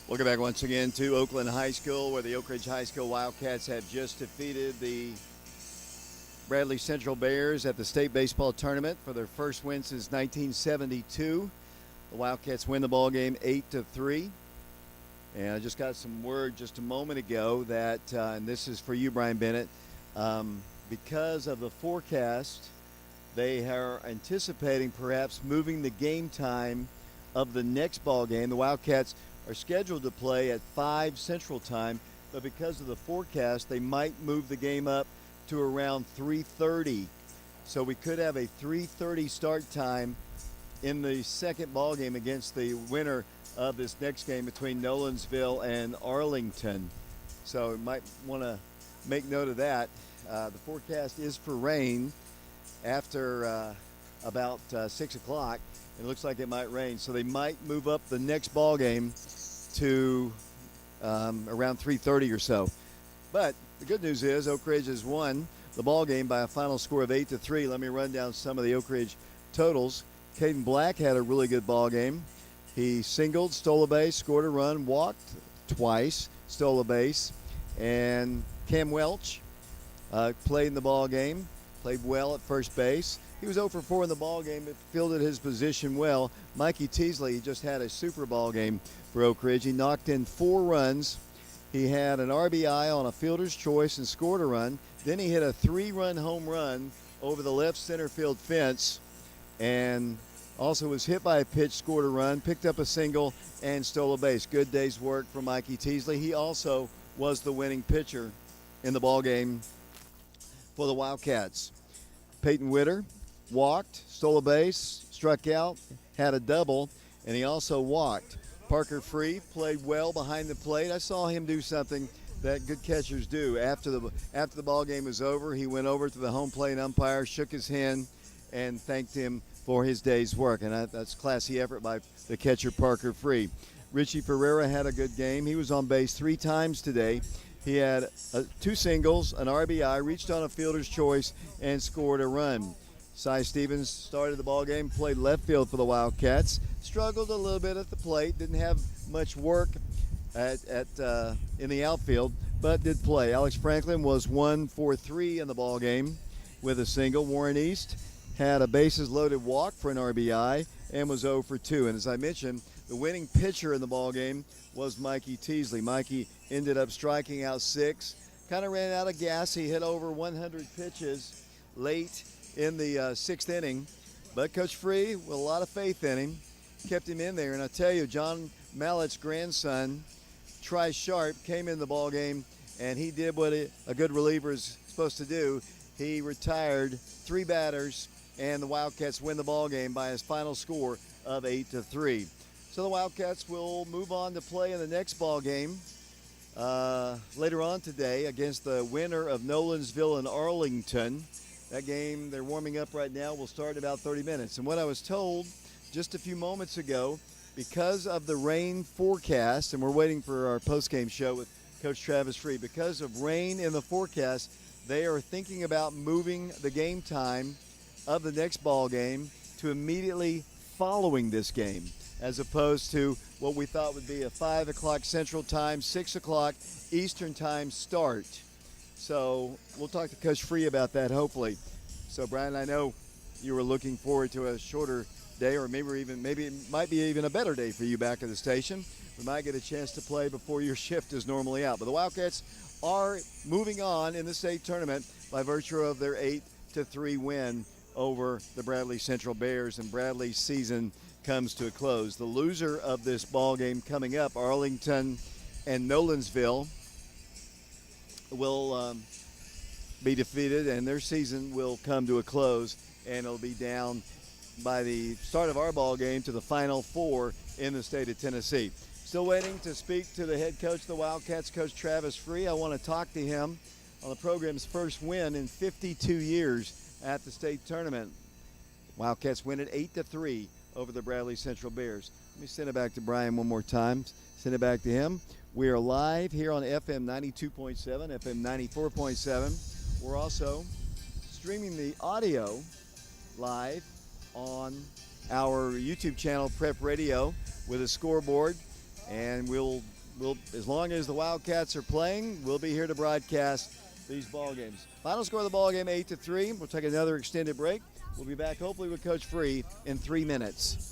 Welcome back once again to Oakland High School, where the Oak Ridge High School Wildcats have just defeated the Bradley Central Bears at the state baseball tournament for their first win since 1972. The Wildcats win the ball game 8-3. And I just got some word just a moment ago that, and this is for you, Brian Bennett, because of the forecast, they are anticipating perhaps moving the game time of the next ball game. The Wildcats are scheduled to play at 5 Central Time, but because of the forecast, they might move the game up to around 3:30. So we could have a 3:30 start time in the second ball game against the winner of this next game between Nolensville and Arlington. So you might want to make note of that. The forecast is for rain after about 6 o'clock. It looks like it might rain, so they might move up the next ball game to around 3:30 or so. But the good news is Oak Ridge has won the ball game by a final score of 8-3. Let me run down some of the Oak Ridge totals. Caden Black had a really good ball game. He singled, stole a base, scored a run, walked twice, stole a base, and Cam Welch played in the ball game, played well at first base. He was 0 for 4 in the ball game, but fielded his position well. Mikey Teasley just had a super ball game for Oak Ridge. He knocked in 4 runs. He had an RBI on a fielder's choice and scored a run. Then he hit a 3-run home run over the left center field fence, and also was hit by a pitch, scored a run, picked up a single, and stole a base. Good day's work for Mikey Teasley. He also was the winning pitcher in the ball game for the Wildcats. Peyton Witter walked, stole a base, struck out, had a double, and he also walked. Parker Free played well behind the plate. I saw him do something that good catchers do. After the ball game was over, he went over to the home plate umpire, shook his hand, and thanked him for his day's work. And that's classy effort by the catcher, Parker Free. Richie Ferreira had a good game. He was on base 3 times today. He had 2 singles, an RBI, reached on a fielder's choice, and scored a run. Cy Stevens started the ball game, played left field for the Wildcats. Struggled a little bit at the plate, didn't have much work in the outfield, but did play. Alex Franklin was 1 for 3 in the ball game with a single. Warren East had a bases-loaded walk for an RBI and was 0 for 2. And as I mentioned, the winning pitcher in the ball game was Mikey Teasley. Mikey ended up striking out 6. Kind of ran out of gas. He hit over 100 pitches late in the 6th inning. But Coach Free, with a lot of faith in him, kept him in there. And I tell you, John Mallett's grandson, Tri Sharp, came in the ball game, and he did what a good reliever is supposed to do. He retired 3 batters, and the Wildcats win the ball game by his final score of 8-3. So the Wildcats will move on to play in the next ball game later on today against the winner of Nolensville and Arlington. That game, they're warming up right now, will start in about 30 minutes. And what I was told just a few moments ago, because of the rain forecast, and we're waiting for our post-game show with Coach Travis Free, because of rain in the forecast, they are thinking about moving the game time of the next ball game to immediately following this game, as opposed to what we thought would be a 5 o'clock Central Time, 6 o'clock Eastern Time start. So we'll talk to Coach Free about that, hopefully. So, Brian, I know you were looking forward to a shorter day, or maybe it might be even a better day for you back at the station. We might get a chance to play before your shift is normally out. But the Wildcats are moving on in the state tournament by virtue of their 8-3 win over the Bradley Central Bears, and Bradley's season comes to a close. The loser of this ball game coming up, Arlington and Nolensville, will be defeated, and their season will come to a close, and it'll be down by the start of our ball game to the Final Four in the state of Tennessee. Still waiting to speak to the head coach of the Wildcats, Coach Travis Free. I want to talk to him on the program's first win in 52 years at the state tournament. Wildcats win it 8-3 over the Bradley Central Bears. Let me send it back to Brian one more time. Send it back to him. We are live here on FM 92.7, FM 94.7. We're also streaming the audio live on our YouTube channel, Prep Radio, with a scoreboard. And we'll as long as the Wildcats are playing, we'll be here to broadcast these ball games. Final score of the ball game 8-3. We'll take another extended break. We'll be back hopefully with Coach Free in 3 minutes.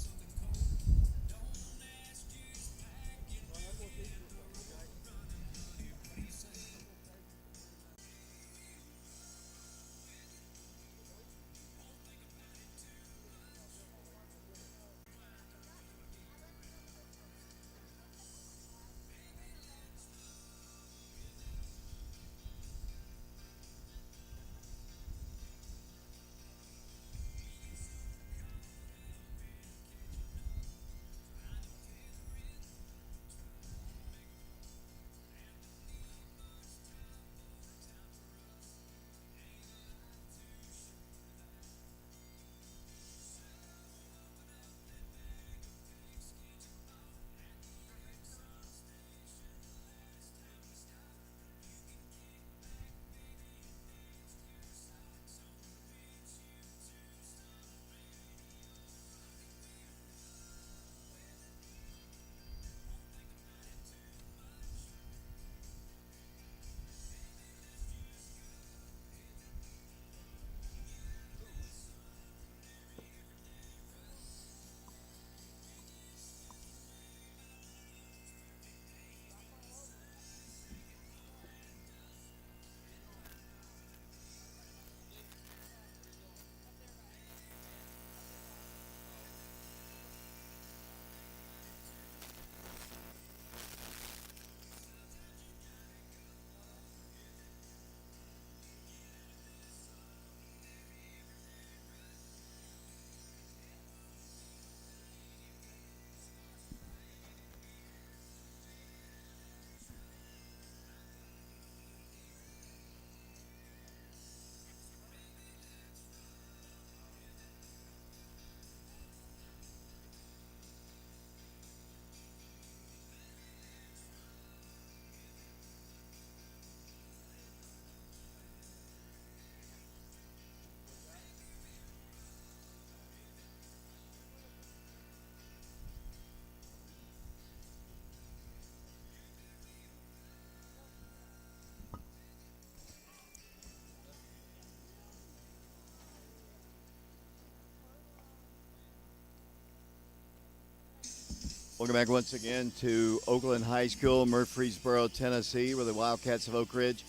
Welcome back once again to Oakland High School, Murfreesboro, Tennessee, where the Wildcats of Oak Ridge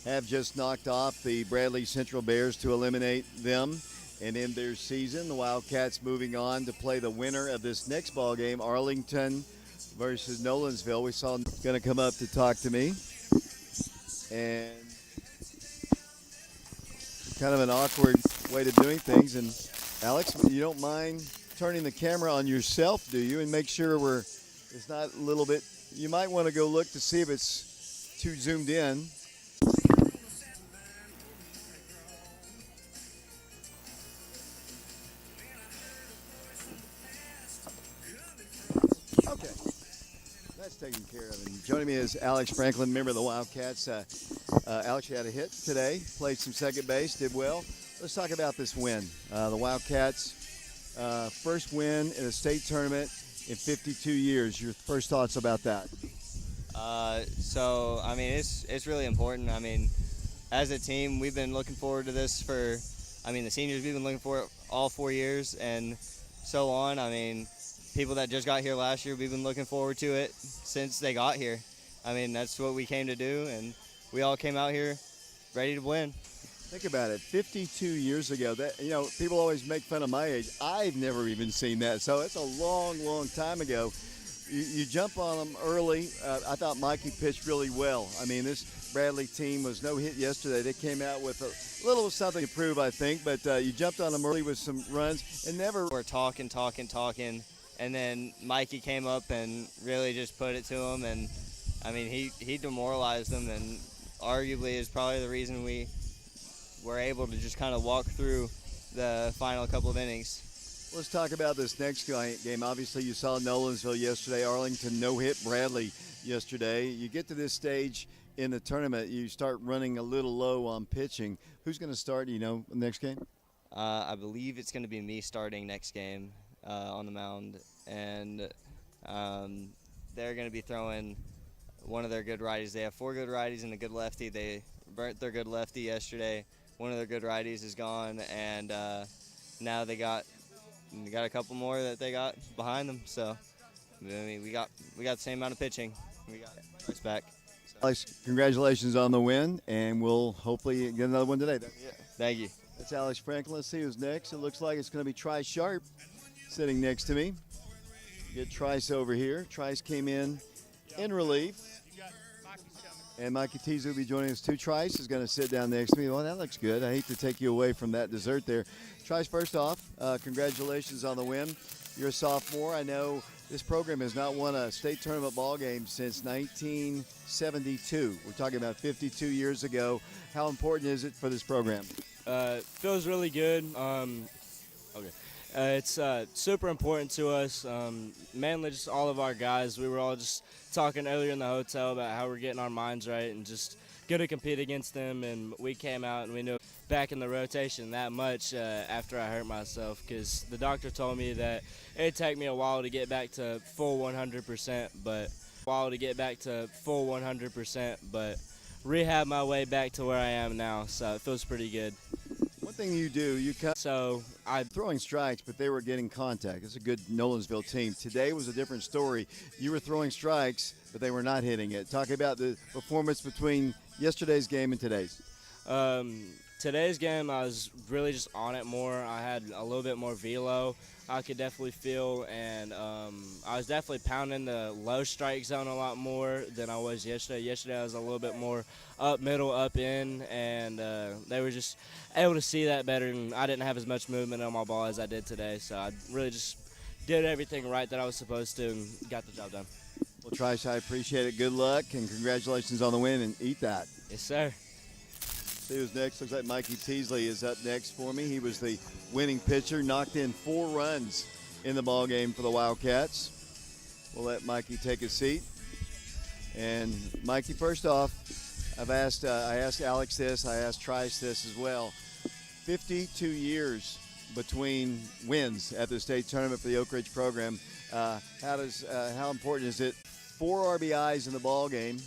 have just knocked off the Bradley Central Bears to eliminate them and end their season. The Wildcats moving on to play the winner of this next ball game, Arlington versus Nolensville. We saw him going to come up to talk to me, and kind of an awkward way to doing things. And Alex, you don't mind turning the camera on yourself, do you? And make sure it's not a little bit, you might want to go look to see if it's too zoomed in. Okay, that's taken care of. And joining me is Alex Franklin, member of the Wildcats. Alex, you had a hit today, played some second base, did well. Let's talk about this win. The Wildcats, first win in a state tournament in 52 years. Your first thoughts about that?
So, I mean, it's really important. I mean, as a team, we've been looking forward to this for, I mean, the seniors, we've been looking for it all 4 years and so on. I mean, people that just got here last year, we've been looking forward to it since they got here. I mean, that's what we came to do, and we all came out here ready to win.
Think about it, 52 years ago. That, you know, people always make fun of my age. I've never even seen that, so it's a long, long time ago. You jump on them early. I thought Mikey pitched really well. I mean, this Bradley team was no hit yesterday. They came out with a little something to prove, I think, but you jumped on them early with some runs and never.
We're talking, and then Mikey came up and really just put it to him, and, I mean, he demoralized them, and arguably is probably the reason we were able to just kind of walk through the final couple of innings.
Let's talk about this next game. Obviously, you saw Nolensville yesterday. Arlington no-hit Bradley yesterday. You get to this stage in the tournament, you start running a little low on pitching. Who's going to start, next game?
I believe it's going to be me starting next game on the mound, and they're going to be throwing one of their good righties. They have 4 good righties and a good lefty. They burnt their good lefty yesterday. One of their good righties is gone, and now they got a couple more that they got behind them. So I mean, we got the same amount of pitching. We got Bryce back. So,
Alex, congratulations on the win, and we'll hopefully get another one today.
yeah, thank you.
That's Alex Franklin. Let's see who's next. It looks like it's going to be Trice Sharp sitting next to me. Get Trice over here. Trice came in relief. And Mikey Teasley will be joining us too. Trice is going to sit down next to me. Well, that looks good. I hate to take you away from that dessert there. Trice, first off, congratulations on the win. You're a sophomore. I know this program has not won a state tournament ball game since 1972. We're talking about 52 years ago. How important is it for this program?
Feels really good. It's super important to us. Mainly just all of our guys. We were all just talking earlier in the hotel about how we're getting our minds right and just good to compete against them. And we came out and we knew back in the rotation that much after I hurt myself, because the doctor told me that it'd take me a while to get back to full 100%, but rehab my way back to where I am now. So it feels pretty good.
One thing you do, you cut.
So I
Throwing strikes, but they were getting contact. It's a good Nolensville team. Today was a different story. You were throwing strikes, but they were not hitting it. Talk about the performance between yesterday's game and today's.
Today's game, I was really just on it more. I had a little bit more velo I could definitely feel, and I was definitely pounding the low strike zone a lot more than I was yesterday. Yesterday I was a little bit more up middle, up in, and they were just able to see that better, and I didn't have as much movement on my ball as I did today, so I really just did everything right that I was supposed to and got the job done.
Well, Trice, I appreciate it. Good luck, and congratulations on the win, and eat that.
Yes, sir.
See who's next. Looks like Mikey Teasley is up next for me. He was the winning pitcher, knocked in 4 runs in the ball game for the Wildcats. We'll let Mikey take a seat. And Mikey, first off, I asked Alex this, I asked Trice this as well. 52 years between wins at the state tournament for the Oak Ridge program. How important is it? 4 RBIs in the ball game.